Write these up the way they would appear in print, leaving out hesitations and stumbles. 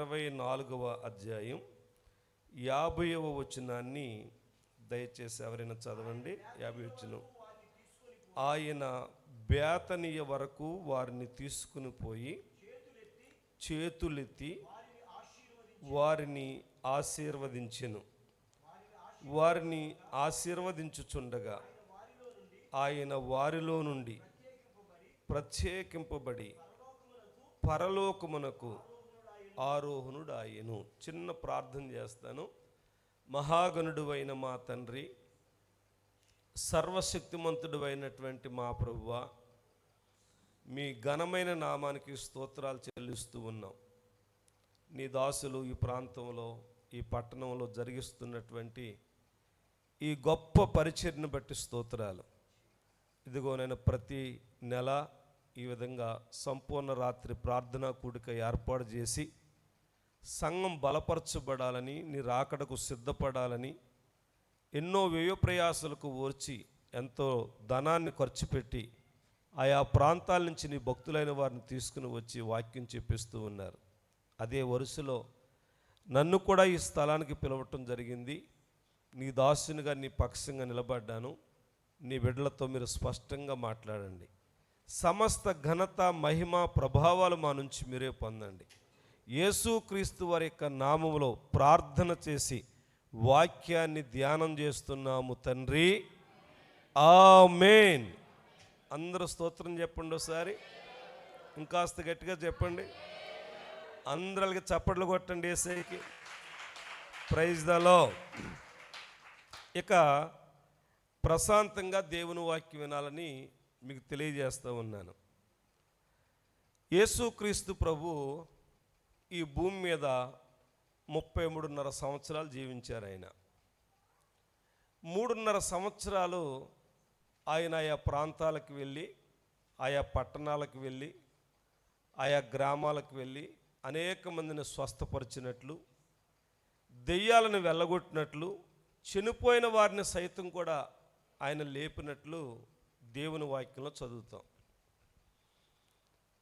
24వ అధ్యాయం 50వ వచనాన్ని దయచేసి ఎవరైనా చదవండి. 50 వచనం. ఆయన బేతనియ వరకు వారిని తీసుకుని పోయి చేతులెత్తి వారిని ఆశీర్వదించెను. వారిని ఆశీర్వదించుచుండగా ఆయన వారిలో నుండి ప్రత్యేకింపబడి పరలోకమునకు ఆరోహణుడాయెను. చిన్న ప్రార్థన చేస్తాను. మహాగణుడు అయిన మా తండ్రి, సర్వశక్తిమంతుడు అయినటువంటి మా ప్రభువా, మీ ఘనమైన నామానికి స్తోత్రాలు చెల్లిస్తూ ఉన్నాం. నీ దాసులు ఈ ప్రాంతంలో, ఈ పట్టణంలో జరిగిస్తున్నటువంటి ఈ గొప్ప పరిచర్యను బట్టి స్తోత్రాలు. ఇదిగో నేను ప్రతి నెల ఈ విధంగా సంపూర్ణ రాత్రి ప్రార్థనా కూడిక ఏర్పాటు చేసి సంఘం బలపరచబడాలని, నీ రాకడకు సిద్ధపడాలని ఎన్నో వ్యయ ప్రయాసాలకు ఓర్చి ఎంతో ధనాన్ని ఖర్చు పెట్టి ఆయా ప్రాంతాల నుంచి నీ భక్తులైన వారిని తీసుకుని వచ్చి వాక్యం చెప్పిస్తూ ఉన్నారు. అదే వరుసలో నన్ను కూడా ఈ స్థలానికి పిలవటం జరిగింది. నీ దాసునిగా నీ పక్షంగా నిలబడ్డాను. నీ బిడ్డలతో మీరు స్పష్టంగా మాట్లాడండి. సమస్త ఘనత, మహిమ, ప్రభావాలు మా నుంచి మీరే పొందండి. యేసుక్రీస్తు వారి యొక్క నామములో ప్రార్థన చేసి వాక్యాన్ని ధ్యానం చేస్తున్నాము తండ్రి, ఆమేన్. అందరూ స్తోత్రం చెప్పండి. ఒకసారి ఇంకాస్త గట్టిగా చెప్పండి. అందరికి చప్పట్లు కొట్టండి యేసయ్యకి. Praise the lord. ఇక ప్రశాంతంగా దేవుని వాక్యం వినాలని మీకు తెలియజేస్తూ ఉన్నాను. యేసుక్రీస్తు ప్రభు ఈ భూమి మీద 33.5 సంవత్సరాలు జీవించారు. ఆయన 3.5 సంవత్సరాలు ఆయన ఆయా ప్రాంతాలకు వెళ్ళి, ఆయా పట్టణాలకు వెళ్ళి, ఆయా గ్రామాలకు వెళ్ళి అనేక మందిని స్వస్థపరిచినట్లు, దెయ్యాలను వెళ్ళగొట్టినట్లు, చనిపోయిన వారిని సైతం కూడా ఆయన లేపినట్లు దేవుని వాక్యంలో చదువుతాం.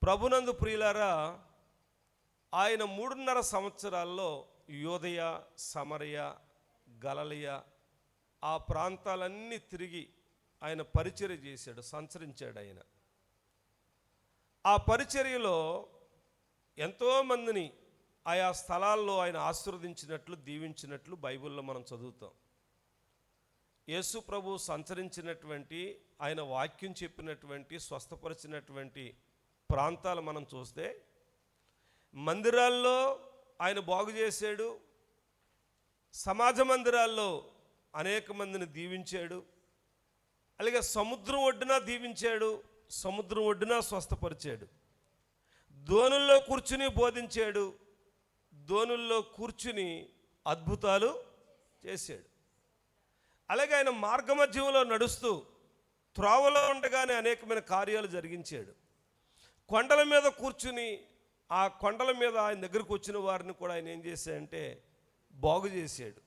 ప్రభునందు ప్రియులారా, ఆయన 3.5 సంవత్సరాల్లో యోదయ, సమరయ, గలిలయ ఆ ప్రాంతాలన్నీ తిరిగి ఆయన పరిచర్య చేశాడు, సంచరించాడు. ఆయన ఆ పరిచర్యలో ఎంతోమందిని ఆయా స్థలాల్లో ఆయన ఆశీర్వదించినట్లు, దీవించినట్లు బైబిల్లో మనం చదువుతాం. యేసు ప్రభు సంచరించినటువంటి, ఆయన వాక్యం చెప్పినటువంటి, స్వస్థపరిచినటువంటి ప్రాంతాలు మనం చూస్తే మందిరాల్లో ఆయన బాగు చేశాడు, సమాజ మందిరాల్లో అనేక మందిని దీవించాడు, అలాగే సముద్రం ఒడ్డున దీవించాడు, సముద్రం ఒడ్డున స్వస్థపరిచాడు, దోణుల్లో కూర్చుని బోధించాడు, దోణుల్లో కూర్చుని అద్భుతాలు చేశాడు. అలాగే ఆయన మార్గమధ్యంలో నడుస్తూ త్రోవలో ఉండగానే అనేకమైన కార్యాలు జరిగించాడు. కొండల మీద కూర్చుని ఆ కొండల మీద ఆయన దగ్గరకు వచ్చిన వారిని కూడా ఆయన ఏం చేశాడంటే బాగు చేశాడు.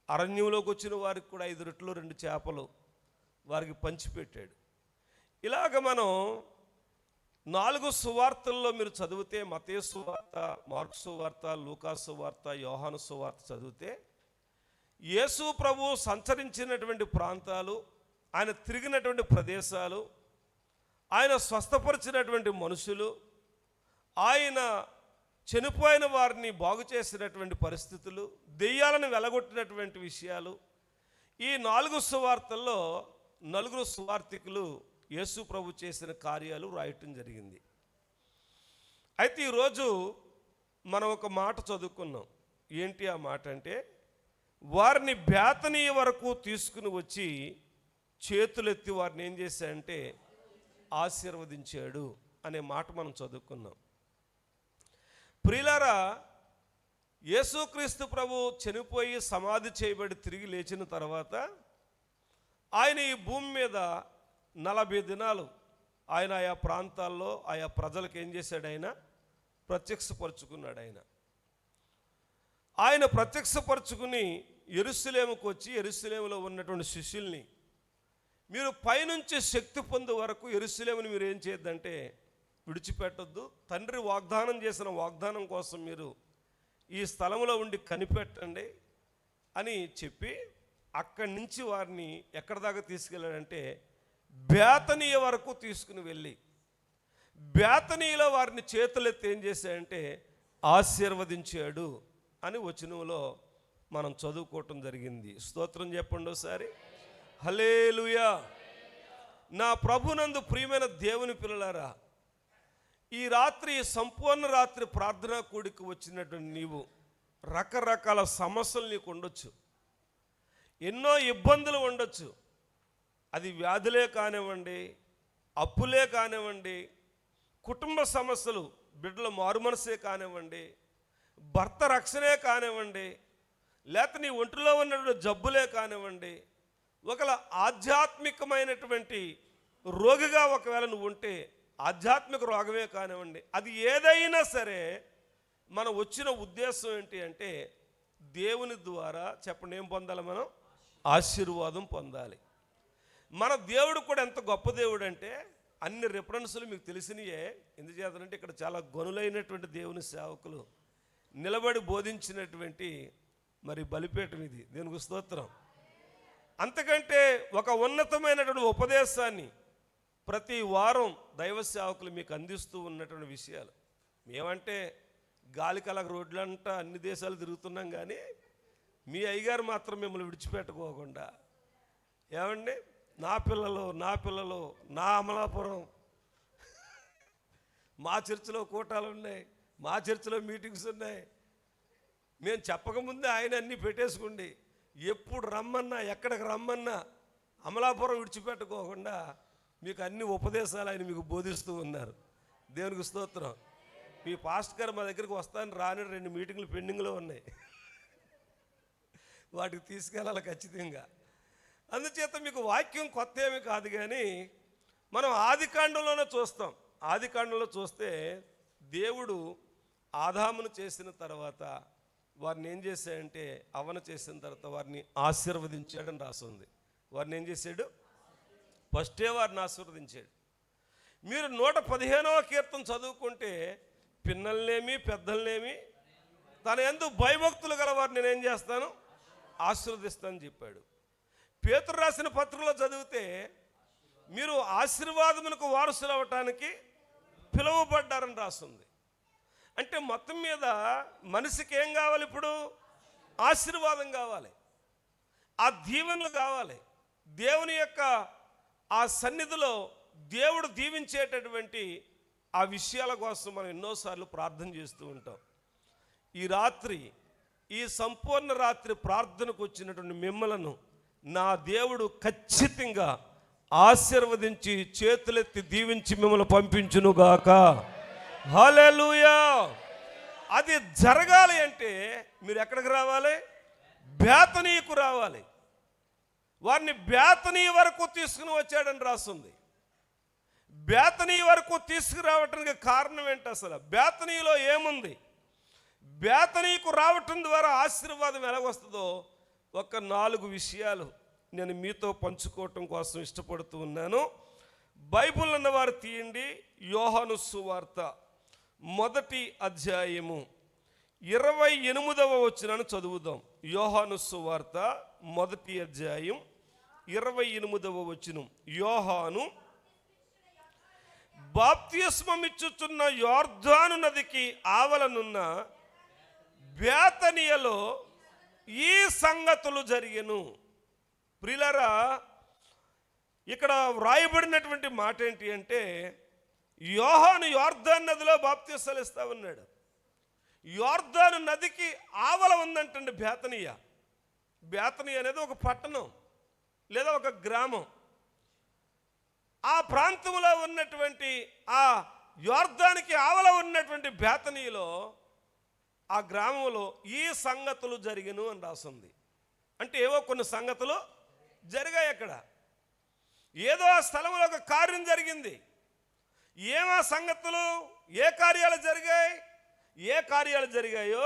అరణ్యంలోకి వచ్చిన వారికి కూడా 5 రొట్టెలు 2 చేపలు వారికి పంచిపెట్టాడు. ఇలాగ మనం 4 సువార్తల్లో మీరు చదివితే, మత్తయి సువార్త, మార్కు సువార్త, లూకా సువార్త, యోహాను సువార్త చదివితే యేసు ప్రభు సంచరించినటువంటి ప్రాంతాలు, ఆయన తిరిగినటువంటి ప్రదేశాలు, ఆయన స్వస్థపరిచినటువంటి మనుషులు, ఆయన చనిపోయిన వారిని బాగు చేసినటువంటి పరిస్థితులు, దెయ్యాలను వెలగొట్టినటువంటి విషయాలు, ఈ 4 సువార్తల్లో 4 సువార్తికులు యేసు ప్రభు చేసిన కార్యాలు రాయటం జరిగింది. అయితే ఈరోజు మనం ఒక మాట చదువుకున్నాం. ఏంటి ఆ మాట అంటే, వారిని బేతనీయ వరకు తీసుకుని వచ్చి చేతులెత్తి వారిని ఏం చేశాడంటే ఆశీర్వదించాడు అనే మాట మనం చదువుకున్నాం. ప్రియులారా, యేసుక్రీస్తు ప్రభు చనిపోయి సమాధి చేయబడి తిరిగి లేచిన తర్వాత ఆయన ఈ భూమి మీద 40 దినాలు ఆయన ఆయా ప్రాంతాల్లో ఆయా ప్రజలకు ఏం చేశాడు? ఆయన ప్రత్యక్షపరుచుకున్నాడు. ఆయన ప్రత్యక్షపరుచుకుని యెరూషలేముకు వచ్చి యెరూషలేములో ఉన్నటువంటి శిష్యుల్ని, మీరు పైనుంచి శక్తి పొందే వరకు యెరూషలేముని మీరు ఏం చేయొద్దంటే విడిచిపెట్టొద్దు, తండ్రి వాగ్దానం చేసిన వాగ్దానం కోసం మీరు ఈ స్థలంలో ఉండి కనిపెట్టండి అని చెప్పి అక్కడి నుంచి వారిని ఎక్కడి దాకా తీసుకెళ్ళాడంటే బేతనీయ వరకు తీసుకుని వెళ్ళి బేతనీయలో వారిని చేతులెత్తి ఏం చేశాడంటే ఆశీర్వదించాడు అని వచనంలో మనం చదువుకోవటం జరిగింది. స్తోత్రం చెప్పండి ఒకసారి. హల్లెలూయా. నా ప్రభునందు ప్రియమైన దేవుని పిల్లలారా, ఈ రాత్రి సంపూర్ణ రాత్రి ప్రార్థనా కూడికి వచ్చినటువంటి నీవు రకరకాల సమస్యలు నీకు ఉండొచ్చు, ఎన్నో ఇబ్బందులు ఉండొచ్చు. అది వ్యాధులే కానివ్వండి, అప్పులే కానివ్వండి, కుటుంబ సమస్యలు, బిడ్డల మారుమనసే కానివ్వండి, భర్త రక్షణే కానివ్వండి, లేకపోతే నీ ఒంటిలో ఉన్నటువంటి జబ్బులే కానివ్వండి, ఒకవేళ ఆధ్యాత్మికమైనటువంటి రోగిగా ఒకవేళ నువ్వు ఉంటే ఆధ్యాత్మిక రోగమే కానివ్వండి, అది ఏదైనా సరే మనం వచ్చిన ఉద్దేశం ఏంటి అంటే దేవుని ద్వారా చెప్పండి ఏం పొందాలి? మనం ఆశీర్వాదం పొందాలి. మన దేవుడు కూడా ఎంత గొప్ప దేవుడు అంటే అన్ని రిఫరెన్సులు మీకు తెలిసినయే. ఎందుచేతంటే ఇక్కడ చాలా గనులైనటువంటి దేవుని సేవకులు నిలబడి బోధించినటువంటి మరి బలిపీఠం ఇది. దేవునికి స్తోత్రం. అంతకంటే ఒక ఉన్నతమైనటువంటి ఉపదేశాన్ని ప్రతి వారం దైవ సేవకులు మీకు అందిస్తూ ఉన్నటువంటి విషయాలు. మేమంటే గాలికల రోడ్లంటా అన్ని దేశాలు తిరుగుతున్నాం, కానీ మీ అయ్యగారు మాత్రం మిమ్మల్ని విడిచిపెట్టుకోకుండా ఏమండి నా పిల్లలు నా అమలాపురం, మా చర్చిలో కూటాలు ఉన్నాయి, మా చర్చిలో మీటింగ్స్ ఉన్నాయి. మేము చెప్పకముందే ఆయన అన్నీ పెట్టేసుకోండి. ఎప్పుడు రమ్మన్నా ఎక్కడికి రమ్మన్నా అమలాపురం విడిచిపెట్టుకోకుండా మీకు అన్ని ఉపదేశాలు ఆయన మీకు బోధిస్తూ ఉన్నారు. దేవునికి స్తోత్రం. మీ పాస్టర్ గారు మా దగ్గరికి వస్తాను రాని 2 మీటింగ్లు పెండింగ్లో ఉన్నాయి, వాటికి తీసుకెళ్ళాలి ఖచ్చితంగా. అందుచేత మీకు వాక్యం కొత్త ఏమీ కాదు, కానీ మనం ఆదికాండంలోనే చూస్తాం. ఆదికాండంలో చూస్తే దేవుడు ఆదామును చేసిన తర్వాత వారిని ఏం చేశాడంటే అవ్వను చేసిన తర్వాత వారిని ఆశీర్వదించాడని రాస్తుంది. వారిని ఏం చేశాడు? ఫస్టే వారిని ఆశీర్వదించాడు. మీరు 115వ కీర్తన చదువుకుంటే పిన్నల్నేమి పెద్దలనేమి తన యందు భయభక్తులు గల వారిని నేనేం చేస్తాను? ఆశీర్వదిస్తానని చెప్పాడు. పేతురు రాసిన పత్రికలో చదివితే మీరు ఆశీర్వాదమునకు వారసులు అవ్వటానికి పిలువబడ్డారని రాస్తుంది. అంటే మొత్తం మీద మనిషికి ఏం కావాలి? ఇప్పుడు ఆశీర్వాదం కావాలి, ఆ దీవెనలు కావాలి. దేవుని యొక్క ఆ సన్నిధిలో దేవుడు దీవించేటటువంటి ఆ విషయాల కోసం మనం ఎన్నోసార్లు ప్రార్థన చేస్తూ ఉంటాం. ఈ రాత్రి, ఈ సంపూర్ణ రాత్రి ప్రార్థనకు వచ్చినటువంటి మిమ్మలను నా దేవుడు ఖచ్చితంగా ఆశీర్వదించి చేతులెత్తి దీవించి మిమ్మల్ని పంపించునుగాక. హల్లెలూయా. అది జరగాలి అంటే మీరు ఎక్కడికి రావాలి? బేతనీకు రావాలి. వారిని బేతనీ వరకు తీసుకుని వచ్చాడని రాస్తుంది. బేతనీ వరకు తీసుకురావటానికి కారణం ఏంటి? అసలు బేతనీలో ఏముంది? బేతనీకు రావటం ద్వారా ఆశీర్వాదం ఎలాగొస్తుందో ఒక 4 విషయాలు నేను మీతో పంచుకోవటం కోసం ఇష్టపడుతూ ఉన్నాను. బైబిల్ అన్నవారు తీయండి, యోహాను సువార్త 1వ అధ్యాయము 28వ వచనాన్ని చదువుదాం. యోహాను సువార్త 1వ అధ్యాయం 28వ వచనం. యోహాను బాప్తిస్మమిచ్చుచున్న యోర్దాను నదికి ఆవలనున్న బేతనియలో ఈ సంగతులు జరిగెను. ప్రియులారా, ఇక్కడ వ్రాయబడినటువంటి మాట ఏంటి అంటే యోహాను యోర్దాను నదిలో బాప్తిసాలు ఇస్తా ఉన్నాడు. యోర్దాను నదికి ఆవల ఉందంటండి బేతనియ. బేతనియ అనేది ఒక పట్టణం లేదా ఒక గ్రామం. ఆ ప్రాంతంలో ఉన్నటువంటి ఆ యోర్దానికి ఆవల ఉన్నటువంటి బేతనీలో ఆ గ్రామంలో ఈ సంగతులు జరిగెను అని రాస్తుంది. అంటే ఏవో కొన్ని సంగతులు జరిగాయి అక్కడ. ఏదో ఆ స్థలంలో ఒక కార్యం జరిగింది. ఏమా సంగతులు, ఏ కార్యాలు జరిగాయి, ఏ కార్యాలు జరిగాయో,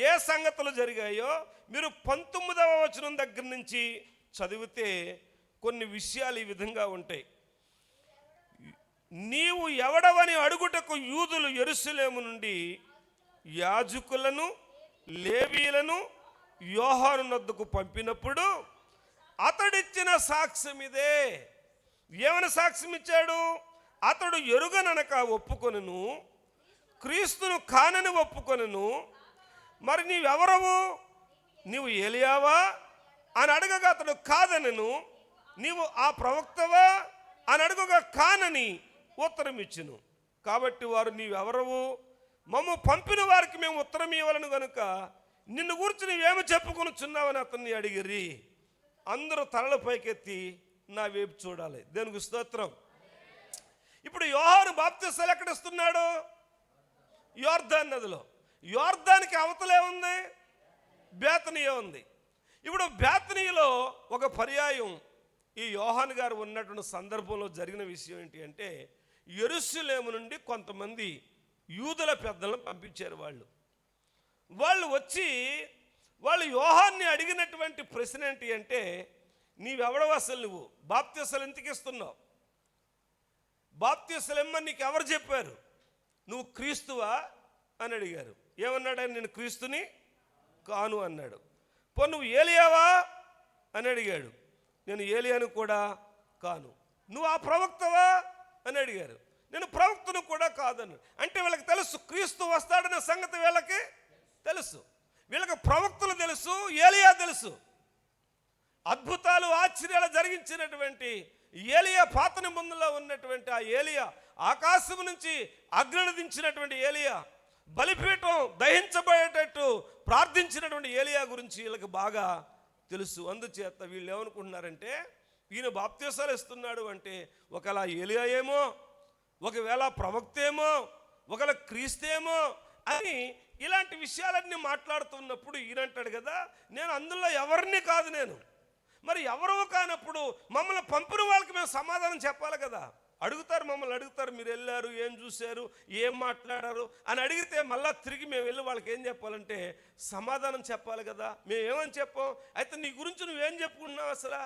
ఏ సంగతులు జరిగాయో మీరు 19వ వచనం దగ్గర నుంచి చదివితే కొన్ని విషయాలు ఈ విధంగా ఉంటాయి. నీవు ఎవడవని అడుగుటకు యూదులు యెరూషలేము నుండి యాజకులను లేవీయులను యోహాను నొద్దకు పంపినప్పుడు అతడిచ్చిన సాక్ష్యం ఇదే. ఏమని సాక్ష్యం ఇచ్చాడు? అతడు ఎరుగననక ఒప్పుకొనును, క్రీస్తును కానని ఒప్పుకొనును. మరి నీవెవరవు? నీవు ఏలియావా అని అడగగా అతడు కాదనను. నీవు ఆ ప్రవక్తవా అని అడగగా కానని ఉత్తరం ఇచ్చును. కాబట్టి వారు నీవెవరవు, మమ్ము పంపిన వారికి మేము ఉత్తరం ఇవ్వాలను గనుక నిన్ను గురించి నీవేమి చెప్పుకొనుచున్నావని అతన్ని అడిగిరి. అందరూ తలలు పైకెత్తి నా వైపు చూడాలి. దేవునికి స్తోత్రం. ఇప్పుడు యోహాను బాప్తిసాలు ఎక్కడ ఇస్తున్నాడు? యోర్దాను నదిలో. యోర్దానికి అవతలే ఉంది, బేతనీయ ఉంది. ఇప్పుడు బేతనీయలో ఒక పర్యాయం ఈ యోహాను గారు ఉన్నటువంటి సందర్భంలో జరిగిన విషయం ఏంటి అంటే, యెరూషలేము నుండి కొంతమంది యూదుల పెద్దలను పంపించారు. వాళ్ళు వచ్చి వాళ్ళు యోహాన్ని అడిగినటువంటి ప్రశ్న ఏంటి అంటే, నీవెవడవు అసలు, నువ్వు బాప్తిసాలు ఎందుకు ఇస్తున్నావు, బాప్తిసాలు ఇమ్మని నీకు ఎవరు చెప్పారు, నువ్వు క్రీస్తువా అని అడిగారు. ఏమన్నాడు ఆయన? నేను క్రీస్తుని కాను అన్నాడు. పో నువ్వు ఏలియావా అని అడిగాడు. నేను ఏలియాను కూడా కాను. నువ్వు ఆ ప్రవక్తవా అని అడిగారు. నేను ప్రవక్తను కూడా కాదన్నాడు. అంటే వీళ్ళకి తెలుసు క్రీస్తు వస్తాడనే సంగతి, వీళ్ళకి తెలుసు. వీళ్ళకి ప్రవక్తలు తెలుసు, ఏలియా తెలుసు. అద్భుతాలు ఆశ్చర్యాలు జరిగించినటువంటి ఏలియా, పాత నిబంధనలో ఉన్నటువంటి ఆ ఏలియా, ఆకాశం నుంచి అగ్నిని దించినటువంటి ఏలియా, బలిపీఠం దహించబడేటట్టు ప్రార్థించినటువంటి ఏలియా గురించి వీళ్ళకి బాగా తెలుసు. అందుచేత వీళ్ళు ఏమనుకుంటున్నారంటే, ఈయన బాప్తిసాలు ఇస్తున్నాడు అంటే ఒకవేళ ఏలియా ఏమో, ఒకవేళ ప్రవక్త ఏమో, ఒకవేళ క్రీస్తేమో అని ఇలాంటి విషయాలన్నీ మాట్లాడుతున్నప్పుడు ఈయనంటాడు కదా, నేను అందులో ఎవరిని కాదు. నేను మరి ఎవరో కానప్పుడు మమ్మల్ని పంపిన వాళ్ళకి మేము సమాధానం చెప్పాలి కదా. మమ్మల్ని అడుగుతారు, మీరు వెళ్ళారు, ఏం చూశారు, ఏం మాట్లాడారు అని అడిగితే మళ్ళా తిరిగి మేము వెళ్ళి వాళ్ళకి ఏం చెప్పాలంటే సమాధానం చెప్పాలి కదా. మేము ఏమని చెప్పాం? అయితే నీ గురించి నువ్వేం చెప్పుకుంటున్నావు, అసలు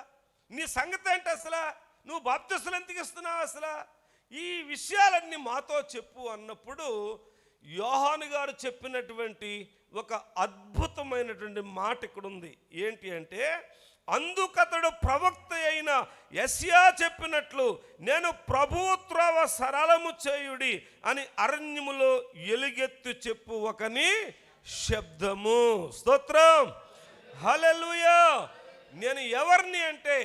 నీ సంగతి ఏంటి, అసలు నువ్వు బాప్తిసాలు ఎందుకు ఇస్తున్నావు, అసలు ఈ విషయాలన్నీ మాతో చెప్పు అన్నప్పుడు యోహాను గారు చెప్పినటువంటి ఒక అద్భుతమైనటువంటి మాట ఇక్కడ ఉంది. ఏంటి అంటే, అందుకతడు ప్రవక్త అయిన యెషయా చెప్పినట్లు నేను ప్రభువు త్రోవ సరళము చేయుడి అని అరణ్యములో ఎలుగెత్తి చెప్పు ఒకని శబ్దము. స్తోత్రం, హల్లెలూయా. నేను ఎవరిని అంటే,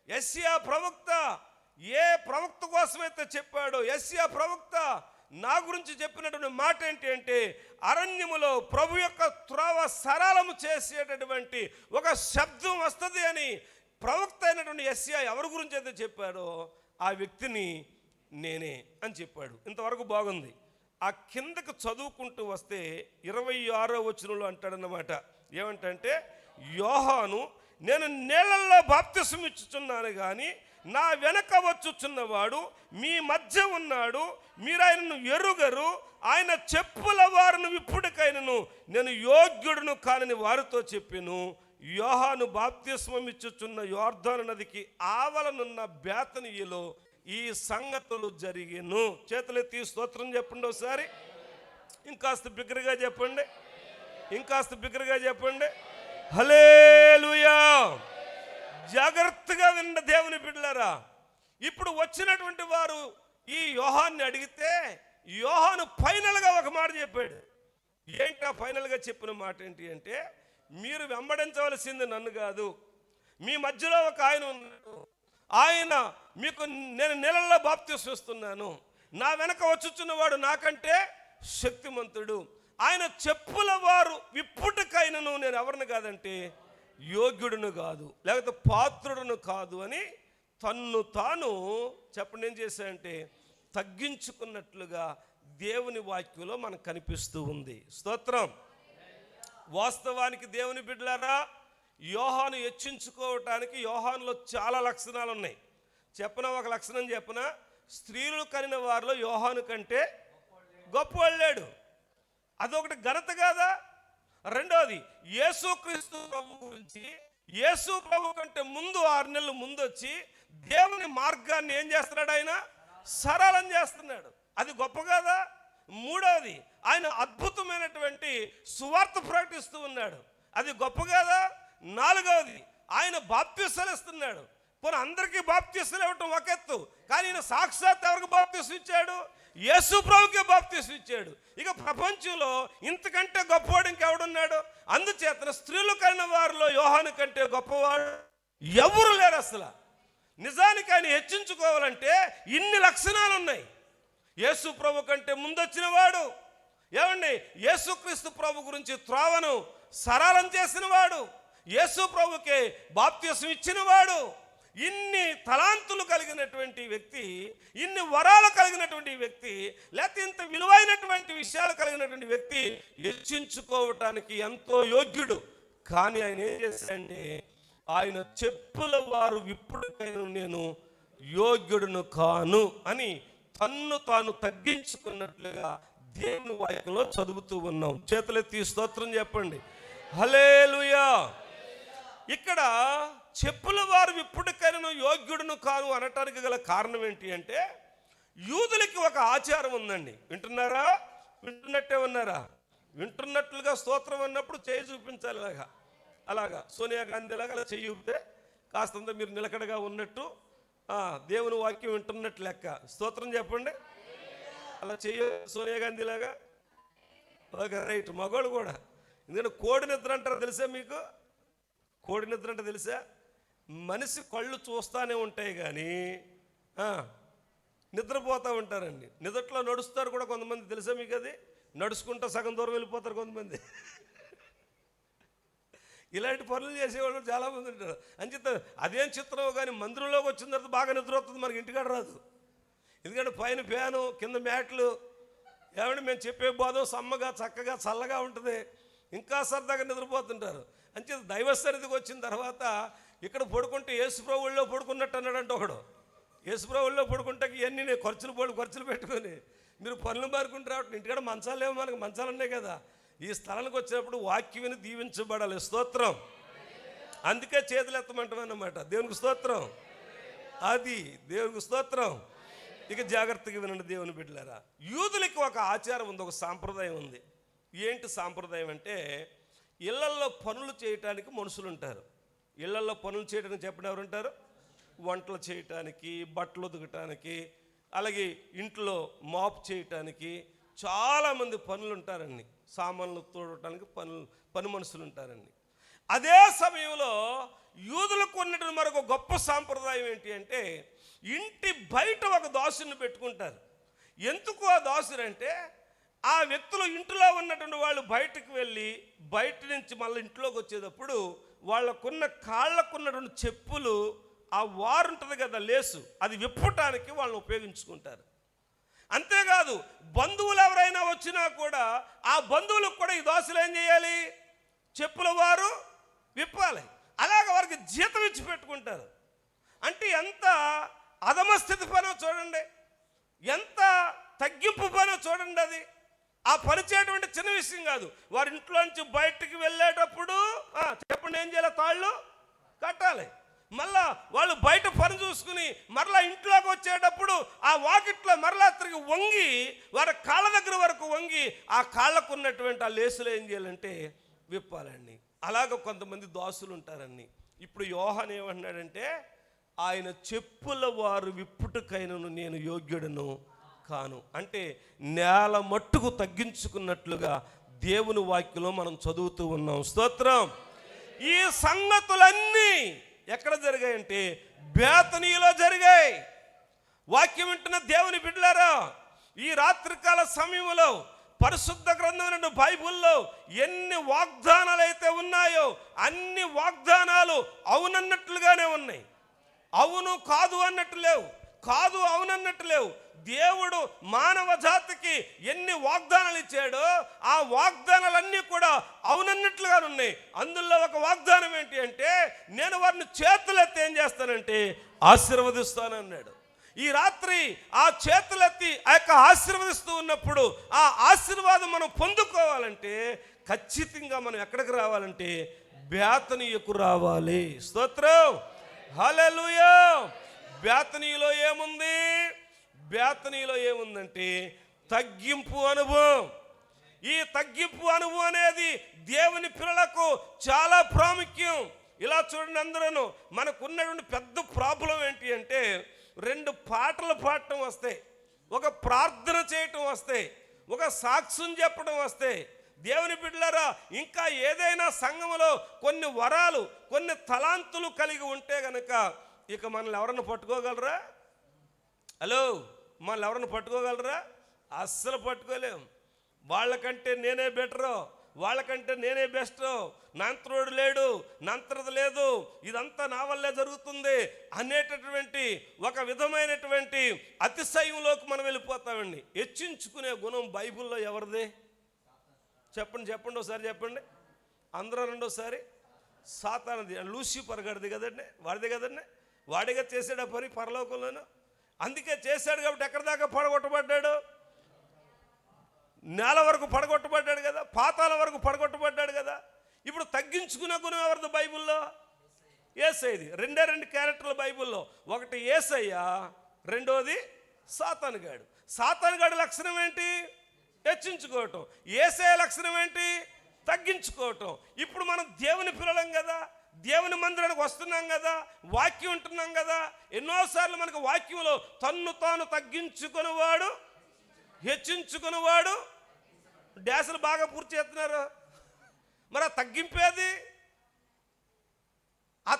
యెషయా ప్రవక్త ఏ ప్రవక్త కోసమైతే చెప్పాడో, యెషయా ప్రవక్త నా గురించి చెప్పినటువంటి మాట ఏంటి అంటే, అరణ్యములో ప్రభు యొక్క త్రోవ సరళము చేసేటటువంటి ఒక శబ్దం వస్తుంది అని ప్రవక్త అయినటువంటి యెషయా ఎవరి గురించి అయితే చెప్పాడో ఆ వ్యక్తిని నేనే అని చెప్పాడు. ఇంతవరకు బాగుంది. ఆ కిందకు చదువుకుంటూ వస్తే 26వ వచనంలో అంటాడన్నమాట. ఏమంటే, యోహాను నేను నీళ్ళల్లో బాప్తిసం ఇచ్చుచున్నాను కానీ నా వెనక వచ్చుచున్నవాడు మీ మధ్య ఉన్నాడు, మీరు ఆయనను ఎరుగరు, ఆయన చెప్పుల వారిని ఇప్పటికైనను నేను యోగ్యుడును కానని వారితో చెప్పాను. యోహాను బాప్తిస్మం ఇచ్చుచున్న యోర్దాను నదికి ఆవలనున్న బేతనీయలో ఈ సంగతులు జరిగెను. చేతులెత్తి స్తోత్రం చెప్పండి ఒకసారి. ఇంకాస్త బిగ్గరగా చెప్పండి, ఇంకాస్త బిగ్గరగా చెప్పండి. హల్లెలూయా. జాగ్రత్తగా విన్న దేవుని బిడ్డలారా, ఇప్పుడు వచ్చినటువంటి వారు ఈ యోహాన్ని అడిగితే యోహాను ఫైనల్గా ఒక మాట చెప్పాడు. ఏంటా ఫైనల్గా చెప్పిన మాట ఏంటి అంటే, మీరు వెంబడించవలసింది నన్ను కాదు, మీ మధ్యలో ఒక ఆయన ఉన్నాడు, ఆయన మీకు నేను నీళ్ళల్లో బాప్తిసం ఇస్తున్నాను, నా వెనక వచ్చుచున్నవాడు నాకంటే శక్తిమంతుడు, ఆయన చెప్పుల వారు ఇప్పటికైనను నేను ఎవరిని కాదంటే యోగ్యుడును కాదు, లేకపోతే పాత్రుడును కాదు అని తన్ను తాను చెప్పండి ఏం చేశాడంటే తగ్గించుకున్నట్లుగా దేవుని వాక్యంలో మనకు కనిపిస్తూ ఉంది. స్తోత్రం. వాస్తవానికి దేవుని బిడ్డలారా, యోహాను హెచ్చించుకోవటానికి యోహానులో చాలా లక్షణాలు ఉన్నాయి. చెప్పనా ఒక లక్షణం చెప్పనా, స్త్రీలు కనిన వారిలో యోహాను కంటే గొప్పవాడు లేడు. అదొకటి ఘనత కాదా? రెండోది, యేసుక్రీస్తు ప్రభు గురించి, యేసు ప్రభు కంటే ముందు 6 నెలలు ముందు వచ్చి దేవుని మార్గాన్ని ఏం చేస్తున్నాడు, ఆయన సరళం చేస్తున్నాడు. అది గొప్ప కాదా? మూడవది ఆయన అద్భుతమైనటువంటి సువార్త ప్రకటిస్తూ ఉన్నాడు, అది గొప్ప కదా. నాలుగవది ఆయన బాప్తిసాలు ఇస్తున్నాడు. పోనీ అందరికీ బాప్తిసాలు ఇవ్వటం ఒక ఎత్తు, కానీ ఈయన సాక్షాత్ ఎవరికి బాప్తిసం ఇచ్చాడు? యేసు ప్రభుకే బాప్తిసం ఇచ్చాడు. ఇక ప్రపంచంలో ఇంతకంటే గొప్పవాడు ఇంకెవడున్నాడు? అందుచేత స్త్రీలు కన్న వారిలో యోహాను కంటే గొప్పవాడు ఎవరు లేరు అసలు. నిజానికి ఆయన హెచ్చించుకోవాలంటే ఇన్ని లక్షణాలు ఉన్నాయి. యేసు ప్రభు కంటే ముందొచ్చిన వాడు, ఏమండి, యేసుక్రీస్తు ప్రభు గురించి త్రోవను సరళం చేసిన వాడు, యేసు ప్రభుకే బాప్తిసం ఇచ్చిన వాడు, ఇన్ని తలాంతులు కలిగినటువంటి వ్యక్తి, ఇన్ని వరాలు కలిగినటువంటి వ్యక్తి, లేకపోతే ఇంత విలువైనటువంటి విషయాలు కలిగినటువంటి వ్యక్తి హెచ్చించుకోవటానికి ఎంతో యోగ్యుడు. కానీ ఆయన ఏం చేశాడంటే, ఆయన చెప్పుల వారు ఇప్పటికైనా నేను యోగ్యుడును కాను అని తన్ను తాను తగ్గించుకున్నట్లుగా దేవుని వాక్యంలో చదువుతూ ఉన్నాం. చేతులెత్తి స్తోత్రం చెప్పండి, హల్లెలూయా. ఇక్కడ చెప్పుల వారు ఇప్పటికైనా యోగ్యుడును కాను అనటానికి గల కారణం ఏంటి అంటే, యూదులకి ఒక ఆచారం ఉందండి. వింటున్నారా? వింటున్నట్టే ఉన్నారా? వింటున్నట్లుగా స్తోత్రం అన్నప్పుడు చేయి చూపించాలి. అలాగా సోనియా గాంధీ లాగా అలా చెయ్యి ఊపితే కాస్తంత మీరు నిలకడగా ఉన్నట్టు, దేవుని వాక్యం వింటున్నట్టు లెక్క. స్తోత్రం చెప్పండి. అలా చెయ్యి సోనియా గాంధీ లాగా. Okay, right. మగోళ్ళు కూడా, ఎందుకంటే కోడి నిద్ర అంటారు తెలుసా మీకు? కోడి నిద్ర అంటే తెలుసా? మనిషి కళ్ళు చూస్తూనే ఉంటాయి కానీ నిద్రపోతూ ఉంటారండి. నిద్రలో నడుస్తారు కూడా కొంతమంది, తెలుసా మీకు? అది నడుచుకుంటూ సగం దూరం వెళ్ళిపోతారు కొంతమంది. ఇలాంటి పనులు చేసేవాళ్ళు చాలామంది ఉంటారు. అంచేత అదేం చిత్రం కానీ మందిరంలోకి వచ్చిన తర్వాత బాగా నిద్ర వస్తుంది, మనకి ఇంటికాడ రాదు. ఎందుకంటే పైన ఫ్యాను, కింద మ్యాట్లు, ఏమంటే మేము చెప్పే బోధం సమ్మగా చక్కగా చల్లగా ఉంటుంది, ఇంకా సరదాగా నిద్రపోతుంటారు. అంచేత దైవ సన్నిధికి వచ్చిన తర్వాత ఇక్కడ పడుకుంటే యేసుప్రభువుల్లో పడుకున్నట్టు అన్నాడంటే ఒకడు. యేసుప్రభువుల్లో పడుకుంటే ఇవన్నీ నేను ఖర్చులు పెట్టుకొని మీరు పనులు మారుకుంటూ రావటం. ఇంటికాడ మంచాలు లేవు, మనకు మంచాలు ఉన్నాయి కదా. ఈ స్థలానికి వచ్చినప్పుడు వాక్యం దీవించబడాలి. స్తోత్రం. అందుకే చేతులు ఎత్తమంటాం అన్నమాట. దేవునికి స్తోత్రం. అది దేవునికి స్తోత్రం. ఇక జాగ్రత్తగా వినండి దేవుని బిడ్డలారా. యూదులకి ఒక ఆచారం ఉంది, ఒక సాంప్రదాయం ఉంది. ఏంటి సాంప్రదాయం అంటే, ఇళ్లల్లో పనులు చేయటానికి మనుషులు ఉంటారు. ఇళ్లల్లో పనులు చేయడానికి చెప్పిన ఎవరు ఉంటారు? వంటలు చేయటానికి, బట్టలు ఉతకటానికి, అలాగే ఇంట్లో మాప్ చేయటానికి చాలామంది పనులు ఉంటారండి. సామాన్లు తోడటానికి పని మనుషులు ఉంటారండి. అదే సమయంలో యూదులకు ఉన్నటువంటి మరొక గొప్ప సాంప్రదాయం ఏంటి అంటే, ఇంటి బయట ఒక దాసుని పెట్టుకుంటారు. ఎందుకు ఆ దాసుడు అంటే, ఆ వ్యక్తులు ఇంట్లో ఉన్నటువంటి వాళ్ళు బయటకు వెళ్ళి బయట నుంచి మళ్ళీ ఇంట్లోకి వచ్చేటప్పుడు వాళ్ళకున్న కాళ్ళకున్నటువంటి చెప్పులు, ఆ వారు ఉంటుంది కదా లేసు, అది విప్పటానికి వాళ్ళని ఉపయోగించుకుంటారు. అంతేకాదు బంధువులు ఎవరైనా వచ్చినా కూడా ఆ బంధువులకు కూడా ఈ దాసులు ఏం చేయాలి? చెప్పుల వారు విప్పాలి. అలాగే వారికి జీతం ఇచ్చి పెట్టుకుంటారు. అంటే ఎంత అధమస్థితి పనో చూడండి, ఎంత తగ్గింపు పనో చూడండి. అది ఆ పని చేయడం చిన్న విషయం కాదు. వారి ఇంట్లో నుంచి బయటికి వెళ్ళేటప్పుడు చెప్పండి ఏం చేయాలి? తాళ్ళు కట్టాలి. మళ్ళా వాళ్ళు బయట పని చూసుకుని మరలా ఇంట్లోకి వచ్చేటప్పుడు ఆ వాకిట్లో మరలా తిరిగి వంగి వారి కాళ్ళ దగ్గర వరకు వంగి ఆ కాళ్ళకు ఉన్నటువంటి ఆ లేసులు ఏం చేయాలంటే విప్పాలండి. అలాగ కొంతమంది దాసులు ఉంటారండి. ఇప్పుడు యోహాను ఏమంటున్నాడంటే, ఆయన చెప్పుల వారు విప్పుటకైనను నేను యోగ్యుడను కాను. అంటే నేల మట్టుకు తగ్గించుకున్నట్లుగా దేవుని వాక్యంలో మనం చదువుతూ ఉన్నాం. స్తోత్రం. ఈ సంగతులన్నీ ఎక్కడ జరిగాయంటే బేతనీలో జరిగాయి. వాక్యం వింటున్న దేవుని బిడ్డలారా, ఈ రాత్రికాల సమయంలో పరిశుద్ధ గ్రంథమైన బైబిల్లో ఎన్ని వాగ్దానాలు అయితే ఉన్నాయో అన్ని వాగ్దానాలు అవునన్నట్లుగానే ఉన్నాయి. అవును కాదు అన్నట్టు లేవు, కాదు అవునన్నట్టు లేవు. దేవుడు మానవ జాతికి ఎన్ని వాగ్దానాలు ఇచ్చాడో ఆ వాగ్దానాలన్నీ కూడా అవునన్నట్లుగా ఉన్నాయి. అందులో ఒక వాగ్దానం ఏంటి అంటే, నేను వారిని చేతులెత్తి ఏం చేస్తానంటే ఆశీర్వదిస్తానన్నాడు. ఈ రాత్రి ఆ చేతులెత్తి ఆ యొక్క ఆశీర్వదిస్తూ ఉన్నప్పుడు ఆ ఆశీర్వాదం మనం పొందుకోవాలంటే ఖచ్చితంగా మనం ఎక్కడికి రావాలంటే బేతనీయకు రావాలి. స్తోత్రం. హల్లెలూయా. బేతనీలో ఏముంది? బేతనీలో ఏముందంటే తగ్గింపు అనుభవం. ఈ తగ్గింపు అనుభవం అనేది దేవుని పిల్లలకు చాలా ప్రాముఖ్యం. ఇలా చూడండి, అందరూ మనకున్నటువంటి పెద్ద ప్రాబ్లం ఏంటి అంటే 2 పాటలు పాడటం వస్తాయి, ఒక ప్రార్థన చేయటం వస్తాయి, ఒక సాక్ష్యం చెప్పడం వస్తాయి. దేవుని బిడ్డలారా, ఇంకా ఏదైనా సంఘములో కొన్ని వరాలు, కొన్ని తలాంతులు కలిగి ఉంటే గనక ఇక మనల్ని ఎవరన్నా పట్టుకోగలరా? హలో, మనల్ని ఎవరన్నా పట్టుకోగలరా? అస్సలు పట్టుకోలేం. వాళ్ళకంటే నేనే బెటరు, వాళ్ళకంటే నేనే బెస్ట్, నంత్రుడు లేడు, నంత్రత లేదు, ఇదంతా నా వల్లే జరుగుతుంది అనేటటువంటి ఒక విధమైనటువంటి అతిశయంలోకి మనం వెళ్ళిపోతామండి. హెచ్చించుకునే గుణం బైబిల్లో ఎవరిదే? చెప్పండి ఒకసారి చెప్పండి. అందరూ రెండోసారి. సాతానుది, లూసిఫర్ గడిది కదండి, వాడిదే కదండి. వాడిగా చేసాడు ఆ పని పరలోకంలోనూ. అందుకే చేశాడు కాబట్టి ఎక్కడి దాకా పడగొట్టబడ్డాడు? నేల వరకు పడగొట్టబడ్డాడు కదా, పాతాల వరకు పడగొట్టబడ్డాడు కదా. ఇప్పుడు తగ్గించుకునే గుణం ఎవరిది బైబిల్లో? యేసయ్యది. 2 క్యారెక్టర్లు బైబిల్లో. ఒకటి యేసయ్య, రెండోది సాతానుగాడు. సాతానుగాడి లక్షణం ఏంటి? హెచ్చించుకోవటం. యేసయ్య లక్షణం ఏంటి? తగ్గించుకోవటం. ఇప్పుడు మనం దేవుని పిల్లలం కదా, దేవుని మందిరానికి వస్తున్నాం కదా, వాక్యం ఉంటున్నాం కదా. ఎన్నోసార్లు మనకు వాక్యంలో తన్ను తాను తగ్గించుకునేవాడు, హెచ్చించుకునేవాడు, డ్యాసులు బాగా పూర్తి చేస్తున్నారు. మరి ఆ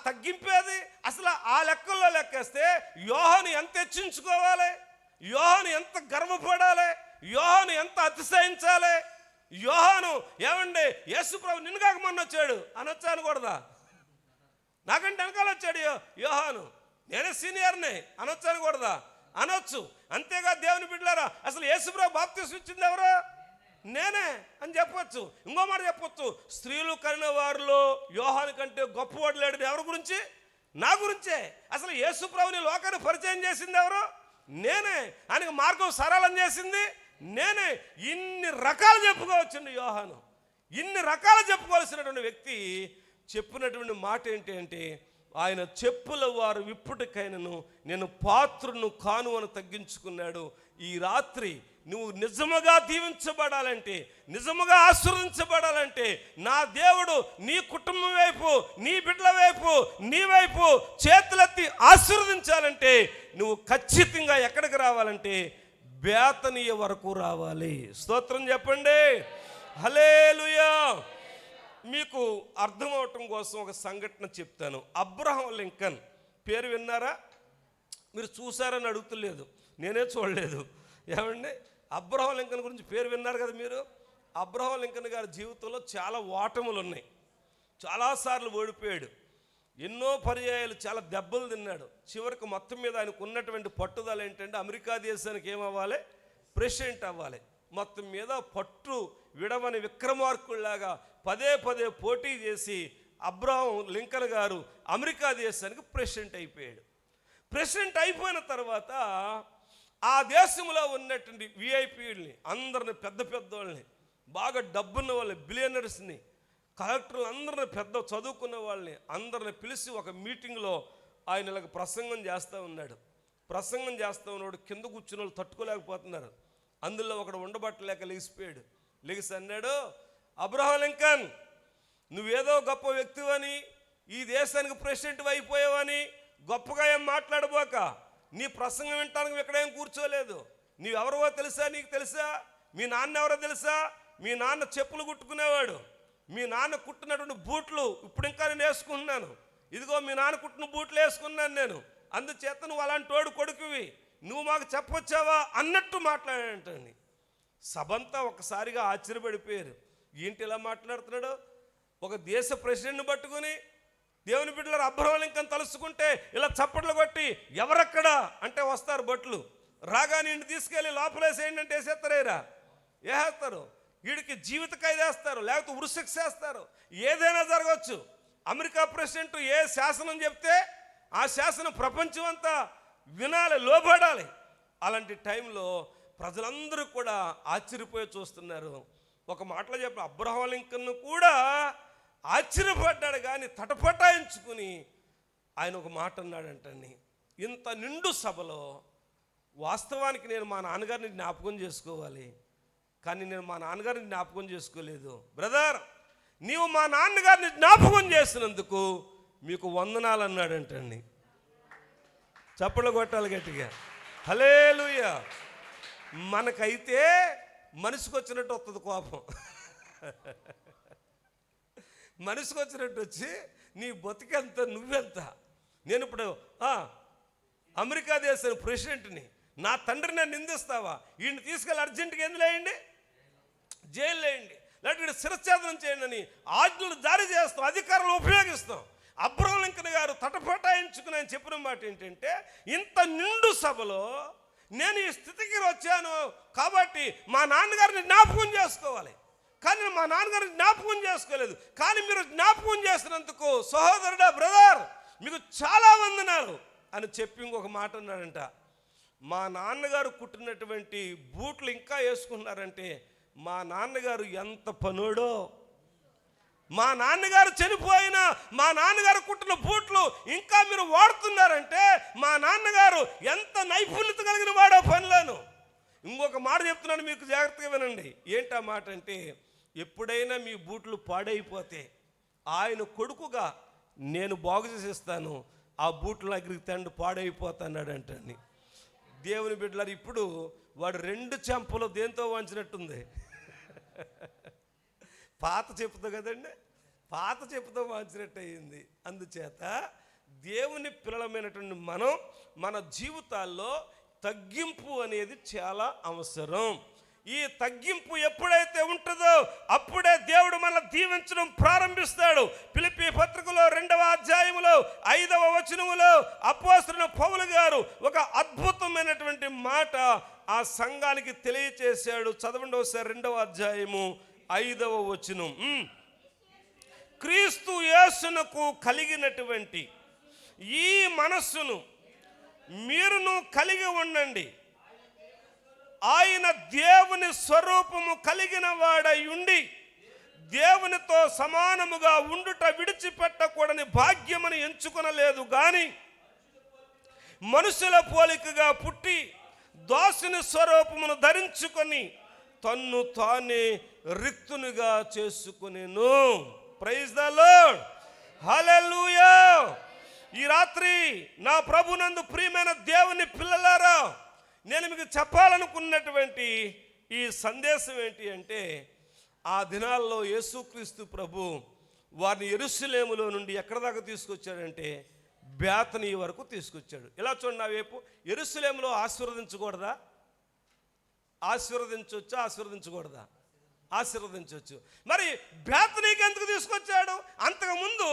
తగ్గింపేది అసలు ఆ లెక్కల్లో లెక్కేస్తే యోహాను ఎంత హెచ్చించుకోవాలి, యోహాను ఎంత గర్వపడాలి, యోహాను ఎంత అతిశయించాలి. యోహాను ఏమండి, యేసుప్రభు నిన్ను కాక మొన్న వచ్చాడు అనొచ్చా అనకూడదా? నాకంటే వెనకాల వచ్చాడు యోహాను, నేనే సీనియర్ని అనొచ్చా అనకూడదా? అనొచ్చు. అంతేగా దేవుని బిడ్డలారా, అసలు యేసుప్రభు బాప్తిసం ఇచ్చింది ఎవరు? నేనే అని చెప్పొచ్చు. ఇంకో మాట చెప్పొచ్చు, స్త్రీలు కనిన వారిలో యోహాను కంటే గొప్పవాడు లేడు. ఎవరి గురించి? నా గురించే. అసలు యేసుప్రభుని లోకాన్ని పరిచయం చేసింది ఎవరు? నేనే. ఆయనకు మార్గం సరళం చేసింది నేనే. ఇన్ని రకాలు చెప్పుకోవచ్చండి యోహాను. ఇన్ని రకాలు చెప్పుకోవాల్సినటువంటి వ్యక్తి చెప్పినటువంటి మాట ఏంటి అంటే, ఆయన చెప్పుల వారు విప్పుటికైనను నేను పాత్రను కాను అని తగ్గించుకున్నాడు. ఈ రాత్రి నువ్వు నిజముగా దీవించబడాలంటే, నిజముగా ఆశీర్వదించబడాలంటే, నా దేవుడు నీ కుటుంబం వైపు, నీ బిడ్డల వైపు, నీ వైపు చేతులెత్తి ఆశీర్వదించాలంటే నువ్వు ఖచ్చితంగా ఎక్కడికి రావాలంటే బేతనీయ వరకు రావాలి. స్తోత్రం చెప్పండి. హల్లెలూయా. మీకు అర్థమవటం కోసం ఒక సంఘటన చెప్తాను. అబ్రహాం లింకన్ పేరు విన్నారా? మీరు చూసారని అడుగుతలేదు, నేనే చూడలేదు. ఏమండి, అబ్రహాం లింకన్ గురించి పేరు విన్నారు కదా మీరు. అబ్రహాం లింకన్ గారి జీవితంలో చాలా ఓటములు ఉన్నాయి. చాలాసార్లు ఓడిపోయాడు, ఎన్నో పర్యాయాలు చాలా దెబ్బలు తిన్నాడు. చివరికి మొత్తం మీద ఆయనకు ఉన్నటువంటి పట్టుదల ఏంటంటే అమెరికా దేశానికి ఏమవ్వాలి? ప్రెసిడెంట్ అవ్వాలి. మొత్తం మీద పట్టు విడవని విక్రమార్కుల్లాగా పదే పోటీ చేసి అబ్రహాం లింకన్ గారు అమెరికా దేశానికి ప్రెసిడెంట్ అయిపోయాడు. ప్రెసిడెంట్ అయిపోయిన తర్వాత ఆ దేశంలో ఉన్నటువంటి విఐపీలని అందరిని, పెద్దోళ్ళని, బాగా డబ్బున్న వాళ్ళని, బిలియనర్స్ని, కలెక్టర్లు అందరిని, పెద్ద చదువుకున్న వాళ్ళని అందరిని పిలిచి ఒక మీటింగ్లో ఆయన ఇలాగ ప్రసంగం చేస్తూ ఉన్నాడు. ప్రసంగం చేస్తూ ఉన్నాడు, కింద కూర్చున్న వాళ్ళు తట్టుకోలేకపోతున్నారు. అందులో ఒకడు ఉండబట్టలేక లెగిసిపోయాడు. లెగిసి అన్నాడు, అబ్రహాం లింకన్, నువ్వేదో గొప్ప వ్యక్తివని, ఈ దేశానికి ప్రెసిడెంట్ అయిపోయావని గొప్పగా ఏం మాట్లాడబోక, నీ ప్రసంగం వినటానికి ఇక్కడేం కూర్చోలేదు. నీవెవరో తెలుసా? నీకు తెలుసా? మీ నాన్న ఎవరో తెలుసా? మీ నాన్న చెప్పులు కుట్టుకునేవాడు. మీ నాన్న కుట్టినటువంటి బూట్లు ఇప్పుడు ఇంకా నేను వేసుకుంటున్నాను. ఇదిగో మీ నాన్న కుట్టిన బూట్లు వేసుకున్నాను నేను. అందుచేత నువ్వు అలాంటి వాడు కొడుకువి, నువ్వు మాకు చెప్పొచ్చావా అన్నట్టు మాట్లాడాడంటండి. సభంతా ఒకసారిగా ఆశ్చర్యపడిపోయారు. ఏంటి ఇలా మాట్లాడుతున్నాడు? ఒక దేశ ప్రెసిడెంట్ని పట్టుకుని దేవుని బిడ్డలు అబ్రహాం లింకన్ తలుసుకుంటే ఇలా చప్పట్లు కొట్టి ఎవరక్కడా అంటే వస్తారు భటులు. రాగానే ఇంటి తీసుకెళ్ళి లోపలేసేయండి అంటే వేసేస్తారేరా? వేసేస్తారు. వీడికి జీవిత ఖైదు వేస్తారు, లేకపోతే ఉరిశిక్ష వేస్తారు. ఏదైనా జరగవచ్చు. అమెరికా ప్రెసిడెంట్ ఏ శాసనం చెప్తే ఆ శాసనం ప్రపంచం అంతా వినాలి, లోబడాలి. అలాంటి టైంలో ప్రజలందరూ కూడా ఆశ్చర్యపోయి చూస్తున్నారు. ఒక మాటలో చెప్పిన అబ్రహాం లింకన్ కూడా ఆశ్చర్యపడ్డాడు, కానీ తటపటాయించుకుని ఆయన ఒక మాట అన్నాడంటండి. ఇంత నిండు సభలో వాస్తవానికి నేను మా నాన్నగారిని జ్ఞాపకం చేసుకోవాలి, కానీ నేను మా నాన్నగారిని జ్ఞాపకం చేసుకోలేదు. బ్రదర్, నీవు మా నాన్నగారిని జ్ఞాపకం చేసినందుకు మీకు వందనాలు అన్నాడంటండి. చప్పట్లు కొట్టాలి గట్టిగా, హల్లెలూయా. మనకైతే మనిషికి వచ్చినట్టు వస్తుంది కోపం. మనిషికి వచ్చినట్టు వచ్చి నీ బతికెంత, నువ్వెంత. నేను ఇప్పుడు అమెరికా దేశం ప్రెసిడెంట్ని, నా తండ్రిని నిందిస్తావా? వీడిని తీసుకెళ్ళి అర్జెంటుగా ఎందులో వేయండి, జైలు వేయండి, లేకపోతే వీడు శిరఛేదనం చేయండి అని ఆజ్ఞలు జారీ చేస్తాం, అధికారులు ఉపయోగిస్తాం. అబ్రహం లింకన్ గారు తటపటాయించుకుని ఆయన చెప్పిన మాట ఏంటంటే, ఇంత నిండు సభలో నేను ఈ స్థితికి వచ్చాను కాబట్టి మా నాన్నగారిని జ్ఞాపకం చేసుకోవాలి, కానీ మా నాన్నగారిని జ్ఞాపకం చేసుకోలేదు. కానీ మీరు జ్ఞాపకం చేసినందుకు సహోదరుడా, బ్రదర్, మీకు చాలా వందనాలు అని చెప్పి ఇంకొక మాట అన్నాడంట. మా నాన్నగారు కుట్టినటువంటి బూట్లు ఇంకా వేసుకున్నారంటే మా నాన్నగారు ఎంత పనుడో. మా నాన్నగారు చనిపోయినా మా నాన్నగారు కుట్టిన బూట్లు ఇంకా మీరు వాడుతున్నారంటే మా నాన్నగారు ఎంత నైపుణ్యత కలిగిన వాడో పనులను. ఇంకొక మాట చెప్తున్నాను, మీకు జాగ్రత్తగా వినండి. ఏంటా మాట అంటే, ఎప్పుడైనా మీ బూట్లు పాడైపోతే ఆయన కొడుకుగా నేను బాగు చేసేస్తాను, ఆ బూట్లు దగ్గరికి తండ్రి పాడైపోతాన్నాడంటండి. దేవుని బిడ్డలారు, ఇప్పుడు వాడు 2 చెంపలు దేంతో వాంచినట్టుంది, పాత చెప్పుతో కదండి, పాత చెప్పుతో వాంచినట్టు అయింది. అందుచేత దేవుని పిల్లలమైనటువంటి మనం మన జీవితాల్లో తగ్గింపు అనేది చాలా అవసరం. ఈ తగ్గింపు ఎప్పుడైతే ఉంటుందో అప్పుడే దేవుడు మన దీవించడం ప్రారంభిస్తాడు. ఫిలిప్పీ పత్రికలో 2వ అధ్యాయములో 5వ వచనములో అపోస్తలుడైన పౌలు గారు ఒక అద్భుతమైనటువంటి మాట ఆ సంఘానికి తెలియచేశాడు. చదవండి ఒకసారి 2వ అధ్యాయము 5వ వచనం. క్రీస్తు యేసునకు కలిగినటువంటి ఈ మనస్సును మీరును కలిగి ఉండండి. ఆయన దేవుని స్వరూపము కలిగిన వాడై ఉండి దేవునితో సమానముగా ఉండుట విడిచిపెట్టకూడని భాగ్యమని ఎంచుకొనలేదు గాని మనుషుల పోలికగా పుట్టి దాసుని స్వరూపమును ధరించుకొని తన్ను తానే రిక్తునిగా చేసుకొనెను. ప్రైజ్ ద లార్డ్, హల్లెలూయా. ఈ రాత్రి నా ప్రభునందు ప్రియమైన దేవుని పిల్లలారా, నేను మీకు చెప్పాలనుకున్నటువంటి ఈ సందేశం ఏంటి అంటే, ఆ దినాల్లో యేసుక్రీస్తు ప్రభు వారిని యెరూషలేములో నుండి ఎక్కడి దాకా తీసుకొచ్చాడంటే బేతనీ వరకు తీసుకొచ్చాడు. ఇలా చూడండి, నా వైపు. యెరూషలేములో ఆశీర్వదించకూడదా? ఆశీర్వదించవచ్చా? ఆశీర్వదించకూడదా? ఆశీర్వదించవచ్చు. మరి బేతనీకి ఎందుకు తీసుకొచ్చాడు? అంతకుముందు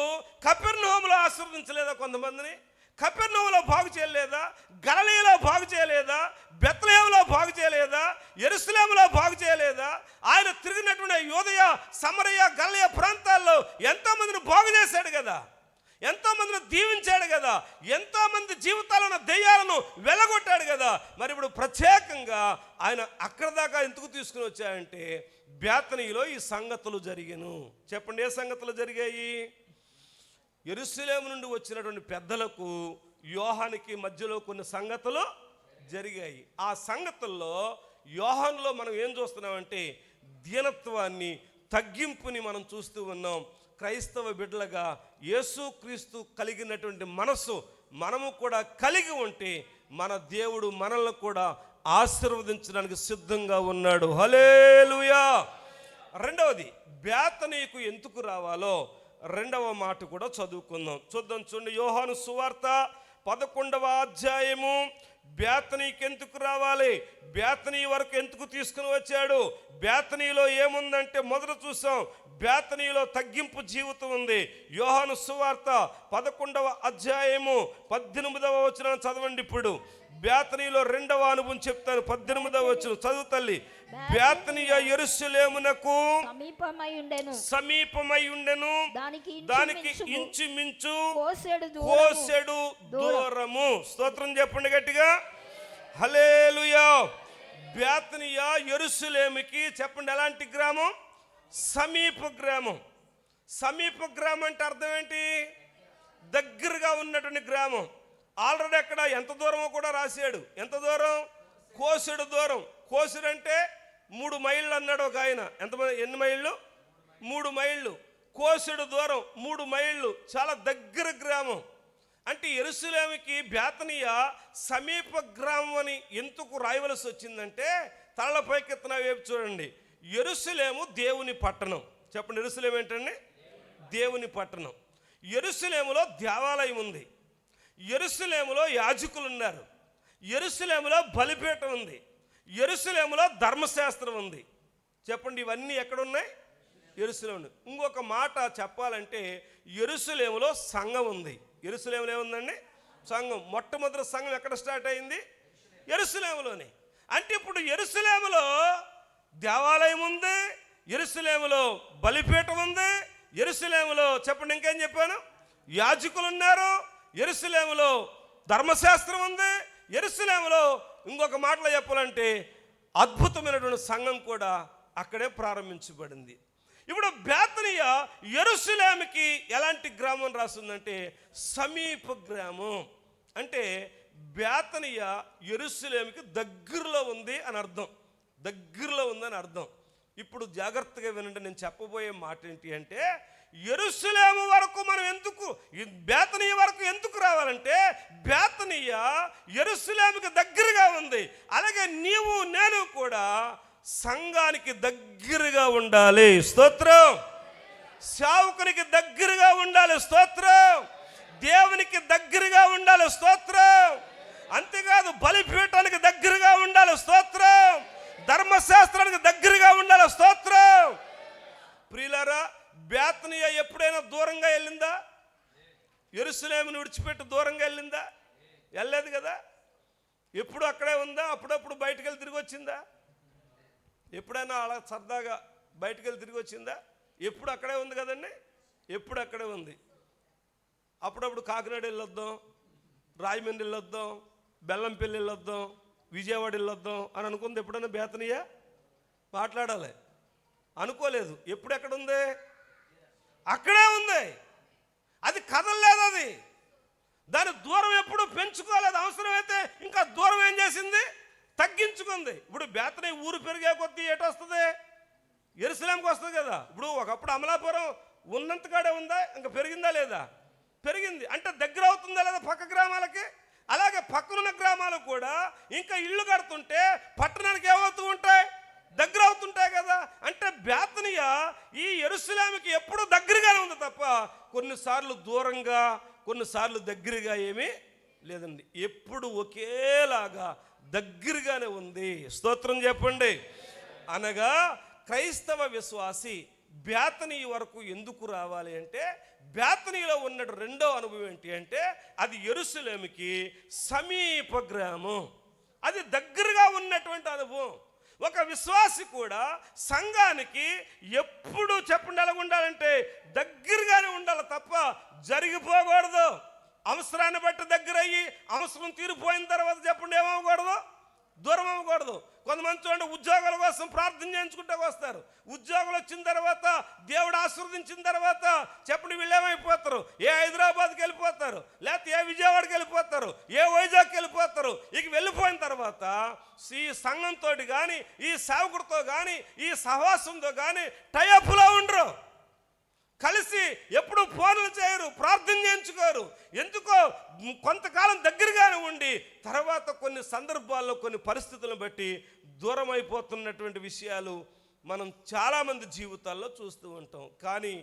కపెర్నహూములో ఆశీర్వదించలేదా కొంతమందిని? కపెర్నహూములో బాగు చేయలేదా? గలిలయలో బాగు చేయలేదా? బెత్లెహేములో బాగు చేయలేదా? యెరూషలేములో బాగు చేయలేదా? ఆయన తిరిగినటువంటి యూదయ, సమరయ, గలిలయ ప్రాంతాల్లో ఎంతోమందిని బాగు చేశాడు కదా, ఎంతోమందిని దీవించాడు కదా, ఎంతోమంది జీవితాల్లో ఉన్న దెయ్యాలను వెలగొట్టాడు కదా. మరి ఇప్పుడు ప్రత్యేకంగా ఆయన అక్కడ దాకా ఎందుకు తీసుకుని వచ్చాయంటే, బేతనీలో ఈ సంగతులు జరిగాను. చెప్పండి, ఏ సంగతులు జరిగాయి? యెరూషలేము నుండి వచ్చినటువంటి పెద్దలకు యోహానికి మధ్యలో కొన్ని సంగతులు జరిగాయి. ఆ సంగతుల్లో యోహానులో మనం ఏం చూస్తున్నామంటే దీనత్వాన్ని, తగ్గింపుని మనం చూస్తూ ఉన్నాం. క్రైస్తవ బిడ్డలుగా యేసుక్రీస్తు కలిగినటువంటి మనసు మనము కూడా కలిగి ఉంటే మన దేవుడు మనల్ని కూడా ఆశీర్వదించడానికి సిద్ధంగా ఉన్నాడు. హల్లెలూయా. రెండవది, బేతనీకు ఎందుకు రావాలో 2వ మాట కూడా చదువుకుందాం. చూడండి, యోహాను సువార్త 11వ అధ్యాయము. బేతనీకి ఎందుకు రావాలి, బేతనీ వరకు ఎందుకు తీసుకుని వచ్చాడు? బేతనీలో ఏముందంటే మొదట చూసాం, బేతనీలో తగ్గింపు జీవితం ఉంది. యోహాను సువార్త 11వ అధ్యాయము 18వ వచనం చదవండి. ఇప్పుడు బేతనీలో 2వ అనుభవం చెప్తాను. 18వ వచనం చదువు తల్లి. బేతనీయ యెరూషలేమునకు సమీపమై ఉండెను, దానికి ఇంచుమించు కోసెడు దూరము. స్తోత్రం చెప్పండి గట్టిగా, హల్లెలూయా. బేతనీయ యెరూషలేముకి చెప్పండి ఎలాంటి గ్రామం? సమీప గ్రామం. సమీప గ్రామం అంటే అర్థం ఏంటి? దగ్గరగా ఉన్నటువంటి గ్రామం. ఆల్రెడీ అక్కడ ఎంత దూరమో కూడా రాశాడు. ఎంత దూరం? కోసెడు దూరం. కోసెడు అంటే 3 మైళ్ళు అన్నాడు ఒక ఆయన. ఎన్ని మైళ్ళు? 3 మైళ్ళు. కోసెడు దూరం 3 మైళ్ళు, చాలా దగ్గర గ్రామం. అంటే యెరూషలేముకి బేతనియ సమీప గ్రామం అని ఎందుకు రాయవలసి వచ్చిందంటే, తలల పైకెత్తిన వైపు చూడండి. యెరూషలేము దేవుని పట్టణం. చెప్పండి, యెరూషలేము ఏంటండి? దేవుని పట్టణం. యెరూషలేములో దేవాలయం ఉంది, యెరూషలేములో యాజకులు ఉన్నారు, యెరూషలేములో బలిపీఠం ఉంది, యెరూషలేములో ధర్మశాస్త్రం ఉంది. చెప్పండి, ఇవన్నీ ఎక్కడున్నాయి? యెరూషలేము. ఇంకొక మాట చెప్పాలంటే యెరూషలేములో సంఘం ఉంది. యెరూషలేములో ఏముందండి? సంఘం. మొట్టమొదటి సంఘం ఎక్కడ స్టార్ట్ అయింది? యెరూషలేములోనే. అంటే ఇప్పుడు యెరూషలేములో దేవాలయం ఉంది, యెరూషలేములో బలిపీఠం ఉంది, యెరూషలేములో చెప్పండి ఇంకేం చెప్పాను, యాజకులు ఉన్నారు, యెరూషలేములో ధర్మశాస్త్రం ఉంది, యెరూషలేములో ఇంకొక మాటలో చెప్పాలంటే అద్భుతమైనటువంటి సంఘం కూడా అక్కడే ప్రారంభించబడింది. ఇప్పుడు బేతనియ యెరూషలేముకి ఎలాంటి గ్రామం రాస్తుందంటే సమీప గ్రామం. అంటే బేతనియ యెరూషలేముకి దగ్గరలో ఉంది అని అర్థం, దగ్గరలో ఉందని అర్థం. ఇప్పుడు జాగ్రత్తగా వినండి, నేను చెప్పబోయే మాట ఏంటి అంటే, యెరూషలేము వరకు మనం ఎందుకు, బేతనియ వరకు ఎందుకు రావాలంటే బేతనియ యెరూషలేముకి దగ్గరగా ఉంది. అలాగే నీవు నేను కూడా సంఘానికి దగ్గరగా ఉండాలి. స్తోత్రం. సేవకునికి దగ్గరగా ఉండాలి. స్తోత్రం. దేవునికి దగ్గరగా ఉండాలి. స్తోత్రం. అంతేకాదు బలిపీఠానికి దగ్గరగా ఉండాలి. స్తోత్రం. ధర్మశాస్త్రానికి దగ్గరగా ఉండాలి. స్తోత్రం. ప్రియులారా, బేతనియ ఎప్పుడైనా దూరంగా వెళ్ళిందా? యెరూషలేమును విడిచిపెట్టి దూరంగా వెళ్ళిందా? వెళ్ళలేదు కదా. ఎప్పుడు అక్కడే ఉందా? అప్పుడప్పుడు బయటకు వెళ్ళి తిరిగి వచ్చిందా? ఎప్పుడైనా అలా సరదాగా బయటకు వెళ్ళి తిరిగి వచ్చిందా? ఎప్పుడు అక్కడే ఉంది కదండి, ఎప్పుడు అక్కడే ఉంది. అప్పుడప్పుడు కాకినాడ వెళ్ళొద్దాం, రాయమండ్రి వెళ్ళొద్దాం, బెల్లంపల్లి వెళ్ళొద్దాం, విజయవాడ వెళ్ళొద్దాం అని అనుకుంది ఎప్పుడైనా బేతనియ? మాట్లాడాలి అనుకోలేదు. ఎప్పుడు ఎక్కడుంది? అక్కడే ఉంది. అది కదలలేదు. అది దాని దూరం ఎప్పుడు పెంచుకోలేదు. అవసరమైతే ఇంకా దూరం ఏం చేసింది? తగ్గించుకుంది. ఇప్పుడు బేతనియ ఊరు పెరిగే కొద్దీ ఏటో వస్తుంది? యెరూషలేముకి వస్తుంది కదా. ఇప్పుడు ఒకప్పుడు అమలాపురం ఉన్నంతకాడే ఉందా? ఇంకా పెరిగిందా లేదా? పెరిగింది. అంటే దగ్గర అవుతుందా లేదా పక్క గ్రామాలకి? అలాగే పక్కనున్న గ్రామాలు కూడా ఇంకా ఇళ్ళు కడుతుంటే పట్టణానికి ఏమవుతూ ఉంటాయి? దగ్గర అవుతుంటాయి కదా. అంటే బేతనియ ఈ యెరూషలేముకి ఎప్పుడూ దగ్గరగానే ఉంది తప్ప కొన్నిసార్లు దూరంగా, కొన్నిసార్లు దగ్గరగా ఏమీ లేదండి. ఎప్పుడు ఒకేలాగా దగ్గరగానే ఉంది. స్తోత్రం చెప్పండి. అనగా క్రైస్తవ విశ్వాసి బేతనియ వరకు ఎందుకు రావాలి అంటే, బేతనియలో ఉన్న రెండో అనుభవం ఏంటి అంటే అది యెరూషలేముకి సమీప గ్రామం, అది దగ్గరగా ఉన్నటువంటి అనుభవం. ఒక విశ్వాసి కూడా సంఘానికి ఎప్పుడు చెప్పండి ఎలా ఉండాలంటే దగ్గరగానే ఉండాలి తప్ప జరిగిపోకూడదు. అవసరాన్ని బట్టి దగ్గర అయ్యి అవసరం తీరిపోయిన తర్వాత చెప్పండి ఏమవ్వకూడదు, దూరం అవ్వకూడదు. కొంతమంది చూడండి ఉద్యోగాల కోసం ప్రార్థన చేయించుకుంటూ వస్తారు. ఉద్యోగాలు వచ్చిన తర్వాత దేవుడు ఆశీర్వదించిన తర్వాత చెప్పండి వీళ్ళు ఏమైపోతారు? ఏ హైదరాబాద్కి వెళ్ళిపోతారు, లేకపోతే ఏ విజయవాడకి వెళ్ళిపోతారు, ఏ వైజాగ్కి వెళ్ళిపోతారు. ఇక వెళ్ళిపోయిన తర్వాత ఈ సంఘంతో కానీ, ఈ సేవకుడితో కానీ, ఈ సహవాసంతో కానీ టైఅప్లో ఉండరు. కలిసి ఎప్పుడు ఫోన్లు చేయరు, ప్రార్థన చేయించుకోరు. ఎందుకో కొంతకాలం దగ్గరగానే ఉండి తర్వాత కొన్ని సందర్భాల్లో కొన్ని పరిస్థితులను బట్టి దూరం అయిపోతున్నటువంటి విషయాలు మనం చాలామంది జీవితాల్లో చూస్తూ ఉంటాం. కానీ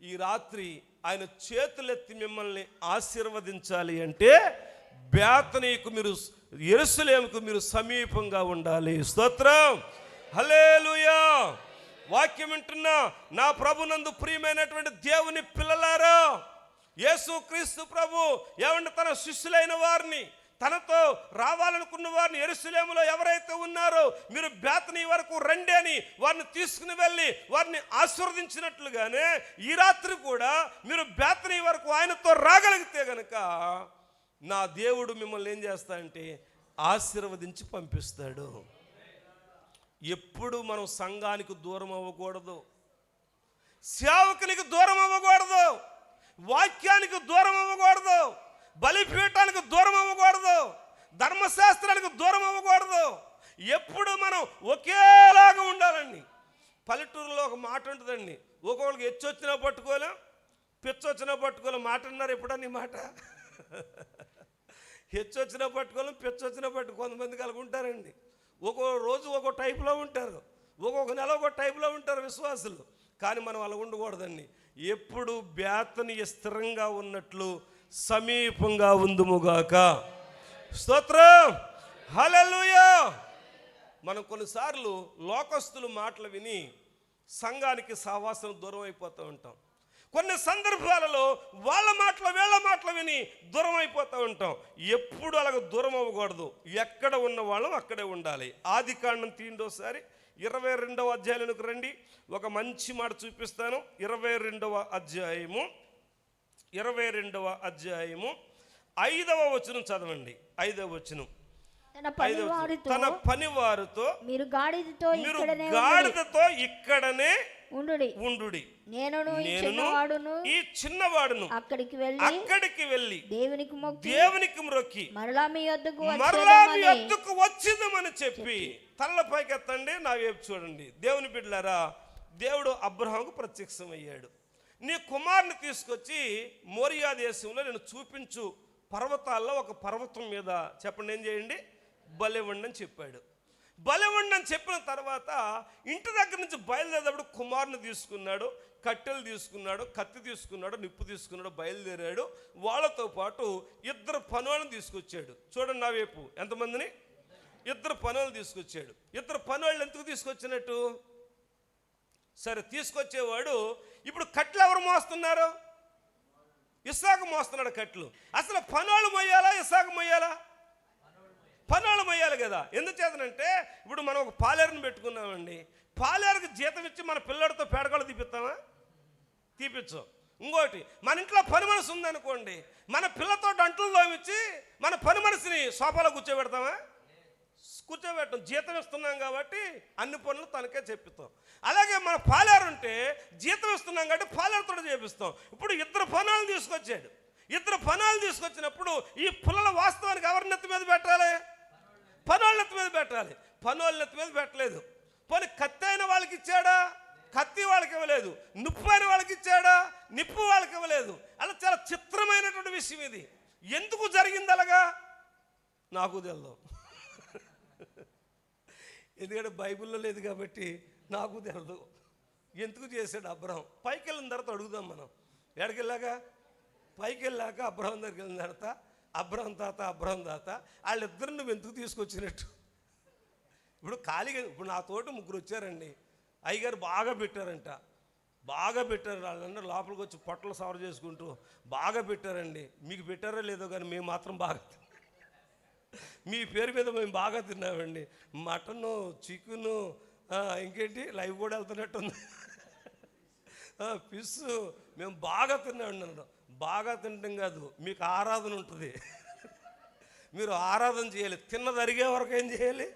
ఈ రాత్రి ఆయన చేతులెత్తి మిమ్మల్ని ఆశీర్వదించాలి అంటే బేతనీకు మీరు, యెరూషలేముకు మీరు సమీపంగా ఉండాలి. స్తోత్రం. హల్లెలూయా. వాక్యం వింటున్నా నా ప్రభునందు ప్రియమైనటువంటి దేవుని పిల్లలారా, యేసుక్రీస్తు ప్రభు ఏమంటే తన శిష్యులైన వారిని, తనతో రావాలనుకున్న వారిని యెరూషలేములో ఎవరైతే ఉన్నారో మీరు బేతనియ వరకు రండి అని వారిని తీసుకుని వెళ్ళి వారిని ఆశీర్వదించినట్లుగానే ఈ రాత్రి కూడా మీరు బేతనియ వరకు ఆయనతో రాగలిగితే గనక నా దేవుడు మిమ్మల్ని ఏం చేస్తాడంటే ఆశీర్వదించి పంపిస్తాడు. ఎప్పుడు మనం సంఘానికి దూరం అవ్వకూడదు, సేవకునికి దూరం అవ్వకూడదు, వాక్యానికి దూరం అవ్వకూడదు, బలిపీఠానికి దూరం అవ్వకూడదు, ధర్మశాస్త్రానికి దూరం అవ్వకూడదు. ఎప్పుడు మనం ఒకేలాగా ఉండాలండి. పల్లెటూరులో ఒక మాట ఉంటుందండి, ఒక్కొక్కరికి ఎచ్చొచ్చినా పట్టుకోలేం, పిచ్చొచ్చినా పట్టుకోలేం. మాట అన్నారు ఎప్పుడన్నా ఈ మాట? హెచ్చొచ్చినా పట్టుకోలేం, పిచ్చొచ్చినా పట్టుకో. కొంతమంది కలిగి ఉంటారండి. ఒక్కో రోజు ఒక్కో టైపులో ఉంటారు, ఒక్కొక్క నెల ఒక్కో టైపులో ఉంటారు విశ్వాసులు. కానీ మనం అలా ఉండకూడదండి. ఎప్పుడు బేతని స్థిరంగా ఉన్నట్లు సమీపంగా ఉందుముగాక. స్తోత్రం, హల్లెలూయా. మనం కొన్నిసార్లు లోకస్తులు మాటలు విని సంఘానికి సహవాసం దూరం అయిపోతూ ఉంటాం. కొన్ని సందర్భాలలో వాళ్ళ మాటలు వీళ్ళ మాటలు విని దూరం అయిపోతూ ఉంటాం. ఎప్పుడు అలాగ దూరం అవ్వకూడదు. ఎక్కడ ఉన్న వాళ్ళం అక్కడే ఉండాలి. ఆదికాండం తీయండి, 22వ అధ్యాయానికి రండి. ఒక మంచి మాట చూపిస్తాను. 22వ అధ్యాయము 5వ వచనం చదవండి. 5వ వచనం. తన పనివారితో మీరు గాడిదతో ఇక్కడనే ఉండుడి. నేను ఈ చిన్నవాడును అక్కడికి వెళ్ళి దేవునికి మొక్కి మరలా మీ యొద్దకు వచ్చిందమని చెప్పి. తల్ల పైకెత్తండి, నా వైపు చూడండి. దేవుని బిడ్డలారా, దేవుడు అబ్రహాముకు ప్రత్యక్షమయ్యాడు. నీ కుమారుని తీసుకొచ్చి మోరియా దేశంలో నేను చూపించు పర్వతాల్లో ఒక పర్వతం మీద చెప్పండి, ఏం చేయండి, బలివ్వండి అని చెప్పాడు. బలివ్వండి అని చెప్పిన తర్వాత ఇంటి దగ్గర నుంచి బయలుదేరేటప్పుడు కుమారుని తీసుకున్నాడు, కట్టెలు తీసుకున్నాడు, కత్తి తీసుకున్నాడు, నిప్పు తీసుకున్నాడు, బయలుదేరాడు. వాళ్ళతో పాటు 2 పనులను తీసుకొచ్చాడు. చూడండి నా వైపు, ఎంతమందిని? 2 పనులు తీసుకొచ్చాడు. 2 పనులు ఎందుకు తీసుకొచ్చినట్టు? సరే, తీసుకొచ్చేవాడు ఇప్పుడు కట్లు ఎవరు మోస్తున్నారు? ఇస్సాకు మోస్తున్నాడు కట్లు. అసలు పనులు మొయ్యాలా, ఇస్సాకు మొయ్యాలా? పనులు మొయ్యాలి కదా. ఎందుచేతనంటే ఇప్పుడు మనం ఒక పాలేరుని పెట్టుకున్నామండి. పాలేరుకి జీతం ఇచ్చి మన పిల్లడితో పేడకలు తీపిస్తామా? తీపించం. ఇంకోటి, మన ఇంట్లో పని మనసు ఉందనుకోండి, మన పిల్లతో అంట్లు తోమిచ్చి మన పని మనసుని సోఫాలో కూర్చోబెడతామా? కూర్చోబెట్టం. జీతం ఇస్తున్నాం కాబట్టి అన్ని పనులు తనకే చెప్పిస్తాం. అలాగే మన పాలేరు ఉంటే జీతం ఇస్తున్నాం కాబట్టి పాలేరుతో చేపిస్తాం. ఇప్పుడు 2 పనులు తీసుకొచ్చాడు. 2 పనులు తీసుకొచ్చినప్పుడు ఈ పుల్లల వాస్తవానికి ఎవరి నెత్తి మీద పెట్టాలి? పనుల నెత్తి మీద పెట్టాలి. పనుల నెత్తి మీద పెట్టలేదు. పోనీ కత్తి అయిన వాళ్ళకి ఇచ్చాడా? కత్తి వాళ్ళకి ఇవ్వలేదు. నిప్పు అయిన వాళ్ళకి ఇచ్చాడా? నిప్పు వాళ్ళకి ఇవ్వలేదు. అలా చాలా చిత్రమైనటువంటి విషయం ఇది. ఎందుకు జరిగింది అలాగా నాకు తెలియదు. ఎందుకంటే బైబిల్లో లేదు కాబట్టి నాకు తెలియదు. ఎందుకు చేశాడు అబ్రహం? పైకి వెళ్ళిన తర్వాత అడుగుదాం మనం. ఎక్కడికి వెళ్ళాక? పైకి వెళ్ళాక అబ్రహం దగ్గరికి వెళ్ళిన తర్వాత అబ్రహం తాత వాళ్ళిద్దరు నువ్వు ఎందుకు తీసుకొచ్చినట్టు? ఇప్పుడు ఖాళీగా ఇప్పుడు నా తోట 3 వచ్చారండి. అయ్యగారు బాగా పెట్టారంట, బాగా పెట్టారు. వాళ్ళందరూ లోపలికి వచ్చి పొట్టలు సవర్ చేసుకుంటూ బాగా పెట్టారండి. మీకు పెట్టారో లేదో కానీ మేము మాత్రం బాగా, మీ పేరు మీద మేము బాగా తిన్నామండి. మటను, చికెను, ఇంకేంటి లైవ్ కూడా వెళ్తున్నట్టుంది, ఫిష్ మేము బాగా తిన్నామండి. బాగా తినడం కాదు, మీకు ఆరాధన ఉంటుంది. మీరు ఆరాధన చేయాలి. తిన్నది అరిగే వరకు ఏం చేయాలి?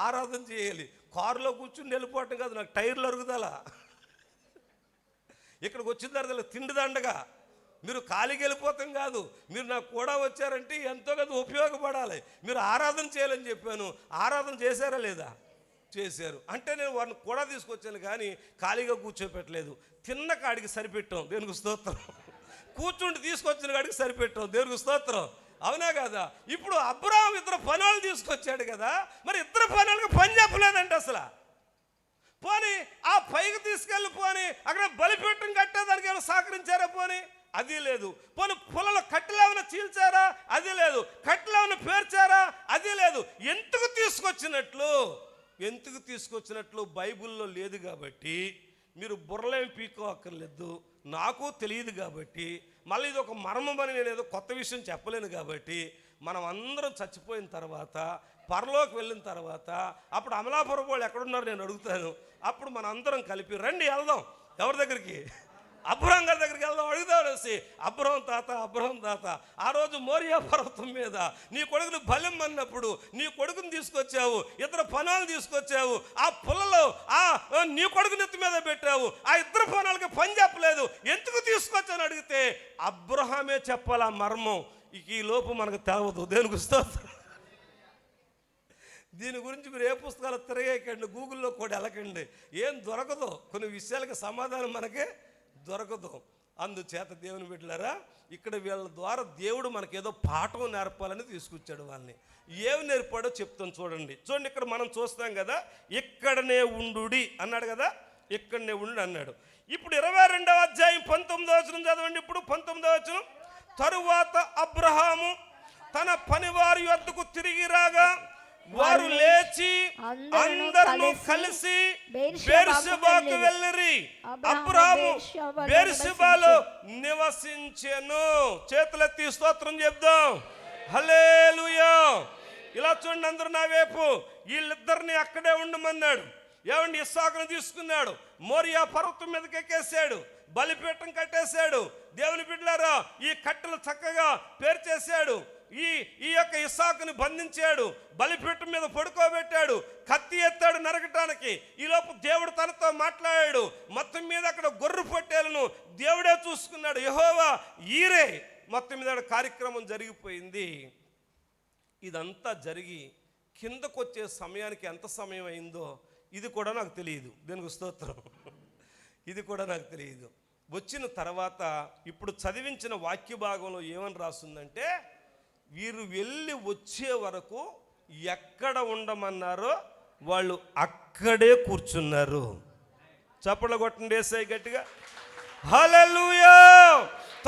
ఆరాధన చేయాలి. కారులో కూర్చుని వెళ్ళిపోవటం కాదు, నాకు టైర్లు అరుగుదలా. ఇక్కడికి వచ్చిన తర్వాత తిండి దండగా. మీరు ఖాళీకి వెళ్ళిపోతాం కాదు, మీరు నాకు కూడా వచ్చారంటే ఎంతో కదా ఉపయోగపడాలి. మీరు ఆరాధన చేయాలని చెప్పాను. ఆరాధన చేశారా లేదా? చేశారు. అంటే నేను వారిని కూడా తీసుకొచ్చాను కానీ ఖాళీగా కూర్చోపెట్టలేదు. తిన్న కాడికి సరిపెట్టాం, దేవునికి స్తోత్రం. కూర్చుండి తీసుకొచ్చిన కాడికి సరిపెట్టాం, దేవునికి స్తోత్రం. అవునా కదా? ఇప్పుడు అబ్రహాం 2 పనులు తీసుకొచ్చాడు కదా, మరి 2 పనులకు పని చెప్పలేదంటే అసలు. పోనీ ఆ పైకి తీసుకెళ్ళి పోని అక్కడ బలిపీఠం కట్టేదానికి ఏమైనా సహకరించారా? పోనీ అది లేదు. పోనీ పొలంలో కట్టెలు ఏమైనా చీల్చారా? అది లేదు. కట్టెలు ఏమైనా పేర్చారా? అది లేదు. ఎందుకు తీసుకొచ్చినట్లు బైబిల్లో లేదు కాబట్టి మీరు బుర్రలేం పీక్కోక్కర్లేదు. నాకు తెలియదు కాబట్టి, మళ్ళీ ఇది ఒక మర్మమని నేను ఏదో కొత్త విషయం చెప్పలేను కాబట్టి, మనం అందరం చచ్చిపోయిన తర్వాత పరలోకి వెళ్ళిన తర్వాత అప్పుడు అమలాపురం వాళ్ళు ఎక్కడున్నారు నేను అడుగుతాను. అప్పుడు మనం అందరం కలిపి రండి వెళ్దాం. ఎవరి దగ్గరికి? అబ్రహం గారి దగ్గరికి వెళ్దాం, అడుగుదాం అనేసి. అబ్రహం తాత ఆ రోజు మోరియా పర్వతం మీద నీ కొడుకుని బలం అన్నప్పుడు నీ కొడుకుని తీసుకొచ్చావు, 2 పనులు తీసుకొచ్చావు. ఆ పుల్లలో నీ కొడుకు నెత్తి మీద పెట్టావు. ఆ 2 పనులకి పని చెప్పలేదు. ఎందుకు తీసుకొచ్చాను అడిగితే అబ్రహామే చెప్పాలి ఆ మర్మం. ఇక ఈ లోపు మనకు తేవదు. దేనికి స్తోత్రం. దీని గురించి మీరు ఏ పుస్తకాలు తిరగేయకండి, గూగుల్లో కూడా వెళ్ళకండి, ఏం దొరకదు. కొన్ని విషయాలకి సమాధానం మనకే దొరకదు. అందుచేత దేవుని బిడ్డలారా, ఇక్కడ వీళ్ళ ద్వారా దేవుడు మనకేదో పాఠం నేర్పాలని తీసుకొచ్చాడు. వాళ్ళని ఏమి నేర్పాడో చెప్తాను చూడండి. ఇక్కడ మనం చూస్తాం కదా, ఇక్కడనే ఉండుడి అన్నాడు కదా, ఇక్కడనే ఉండు అన్నాడు. ఇప్పుడు 22వ అధ్యాయం 19వ వచనం చదవండి. ఇప్పుడు 19వ వచనం, తరువాత అబ్రహాము తన పనివారి యొద్దకు తిరిగి రాగా వారు లేచి అందరూ కలిసి బెర్షెబాకు వెళ్ళిరి. అబ్రహాము బెర్షెబాలో నివసించెను. చేతులెత్తి స్తోత్రం చెప్దాం. హల్లెలూయా. ఇలా చూడండి అందరూ నా వైపు. వీళ్ళిద్దరిని అక్కడే ఉండమన్నాడు. ఏమండి, ఇస్సాకును తీసుకున్నాడు, మోరియా పర్వతం మీదకి ఎక్కేసాడు, బలిపీఠం కట్టేశాడు. దేవుని బిడ్డలారా, ఈ కట్టెలు చక్కగా పేర్చేశాడు. ఈ యొక్క ఇస్సాకుని బంధించాడు, బలిపీఠం మీద పడుకోబెట్టాడు, కత్తి ఎత్తాడు నరకటానికి. ఈలోపు దేవుడు తనతో మాట్లాడాడు. మొత్తం మీద అక్కడ గొర్రె పొట్టేలను దేవుడే చూసుకున్నాడు. యెహోవా ఈరే. మొత్తం మీద కార్యక్రమం జరిగిపోయింది. ఇదంతా జరిగి కిందకు వచ్చే సమయానికి ఎంత సమయం అయిందో ఇది కూడా నాకు తెలియదు. దేనికి స్తోత్రం. ఇది కూడా నాకు తెలియదు. వచ్చిన తర్వాత ఇప్పుడు చదివించిన వాక్య భాగంలో ఏమని రాస్తుందంటే, వీరు వెళ్ళి వచ్చే వరకు ఎక్కడ ఉండమన్నారో వాళ్ళు అక్కడే కూర్చున్నారు. చప్పట్లు కొట్టండి యేసయ్య గట్టిగా. హల్లెలూయా.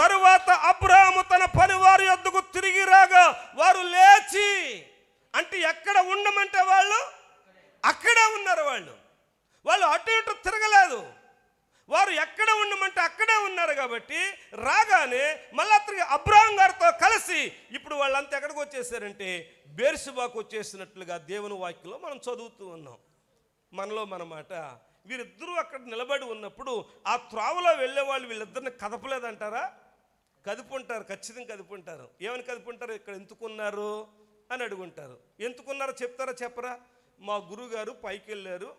తరువాత అబ్రహాము తన పనివారి యొద్దకు తిరిగి రాగా వారు లేచి, అంటే ఎక్కడ ఉండమంటే వాళ్ళు అక్కడే ఉన్నారు. వాళ్ళు అటు ఇటు తిరగలేదు. వారు ఎక్కడ ఉండమంటే అక్కడే ఉన్నారు. కాబట్టి రాగానే మళ్ళీ తిరిగి అబ్రహాం గారితో కలిసి ఇప్పుడు వాళ్ళంతా ఎక్కడికి వచ్చేసారంటే బెర్షెబాకు వచ్చేసినట్లుగా దేవుని వాక్యంలో మనం చదువుతూ ఉన్నాం. మనలో మన మాట. వీరిద్దరూ అక్కడ నిలబడి ఉన్నప్పుడు ఆ త్రోవలో వెళ్ళే వాళ్ళు వీళ్ళిద్దరిని కదపలేదంటారా? కదుపుంటారు, ఖచ్చితంగా కదుపుంటారు. ఏమని కదుపుంటారు? ఇక్కడ ఎందుకున్నారు అని అడుగుంటారు. ఎందుకున్నారో చెప్తారా చెప్పరా? మా గురువుగారు పైకి వెళ్ళారు,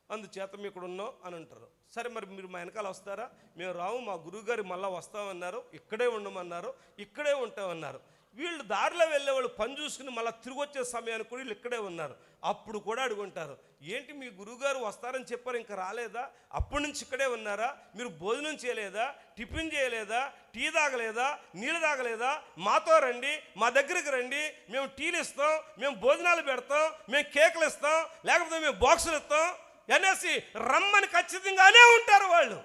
అందుచేత మేము ఇక్కడ ఉన్నాం అని అంటారు. సరే, మరి మీరు మా వెనకాల వస్తారా? మేము రావు, మా గురువుగారు మళ్ళీ వస్తామన్నారు, ఇక్కడే ఉండమన్నారు, ఇక్కడే ఉంటామన్నారు. వీళ్ళు దారిలో వెళ్ళేవాళ్ళు పని చూసుకుని మళ్ళీ తిరిగి వచ్చే సమయానికి కూడా వీళ్ళు ఇక్కడే ఉన్నారు. అప్పుడు కూడా అడుగుంటారు, ఏంటి మీ గురువుగారు వస్తారని చెప్పారు, ఇంకా రాలేదా? అప్పటి నుంచి ఇక్కడే ఉన్నారా? మీరు భోజనం చేయలేదా? టిఫిన్ చేయలేదా? టీ తాగలేదా? నీళ్ళు తాగలేదా? మాతో రండి, మా దగ్గరికి రండి, మేము టీలు ఇస్తాం, మేము భోజనాలు పెడతాం, మేము కేకులు ఇస్తాం, లేకపోతే మేము బాక్సులు ఇస్తాం అనేసి రమ్మని ఖచ్చితంగానే ఉంటారు. వాళ్ళు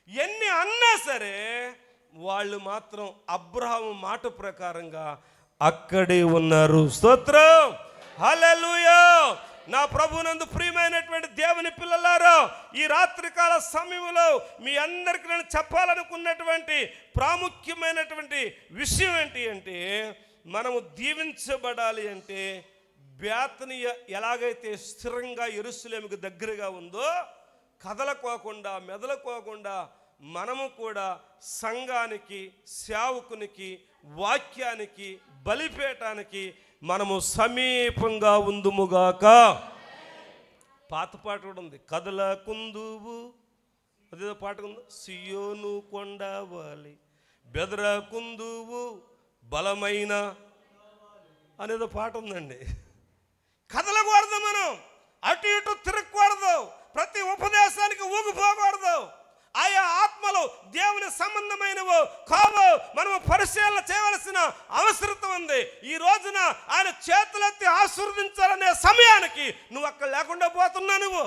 ఎన్ని అన్నా సరే వాళ్ళు మాత్రం అబ్రహాము మాట ప్రకారంగా అక్కడే ఉన్నారు. స్తోత్రం. హల్లెలూయా. నా ప్రభువునందు ప్రియమైనటువంటి దేవుని పిల్లలారా, ఈ రాత్రికాల సమయంలో మీ అందరికీ నేను చెప్పాలనుకున్నటువంటి ప్రాముఖ్యమైనటువంటి విషయం ఏంటి అంటే, మనము దీవించబడాలి అంటే బేతనియ ఎలాగైతే స్థిరంగా యెరూషలేముకు దగ్గరగా ఉందో, కదలకోకుండా మెదలకోకుండా మనము కూడా సంఘానికి, సేవకునికి, వాక్యానికి, బలిపీఠానికి మనము సమీపంగా ఉందుముగాక. పాత పాట కూడా ఉంది, కదలకుందువు, అదేదో పాట ఉంది, సియోను కొండవాలి బెదరకుందువు బలమైన అనేదో పాట ఉందండి. కదలకూడదు, మనం అటు ఇటు తిరగకూడదు, ప్రతి ఉపదేశానికి ఊగిపోకూడదు. ఆయా ఆత్మలు దేవుని సంబంధమైనవో కావో మనము పరిశీలన చేయవలసిన అవసరం ఉంది. ఈ రోజున ఆయన చేతులెత్తి ఆశీర్వదించాలనే సమయానికి నువ్వు అక్కడ లేకుండా పోతున్నా. నువ్వు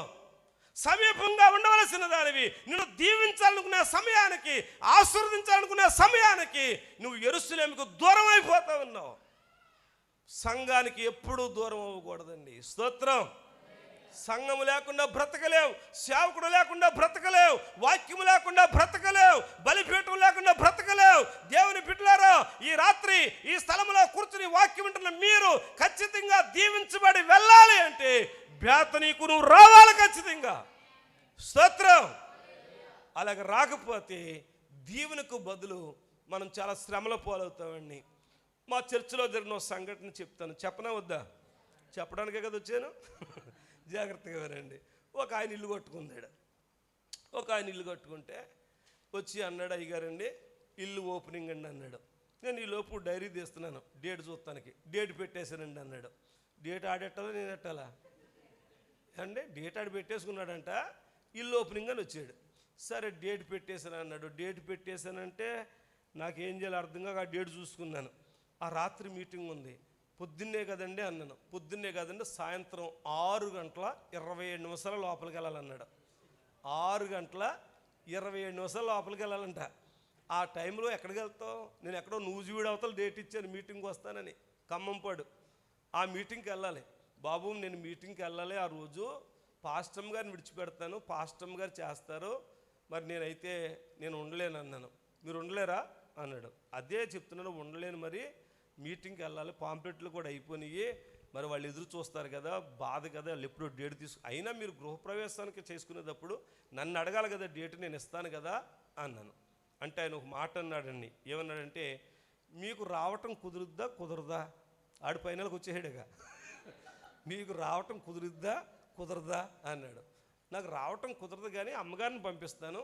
సమీపంగా ఉండవలసిన దానివి. నిన్ను దీవించాలనుకునే సమయానికి, ఆశీర్వదించాలనుకునే సమయానికి నువ్వు యెరూషలేముకు దూరం అయిపోతా ఉన్నావు. సంఘానికి ఎప్పుడూ దూరం అవ్వకూడదండి. స్తోత్రం. సంఘము లేకుండా బ్రతకలేవు, సేవకుడు లేకుండా బ్రతకలేవు, వాక్యము లేకుండా బ్రతకలేవు, బలిపీఠం లేకుండా బ్రతకలేవు. దేవుని బిడ్డలారా, ఈ రాత్రి ఈ స్థలంలో కూర్చుని వాక్యం వింటున్న మీరు ఖచ్చితంగా దీవించబడి వెళ్ళాలి అంటే బేతనీకు నువ్వు రావాలి ఖచ్చితంగా. స్తోత్రం. అలాగ రాకపోతే దీవెనకు బదులు మనం చాలా శ్రమల పాలవుతామండి. మా చర్చిలో జరిగిన సంఘటన చెప్తాను. చెప్పనా వద్దా? చెప్పడానికే కదా వచ్చాను. జాగ్రత్తగా వినండి. ఒక ఆయన ఇల్లు కట్టుకున్నాడు. ఒక ఆయన ఇల్లు కట్టుకుంటే వచ్చి అన్నాడు, అయ్యగారండి ఇల్లు ఓపెనింగ్ అండి అన్నాడు. నేను ఈ లోపు డైరీ తీస్తున్నాను, డేట్ చూస్తానికి. డేట్ పెట్టేశానండి అన్నాడు. డేట్ ఆడెట్టాలా నేను ఎట్టాలా అండి? డేట్ ఆడి పెట్టేసుకున్నాడంట. ఇల్లు ఓపెనింగ్ అని వచ్చాడు. సరే డేట్ పెట్టేశాను అన్నాడు. డేట్ పెట్టేశానంటే నాకేం చేయాలి అర్థం కాక ఆ డేట్ చూసుకున్నాను. ఆ రాత్రి మీటింగ్ ఉంది. పొద్దున్నే కదండి అన్నాను. పొద్దున్నే కదండి, సాయంత్రం 6:27 లోపలికి వెళ్ళాలన్నాడు. 6:27 లోపలికి వెళ్ళాలంట. ఆ టైంలో ఎక్కడికి వెళ్తావు? నేను ఎక్కడో నూజివీడు అవతల డేట్ ఇచ్చాను మీటింగ్కి వస్తానని, ఖమ్మంపాడు. ఆ మీటింగ్కి వెళ్ళాలి. బాబు నేను మీటింగ్కి వెళ్ళాలి, ఆ రోజు పాస్టమ్ గారిని విడిచిపెడతాను, పాస్టమ్ గారు చేస్తారు, మరి నేను ఉండలేను అన్నాను. మీరు ఉండలేరా అన్నాడు. అదే చెప్తున్నాను, ఉండలేను, మరి మీటింగ్కి వెళ్ళాలి, పాంప్లెట్లు కూడా అయిపోయినాయి, మరి వాళ్ళు ఎదురు చూస్తారు కదా, బాధ కదా, వాళ్ళు ఎప్పుడు డేట్ అయినా మీరు గృహప్రవేశానికి చేసుకునేటప్పుడు నన్ను అడగాలి కదా, డేట్ నేను ఇస్తాను కదా అన్నాను. అంటే ఆయన ఒక మాట అన్నాడండి. ఏమన్నాడంటే, మీకు రావటం కుదురుద్దా కుదరదా? ఆడి పైనలకు వచ్చేసాడుగా, మీకు రావటం కుదరదా అన్నాడు. నాకు రావటం కుదరదు కానీ అమ్మగారిని పంపిస్తాను,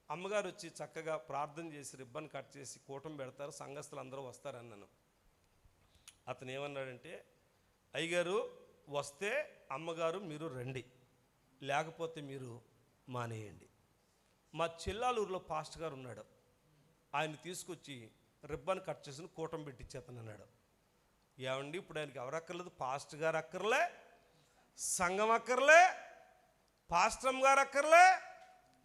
అమ్మగారు వచ్చి చక్కగా ప్రార్థన చేసి రిబ్బన్ కట్ చేసి కూటం పెడతారు, సంఘస్థులు అందరూ వస్తారన్నాను. అతను ఏమన్నాడంటే, అయ్యగారు వస్తే అమ్మగారు మీరు రండి, లేకపోతే మీరు మానేయండి. మా చెల్లాలూరులో పాస్టర్ గారు ఉన్నాడు, ఆయన తీసుకొచ్చి రిబ్బన్ కట్ చేసి కూటం పెట్టించేతను అన్నాడు. ఏమండి ఇప్పుడు ఆయనకి ఎవరు అక్కర్లేదు? పాస్టర్ గారు అక్కర్లే, సంఘం అక్కర్లే, పాస్టమ్ గారు అక్కర్లే,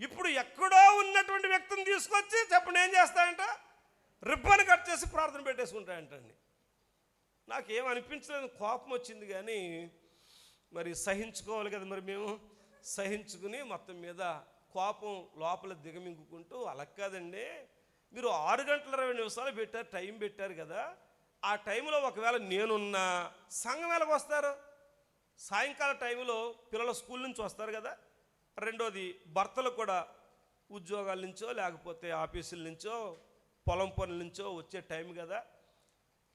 ఇప్పుడు ఎక్కడో ఉన్నటువంటి వ్యక్తిని తీసుకొచ్చి చెప్పండి ఏం చేస్తాయంట? రిబ్బన్ కట్ చేసి ప్రార్థన పెట్టేసుకుంటాయంటండి. నాకేం అనిపించలేదు, కోపం వచ్చింది. కానీ మరి సహించుకోవాలి కదా, మరి మేము సహించుకుని మొత్తం మీద కోపం లోపల దిగమింగుకుంటూ, అలా కాదండి, మీరు 6:20 పెట్టారు, టైం పెట్టారు కదా, ఆ టైంలో ఒకవేళ నేనున్నా సంఘం వేళకు వస్తారు, సాయంకాల టైంలో పిల్లల స్కూల్ నుంచి వస్తారు కదా, రెండోది భర్తలు కూడా ఉద్యోగాల నుంచో లేకపోతే ఆఫీసుల నుంచో పొలం పనుల నుంచో వచ్చే టైం కదా,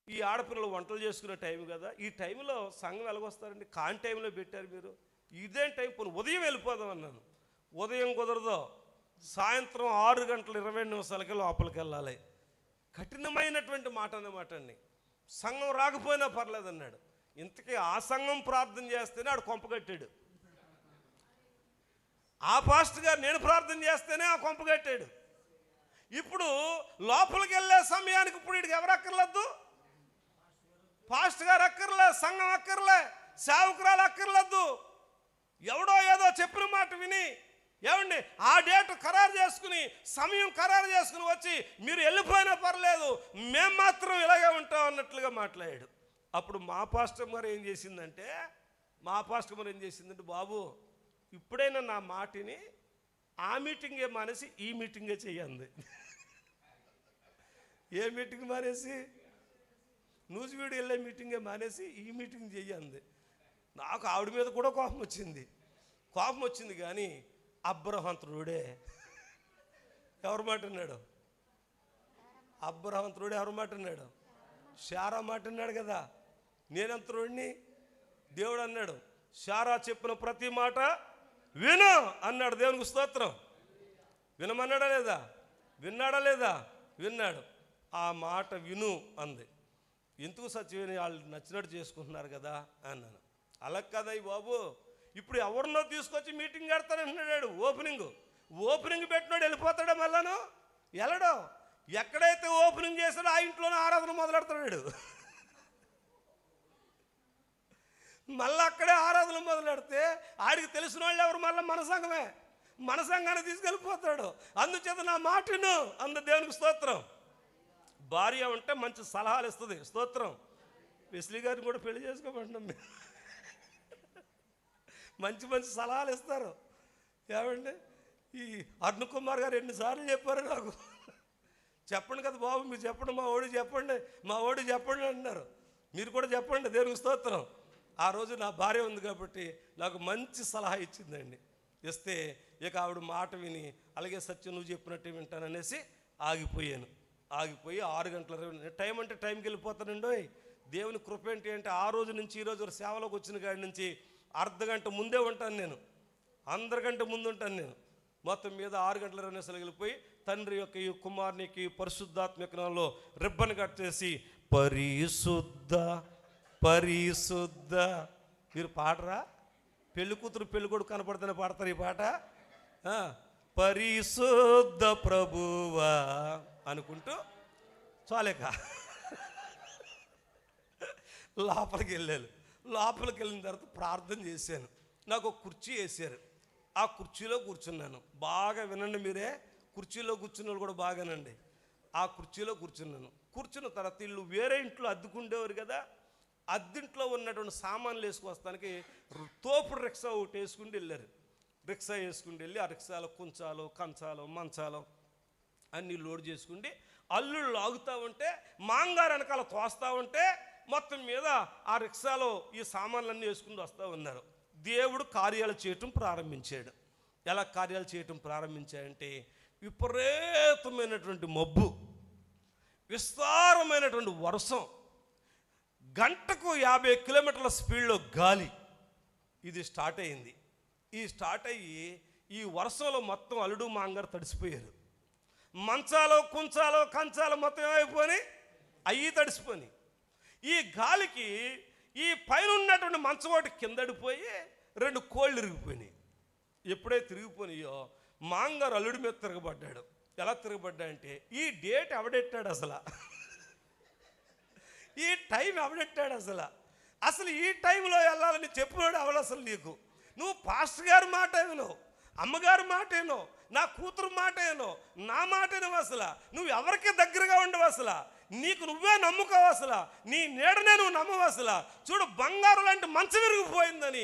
ఈ ఆడపిల్లలు వంటలు చేసుకునే టైం కదా, ఈ టైంలో సంఘం వెలగొస్తారండి, కాని టైంలో పెట్టారు మీరు, ఇదేం టైం? పోనీ ఉదయం వెళ్ళిపోదాం అన్నాను. ఉదయం కుదరదో, సాయంత్రం 6:20 లోపలికి వెళ్ళాలి. కఠినమైనటువంటి మాట అన్నమాట అండి. సంఘం రాకపోయినా పర్లేదన్నాడు. ఇంతకీ ఆ సంఘం ప్రార్థన చేస్తేనే ఆడు కొంప కట్టాడు, ఆ పాస్టర్ గారు నేను ప్రార్థన చేస్తేనే ఆ కొంప కట్టాడు. ఇప్పుడు లోపలికి వెళ్ళే సమయానికి ఇప్పుడు వీడికి ఎవరు అక్కర్లేదు? పాస్టర్ గారు అక్కర్లే, సంఘం అక్కర్లే, సేవకురాలు అక్కర్లేదు. ఎవడో ఏదో చెప్పిన మాట విని, ఏమండి ఆ డేట్ ఖరారు చేసుకుని సమయం ఖరారు చేసుకుని వచ్చి మీరు వెళ్ళిపోయినా పర్లేదు, మేము మాత్రం ఇలాగే ఉంటాం అన్నట్లుగా మాట్లాడాడు. అప్పుడు మా పాస్టర్ గారు ఏం చేసిందంటే, బాబు ఇప్పుడైనా నా మాటిని ఆ మీటింగే మానేసి ఈ మీటింగే చెయ్యంది. ఏ మీటింగ్ మానేసి? నూజివీడు వెళ్ళే మీటింగే మానేసి ఈ మీటింగ్ చెయ్యంది. నాకు ఆవిడ మీద కూడా కోపం వచ్చింది కానీ అబ్రహంతుడే ఎవరు మాట అన్నాడు? అబ్రహంతుడే ఎవరు మాట అన్నాడు? శారా మాట అన్నాడు కదా, నేనంతరుడిని. దేవుడు అన్నాడు, శారా చెప్పిన ప్రతి మాట విను అన్నాడు. దేవునికి స్తోత్రం. వినమన్నాడా లేదా? విన్నాడా లేదా? విన్నాడు. ఆ మాట విను అంది. ఎందుకు సత్యవేని వాళ్ళు నచ్చినట్టు చేసుకుంటున్నారు కదా అన్నాను. అలా కదా ఈ బాబు, ఇప్పుడు ఎవరినో తీసుకొచ్చి మీటింగ్ పెడతానంటున్నాడు. ఓపెనింగ్ పెట్టినాడు వెళ్ళిపోతాడా? మళ్ళాను వెళ్ళడో. ఎక్కడైతే ఓపెనింగ్ చేశాడో ఆ ఇంట్లోనే ఆరాధన మొదలెడతాడు. మళ్ళీ అక్కడే ఆరాధన మొదలెడితే ఆడికి తెలిసిన వాళ్ళు ఎవరు? మళ్ళీ మన సంఘాన్ని తీసుకెళ్ళిపోతాడు. అందుచేత నా మాటను అందు. దేవునికి స్తోత్రం. భార్య ఉంటే మంచి సలహాలు ఇస్తుంది. స్తోత్రం. వెస్లీ గారిని కూడా పెళ్లి చేసుకోమంటున్నాం మేము. మంచి సలహాలు ఇస్తారు. ఏమండి ఈ అరుణ్ కుమార్ గారు ఎన్నిసార్లు చెప్పారు నాకు, చెప్పండి కదా బాబు, మీరు చెప్పండి, మా ఓడి చెప్పండి అంటున్నారు. మీరు కూడా చెప్పండి. దేవునికి స్తోత్రం. ఆ రోజు నా భార్య ఉంది కాబట్టి నాకు మంచి సలహా ఇచ్చిందండి. ఇస్తే ఇక ఆవిడ మాట విని అలాగే సత్యం నువ్వు చెప్పినట్టు వింటాననేసి ఆగిపోయి 6:20 టైం అంటే టైంకి వెళ్ళిపోతానండి. దేవుని కృప ఏంటి అంటే ఆ రోజు నుంచి ఈ రోజు సేవలోకి వచ్చిన కాడి నుంచి అర్ధగంట ముందే ఉంటాను నేను, అందరికంటే ముందు ఉంటాను నేను. మొత్తం మీద 6:20 వెళ్ళిపోయి తండ్రి యొక్క ఈ కుమారునికి పరిశుద్ధాత్మక నామములో రిబ్బన్ కట్టేసి పరిశుద్ధ పరిశుద్ధ. మీరు పాడరా? పెళ్లి కూతురు పెళ్లి కొడుకు కనపడితేనే పాడతారు ఈ పాట. పరిశుద్ధ ప్రభువా అనుకుంటూ చాలేక లోపలికి వెళ్ళాను. లోపలికి వెళ్ళిన తర్వాత ప్రార్థన చేశాను. నాకు ఒక కుర్చీ వేసారు. ఆ కుర్చీలో కూర్చున్నాను. బాగా వినండి మీరే, కుర్చీలో కూర్చున్న వాళ్ళు కూడా బాగానండి. ఆ కుర్చీలో కూర్చున్నాను. కూర్చున్న తర్వాత వీళ్ళు వేరే ఇంట్లో అద్దెకుండేవారు కదా, అద్దెంట్లో ఉన్నటువంటి సామాన్లు వేసుకొస్తానికి తోపుడు రిక్షా ఒకటి వేసుకుని వెళ్ళారు. రిక్షా వేసుకుని వెళ్ళి ఆ రిక్షాలో కుంచాలు కంచాలు మంచాలు అన్నీ లోడ్ చేసుకుంటే అల్లుళ్ళు లాగుతూ ఉంటే మాంగారు వెనకాల తోస్తూ ఉంటే మొత్తం మీద ఆ రిక్షాలో ఈ సామాన్లన్నీ వేసుకుని వస్తూ ఉన్నారు. దేవుడు కార్యాలు చేయటం ప్రారంభించాడు. ఎలా కార్యాలు చేయటం ప్రారంభించాడంటే విపరీతమైనటువంటి మబ్బు, విస్తారమైనటువంటి వర్షం, గంటకు 50 కిలోమీటర్ల స్పీడ్లో గాలి. ఇది స్టార్ట్ అయింది. ఈ స్టార్ట్ అయ్యి ఈ వర్షంలో మొత్తం అల్లుడు మాంగారు తడిసిపోయారు. మంచాలు కుంచాలు కంచాలు మొత్తం ఏమైపోయి అయ్యి తడిసిపోయి, ఈ గాలికి ఈ పైన ఉన్నటువంటి మంచం ఒకటి కిందడిపోయి 2 కోళ్ళు తిరిగిపోయినాయి. ఎప్పుడైతే తిరిగిపోయినాయో మాంగారు అల్లుడి మీద తిరగబడ్డాడు. ఎలా తిరగబడ్డా అంటే ఈ డేట్ ఎవడెట్టాడు అసలు, ఈ టైం ఎవడెట్టాడు అసలు ఈ టైంలో వెళ్ళాలని చెప్పినాడు ఎవడు అసలు నీకు? నువ్వు పాస్టర్ గారి మాట ఏనో, అమ్మగారి మాట ఏనో, నా కూతురు మాట ఏనో, నా మాట ఏనో, అసలు నువ్వు ఎవరికి దగ్గరగా ఉండవు, అసలు నీకు నువ్వే నమ్ముకోవు, అసలు నీ నీడనే నువ్వు నమ్మవు. అసలు చూడు బంగారు లాంటి మంచం విరిగిపోయిందని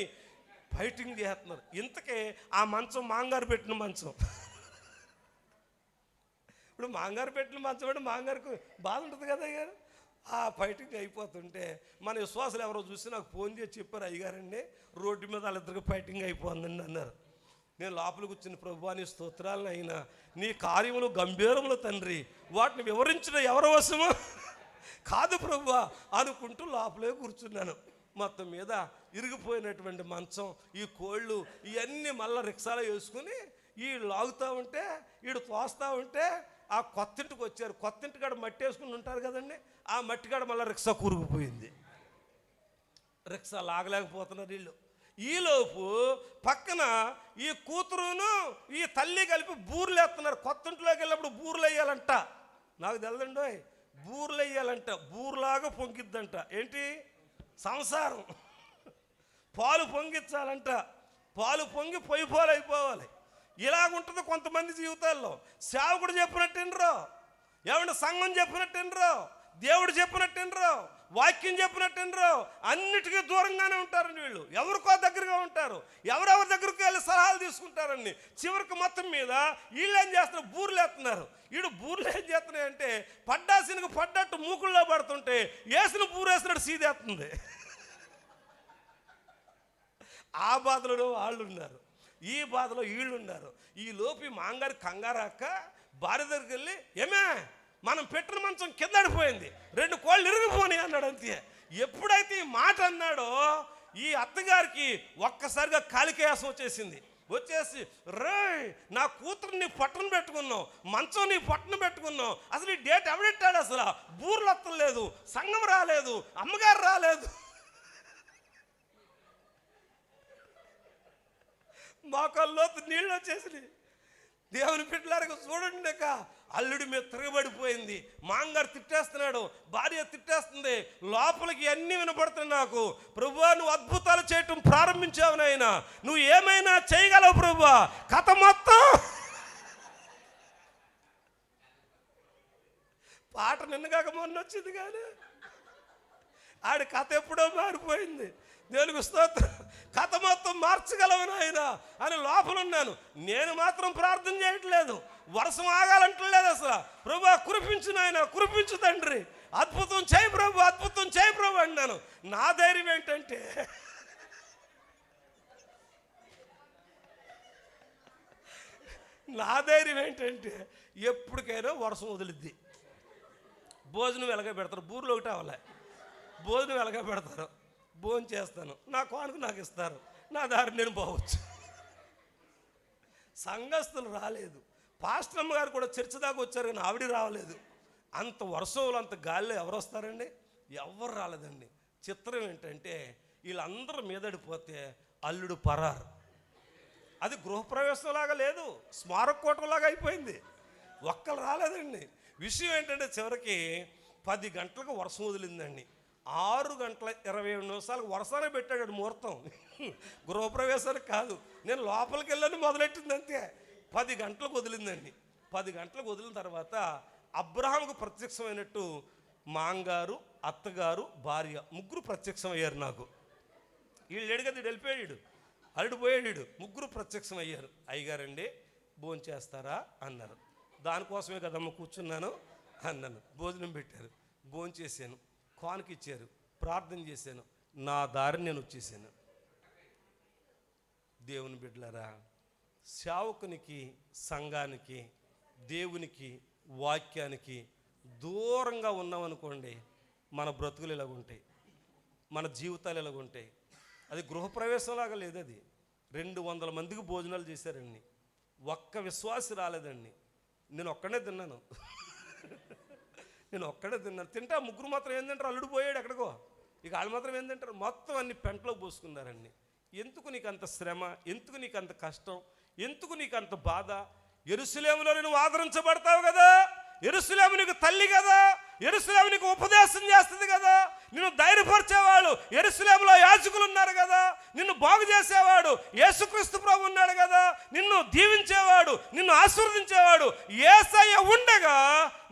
ఫైటింగ్ చేస్తున్నారు. ఇంతకే ఆ మంచం మాంగారు పెట్టిన మంచం. ఇప్పుడు మాంగారు పెట్టిన మంచం అంటే మాంగారికి బాధ ఉంటుంది కదా అయ్యారు. ఆ ఫైటింగ్ అయిపోతుంటే మన విశ్వాసులు ఎవరో చూసి నాకు ఫోన్ చేసి చెప్పారు, అయ్యగారండి రోడ్డు మీద వాళ్ళిద్దరికి ఫైటింగ్ అయిపోతుందండి అన్నారు. నేను లోపలికి వచ్చిన ప్రభువా నీ స్తోత్రాలను అయినా నీ కార్యములు గంభీరములు తండ్రి, వాటిని వివరించిన ఎవరి వశము కాదు ప్రభువా అనుకుంటూ లోపలే కూర్చున్నాను. మొత్తం మీద ఇరిగిపోయినటువంటి మంచం, ఈ కోళ్ళు ఇవన్నీ మళ్ళీ రిక్షాలో వేసుకుని వీళ్ళు లాగుతూ ఉంటే వీడు తోస్తూ ఉంటే ఆ కొత్తింటికి వచ్చారు. కొత్తింటి కాడ మట్టి వేసుకుని ఉంటారు కదండి, ఆ మట్టి కాడ మళ్ళీ రిక్షా కూరుకుపోయింది. రిక్షా లాగలేకపోతున్నారు వీళ్ళు. ఈలోపు పక్కన ఈ కూతురును ఈ తల్లి కలిపి బూర్లు వేస్తున్నారు. కొత్తింట్లోకి వెళ్ళినప్పుడు బూర్లు వేయాలంట. నాకు తెలదండి, బూర్లు వేయాలంట. బూర్లాగా పొంగిద్దంట. ఏంటి? సంసారం. పాలు పొంగించాలంట. పాలు పొంగి పొయ్యి పాలు అయిపోవాలి. ఇలాగుంటుంది కొంతమంది జీవితాల్లో. సేవకుడు చెప్పినట్టేనరో, ఏమంటే సంఘం చెప్పినట్టేనరో, దేవుడు చెప్పినట్టేనరో, వాక్యం చెప్పినట్టేనరో, అన్నిటికీ దూరంగానే ఉంటారండి వీళ్ళు. ఎవరికో దగ్గరగా ఉంటారు, ఎవరెవరి దగ్గరికి వెళ్ళి సలహాలు తీసుకుంటారండి. చివరికి మొత్తం మీద వీళ్ళు ఏం చేస్తున్నారు? బూర్లు వేస్తున్నారు. వీడు బూర్లు ఏం చేస్తున్నాయంటే పడ్డాసినకు పడ్డట్టు మూకుల్లో పడుతుంటే వేసిన బూరు వేసినట్టు సీదేస్తుంది. ఆ బాధలో వాళ్ళు ఉన్నారు, ఈ బాధలో వీళ్ళు ఉన్నారు. ఈ లోపు మాంగారి కంగారాక భార్య దగ్గరికి వెళ్ళి, ఏమే మనం పెట్టిన మంచం కింద పడిపోయింది, 2 కోళ్ళు ఇరిగిపోయి అన్నాడు. అంతే. ఎప్పుడైతే ఈ మాట అన్నాడో ఈ అత్తగారికి ఒక్కసారిగా కాలికేసం వచ్చేసి రే నా కూతురుని పట్టును పెట్టుకున్నావు, మంచం నీ పట్టును పెట్టుకున్నావు, అసలు ఈ డేట్ ఎవడెట్టాడు? అసలు బూర్లు వత్తలేదు, సంఘం రాలేదు, అమ్మగారు రాలేదు. మోకాల్లోతు నీళ్ళు వచ్చేసి దేవుని బిడ్డలారా చూడండి, అల్లుడి మీద తిరగబడిపోయింది. మాంగారు తిట్టేస్తున్నాడు, భార్య తిట్టేస్తుంది, లోపలికి అన్నీ వినపడుతుంది. నాకు ప్రభువా నువ్వు అద్భుతాలు చేయటం ప్రారంభించావు నాయనా, నువ్వు ఏమైనా చేయగలవు ప్రభువా. కథ మొత్తం పాట నిన్నగాక మొన్న వచ్చింది కానీ ఆడి కథ ఎప్పుడో మారిపోయింది. దేవునికి స్తోత్రం. కథ మొత్తం మార్చగలవు నాయన అని లోపల ఉన్నాను. నేను మాత్రం ప్రార్థన చేయట్లేదు, వర్షం ఆగాలంటలేదు. అసలు ప్రభువా కురిపించు నాయన, కురిపించు తండ్రి, అద్భుతం చేయి ప్రభు, అద్భుతం చేయి ప్రభు అన్నాను. నా ధైర్యం ఏంటంటే ఎప్పటికైనా వర్షం వదిలిద్ది. భోజనం వెలగా పెడతారు, బూర్లు ఒకటి అవ్వలే, భోజనం వెలగా పెడతారు, భోజనం చేస్తాను, నా కానుక నాకు ఇస్తారు, నా దారి నేను పోవచ్చు. సంఘస్థులు రాలేదు, పాస్టర్ అమ్మ గారు కూడా చర్చి దాకా వచ్చారు, కానీ ఆవిడ రావలేదు. అంత వర్షంలో అంత గాలిలో ఎవరు వస్తారండి? ఎవరు రాలేదండి. చిత్రం ఏంటంటే వీళ్ళందరూ మీదడిపోతే అల్లుడు పరారు. అది గృహప్రవేశంలాగా లేదు, స్మారక కోటంలాగా అయిపోయింది. ఒక్కరు రాలేదండి. విషయం ఏంటంటే చివరికి 10 గంటలకు వర్షం వదిలిందండి. 6:27 వర్షాన్ని పెట్టాడు ముహూర్తం. గృహప్రవేశానికి కాదు, నేను లోపలికి వెళ్ళని మొదలెట్టింది అంతే. 10 గంటలకు వదిలిందండి. 10 గంటలకు వదిలిన తర్వాత అబ్రహాముకు ప్రత్యక్షమైనట్టు మాంగారు, అత్తగారు, భార్య ముగ్గురు ప్రత్యక్షం అయ్యారు నాకు. వీళ్ళు ఎడుగది వెళ్ళిపోయాడు, అల్లుడు పోయాడు, ముగ్గురు ప్రత్యక్షం అయ్యారు. అయ్యగారండి భోజనం చేస్తారా అన్నారు. దానికోసమే కదమ్మ కూర్చున్నాను అన్నాను. భోజనం పెట్టారు, భోజనం చేశాను, కానుక ఇచ్చారు, ప్రార్థన చేశాను, నా దారిని నేను వచ్చేసాను. దేవుని బిడ్డలారా, సేవకునికి, సంఘానికి, దేవునికి, వాక్యానికి దూరంగా ఉన్నామనుకోండి, మన బ్రతుకులు ఇలాగుంటాయి, మన జీవితాలు ఇలాగుంటాయి. అది గృహప్రవేశంలాగా లేదు. అది 200 మందికి భోజనాలు చేశారండి, ఒక్క విశ్వాసి రాలేదండి. నేను ఒక్కడే తిన్నాను. తింటా ముగ్గురు మాత్రం ఏం తింటారు? అల్లుడు పోయాడు ఎక్కడికో, ఇక వాళ్ళు మాత్రం ఏం తింటారు? మొత్తం అన్ని పెంటలో పోసుకున్నారండి. ఎందుకు నీకు అంత శ్రమ? ఎందుకు నీకు అంత కష్టం? ఎందుకు నీకు అంత బాధ? యెరూషలేములో నువ్వు ఆదరించబడతావు కదా, యెరూషలేము నీకు తల్లి కదా, యెరూషలేము నీకు ఉపదేశం చేస్తుంది కదా, నిన్ను ధైర్యపరిచేవాడు యెరూషలేములో యాజకులు ఉన్నారు కదా, నిన్ను బాగు చేసేవాడు యేసుక్రీస్తు ప్రభు ఉన్నాడు కదా, నిన్ను దీవించేవాడు, నిన్ను ఆశీర్వదించేవాడు యేసయ్య ఉండగా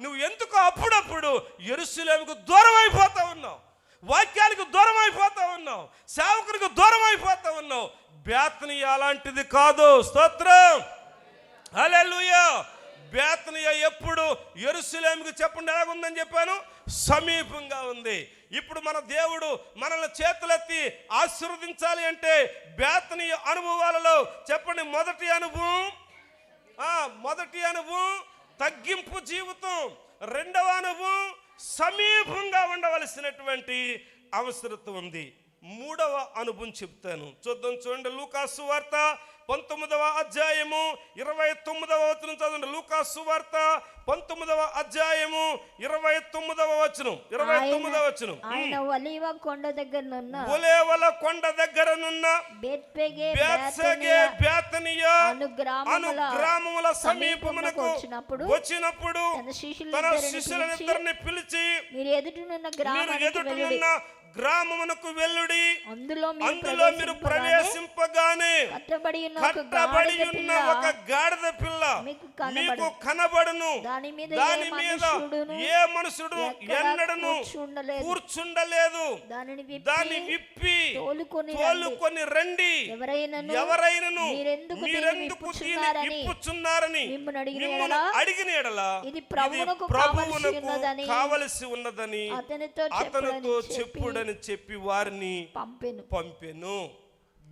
నువ్వు ఎందుకు అప్పుడప్పుడు యెరూషలేముకు దూరం అయిపోతా ఉన్నావు? వాక్యానికి దూరం అయిపోతా ఉన్నావు, సేవకునికి దూరం అయిపోతా ఉన్నావు. బేతనియ అలాంటిది కాదు. స్తోత్రం, హల్లెలూయా. బేతనియ ఎప్పుడు యెరూషలేముకి చెప్పండి ఎలాగుందని చెప్పాను? సమీపంగా ఉంది. ఇప్పుడు మన దేవుడు మనల్ని చేతులెత్తి ఆశీర్వదించాలి అంటే బేతనియ అనుభవాలలో చెప్పండి, మొదటి అనుభవం తగ్గింపు జీవితం, రెండవ అనుభవం సమీపంగా ఉండవలసినటువంటి అవసరత ఉంది. మూడవ అనుభవం చెప్తాను, చూడండి. లూకాసు వార్త 19వ అధ్యాయము 29వ వచనం చదవండి. లూకాసు వార్త 19వ అధ్యాయము 29వ వచనం. ఆయన ఒలీవ కొండ దగ్గరనున్న బేత్ఫగే బేతనియ అను గ్రామముల సమీపమునకు వచ్చినప్పుడు తన శిష్యులనిద్దరిని పిలిచి, మీరు ఎదుటనున్న గ్రామమునకు వెళ్ళుడి, అందులో మీరు ప్రవేశింపగానే కట్టబడి ఉన్న ఒక గాడిద పిల్ల మీకు కనబడును, దాని మీద ఏ మనుషుడు ఎన్నడను కూర్చుండలేదు, దాన్ని విప్పి తోలుకొని రండి, ఎవరైనను మీరెందుకు ఇప్పుచున్నారని మిమ్మును అడిగిన యెడల ఇది ప్రభువునకు కావలసి ఉన్నదని అతనితో చెప్పుడని చెప్పి వారిని పంపెను.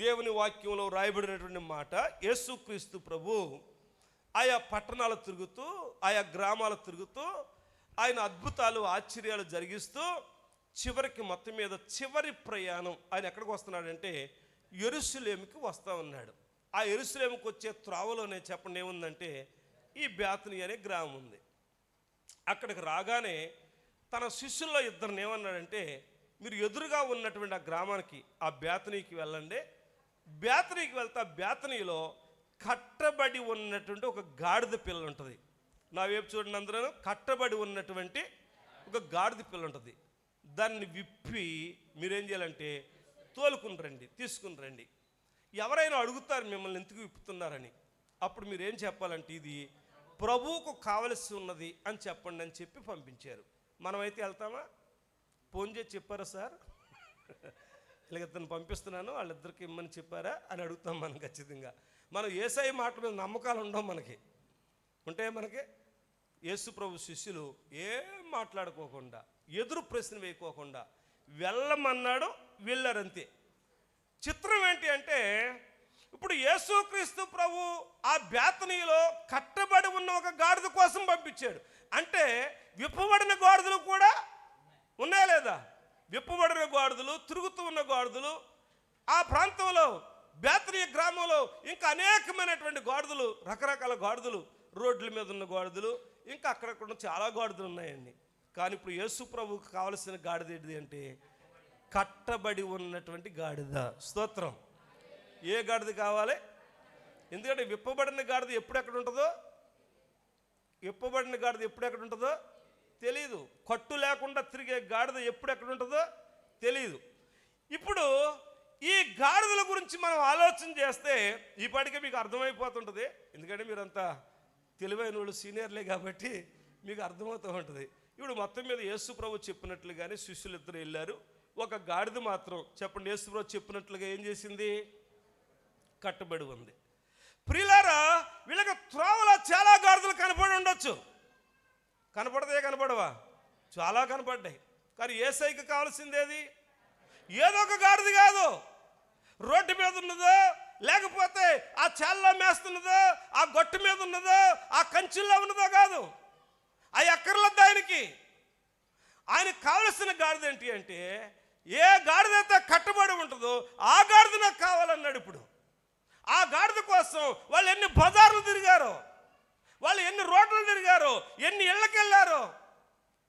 దేవుని వాక్యంలో రాయబడినటువంటి మాట, యేసుక్రీస్తు ప్రభు ఆయా పట్టణాలు తిరుగుతూ, ఆయా గ్రామాలు తిరుగుతూ, ఆయన అద్భుతాలు, ఆశ్చర్యాలు జరిగిస్తూ చివరికి మొత్తం మీద చివరి ప్రయాణం ఆయన ఎక్కడికి వస్తున్నాడంటే యెరూషలేముకి వస్తూ ఉన్నాడు. ఆ యెరూషలేముకి వచ్చే త్రోవలోనే చెప్పండి ఏముందంటే ఈ బేతనియ అనే గ్రామం ఉంది. అక్కడికి రాగానే తన శిష్యుల్లో ఇద్దరిని ఏమన్నాడంటే, మీరు ఎదురుగా ఉన్నటువంటి ఆ గ్రామానికి, ఆ బేతనీకి వెళ్ళండి. బేతనీకి వెళ్తే బేతనీలో కట్టబడి ఉన్నటువంటి ఒక గాడిద పిల్ల ఉంటుంది. నా వైపు చూడండి అందరూ, కట్టబడి ఉన్నటువంటి ఒక గాడిద పిల్ల ఉంటుంది. దాన్ని విప్పి మీరేం చేయాలంటే తోలుకుని రండి, తీసుకుని రండి. ఎవరైనా అడుగుతారు మిమ్మల్ని ఎందుకు విప్పుతున్నారని, అప్పుడు మీరేం చెప్పాలంటే ఇది ప్రభువుకు కావలసి ఉన్నది అని చెప్పండి అని చెప్పి పంపించారు. మనమైతే వెళ్తామా? ఫోన్ చేసి చెప్పారా సార్ ఇలాగ తను పంపిస్తున్నాను, వాళ్ళిద్దరికి ఇమ్మని చెప్పారా అని అడుగుతాం మనం. ఖచ్చితంగా మనం యేసయ్య మాట మీద నమ్మకాలు ఉండవు మనకి. ఉంటే మనకి యేసు ప్రభు శిష్యులు ఏం మాట్లాడుకోకుండా, ఎదురు ప్రశ్న వేయకోకుండా వెళ్ళమన్నాడు, వెళ్ళారంతే. చిత్రం ఏంటి అంటే ఇప్పుడు యేసుక్రీస్తు ప్రభు ఆ బేతనీలో కట్టబడి ఉన్న ఒక గాడిద కోసం పంపించాడు. అంటే విప్పబడిన గాడిదలు కూడా ఉన్నాయా లేదా? విప్పబడిన గాడిదలు, తిరుగుతూ ఉన్న గాడిదలు, ఆ ప్రాంతంలో బేతనీయ గ్రామంలో ఇంకా అనేకమైనటువంటి గాడిదలు, రకరకాల గాడిదలు రోడ్ల మీద ఉన్న గాడిదలు, ఇంకా అక్కడక్కడ చాలా గాడిదలు ఉన్నాయండి. కానీ ఇప్పుడు యేసు ప్రభువుకు కావలసిన గాడిద ఏంటిది అంటే కట్టబడి ఉన్నటువంటి గాడిద. స్తోత్రం. ఏ గాడిద కావాలి? ఎందుకంటే విప్పబడిన గాడిద ఎప్పుడెక్కడ ఉంటుందో, విప్పబడిన గాడిద ఎప్పుడెక్కడ ఉంటుందో తెలీదు. కట్టు లేకుండా తిరిగే గాడిద ఎప్పుడెక్కడ ఉంటుందో తెలీదు. ఇప్పుడు ఈ గాడిదల గురించి మనం ఆలోచన చేస్తే ఈపాటికే మీకు అర్థమైపోతుంటుంది. ఎందుకంటే మీరంతా తెలివైన వాళ్ళు, సీనియర్లే కాబట్టి మీకు అర్థమవుతూ ఉంటుంది. ఇప్పుడు మొత్తం మీద యేసు ప్రభు చెప్పినట్లుగానే శిష్యులు ఇద్దరు వెళ్ళారు. ఒక గాడిద మాత్రం చెప్పండి యేసు ప్రభు చెప్పినట్లుగా ఏం చేసింది? కట్టబడి ఉంది. ప్రియులారా, వీళ్ళకి త్రోవలో చాలా గాడిదలు కనపడి ఉండొచ్చు. కనపడదే కనపడవా? చాలా కనపడ్డాయి. కానీ యేసయ్యకి కావాల్సిందేది? ఏదో ఒక గాడిద కాదు, రోడ్డు మీద ఉన్నదో, లేకపోతే ఆ చాల్లో మేస్తున్నదో, ఆ గొట్టు మీద ఉన్నదో, ఆ కంచుల్లో ఉన్నదో కాదు. అవి అక్కర్లేదు ఆయనకి. ఆయనకు కావలసిన గాడిద ఏంటి అంటే ఏ గాడిద అయితే కట్టబడి ఉంటుందో ఆ గాడిద నాకు కావాలన్నాడు. ఇప్పుడు ఆ గాడిద కోసం వాళ్ళు ఎన్ని బజార్లు తిరిగారో, వాళ్ళు ఎన్ని రోడ్లు తిరిగారో, ఎన్ని ఇళ్ళకి వెళ్ళారో.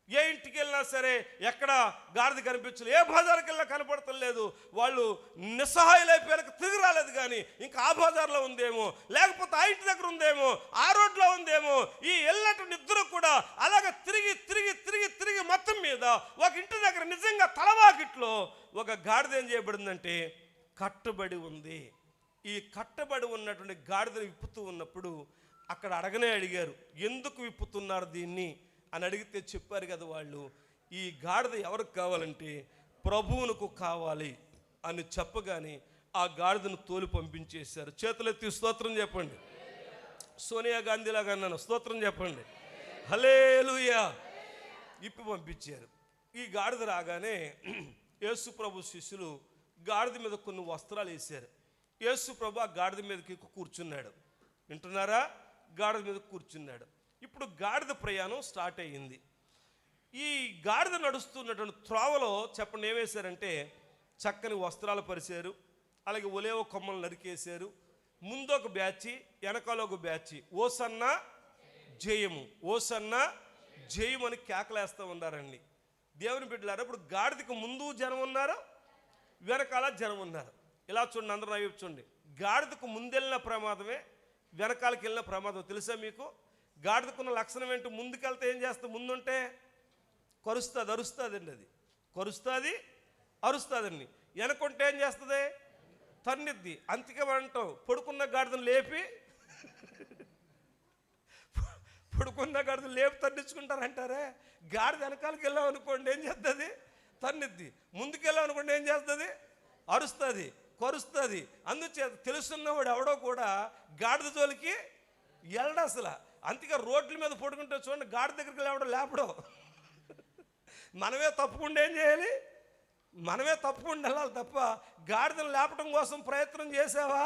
ఏ ఇంటికి వెళ్ళినా సరే ఎక్కడ గాడిద కనిపించలేదు, ఏ బజార్కి వెళ్ళినా కనపడతలేదు. వాళ్ళు నిస్సహాయులైపోయాక తిరిగి రాలేదు. కానీ ఇంకా ఆ బజార్లో ఉందేమో, లేకపోతే ఆ ఇంటి దగ్గర ఉందేమో, ఆ రోడ్లో ఉందేమో. ఈ వెళ్ళినటువంటి ఇద్దరు కూడా అలాగ తిరిగి తిరిగి తిరిగి తిరిగి మొత్తం మీద ఒక ఇంటి దగ్గర నిజంగా తలవాకిట్లో ఒక గాడిద ఏం చేయబడిందంటే కట్టబడి ఉంది. ఈ కట్టబడి ఉన్నటువంటి గాడిదను విప్పుతూ ఉన్నప్పుడు అక్కడ అడిగారు, ఎందుకు విప్పుతున్నారు దీన్ని అని అడిగితే చెప్పారు కదా వాళ్ళు, ఈ గాడిద ఎవరికి కావాలంటే ప్రభువునకు కావాలి అని చెప్పగానే ఆ గాడిదను తోలి పంపించేశారు. చేతులెత్తి స్తోత్రం చెప్పండి. సోనియా గాంధీ లాగా అన్నాను, స్తోత్రం చెప్పండి. హల్లెలూయా. ఇప్పి పంపించారు. ఈ గాడిద రాగానే యేసు ప్రభు శిష్యులు గాడిద మీద కొన్ని వస్త్రాలు వేశారు. యేసు ప్రభు ఆ గాడిద మీదకి కూర్చున్నాడు. వింటున్నారా? గాడిద మీద కూర్చున్నాడు. ఇప్పుడు గాడిద ప్రయాణం స్టార్ట్ అయ్యింది. ఈ గాడిద నడుస్తున్నటువంటి త్రోవలో చెప్పండి ఏమేశారంటే చక్కని వస్త్రాలు పరిచారు, అలాగే ఒలేవ కొమ్మలు నరికేశారు. ముందు ఒక బ్యాచి, వెనకాల ఒక బ్యాచి. ఓసన్న జయము, ఓసన్న జయము అని కేకలేస్తూ ఉన్నారండి. దేవుని బిడ్డలారా, ఇప్పుడు గాడిదకు ముందు జనం ఉన్నారు, వెనకాల జనం ఉన్నారు. ఇలా చూడండి, అందరూ వైపు చూడండి. గాడిదకు ముందెళ్ళిన ప్రమాదమే, వెనకాలకి వెళ్ళిన ప్రమాదం. తెలుసా మీకు? గాడిదకున్న లక్షణం ఏంటి? ముందుకెళ్తే ఏం చేస్తుంది? ముందుంటే కరుస్తుంది, అరుస్తుంది అండి. అది కరుస్తుంది, అరుస్తుందండి. వెనకుంటే ఏం చేస్తుంది? తన్నిద్ది. అందుకే అంటాం, పడుకున్న గాడిదను లేపి తన్నించుకుంటారంటారే. గాడిద వెనకాలకి వెళ్ళాం అనుకోండి ఏం చేస్తుంది? తన్నిద్ది. ముందుకెళ్ళాం అనుకోండి ఏం చేస్తుంది? అరుస్తుంది, కరుస్తుంది. అందుచేత తెలుసున్నవాడు ఎవడో కూడా గాడిద జోలికి వెళ్ళడు అసలు. అందుకే రోడ్ల మీద పడుకుంటే చూడండి, గాడి దగ్గరికి లేవడం లేపడం. మనమే తప్పకుండా ఏం చేయాలి? మనమే తప్పకుండా వెళ్ళాలి తప్ప గాడిదను లేపడం కోసం ప్రయత్నం చేసావా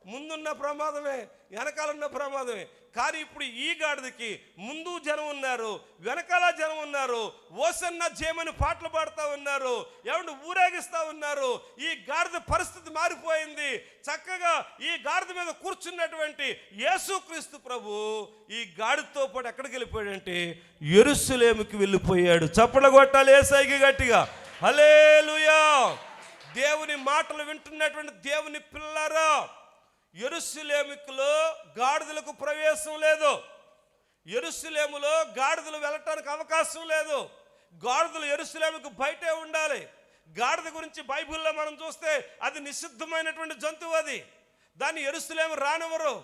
ముందున్న ప్రమాదమే, వెనకాలన్న ప్రమాదమే. కానీ ఇప్పుడు ఈ గాడిదకి ముందు జనం ఉన్నారు, వెనకాల జనం ఉన్నారు. ఓసన్న జేమని పాటలు పాడుతూ ఉన్నారు, ఏమంటే ఊరేగిస్తూ ఉన్నారు. ఈ గాడిద పరిస్థితి మారిపోయింది. చక్కగా ఈ గాడిద మీద కూర్చున్నటువంటి యేసుక్రీస్తు ప్రభు ఈ గాడిదతో పాటు ఎక్కడికి వెళ్ళిపోయాడంటే యెరూషలేముకి వెళ్ళిపోయాడు. చప్పట్లు కొట్టాలి యేసయ్యకి గట్టిగా. హల్లెలూయా. దేవుని మాటలు వింటున్నటువంటి దేవుని పిల్లరా, యెరూషలేములో గాడిదలకు ప్రవేశం లేదు. యెరూషలేములో గాడిదలు వెళ్ళటానికి అవకాశం లేదు. గాడిదలు యెరూషలేముకు బయటే ఉండాలి. గాడిద గురించి బైబిల్లో మనం చూస్తే అది నిషిద్ధమైనటువంటి జంతువు. అది దాన్ని యెరూషలేము రానివ్వరు.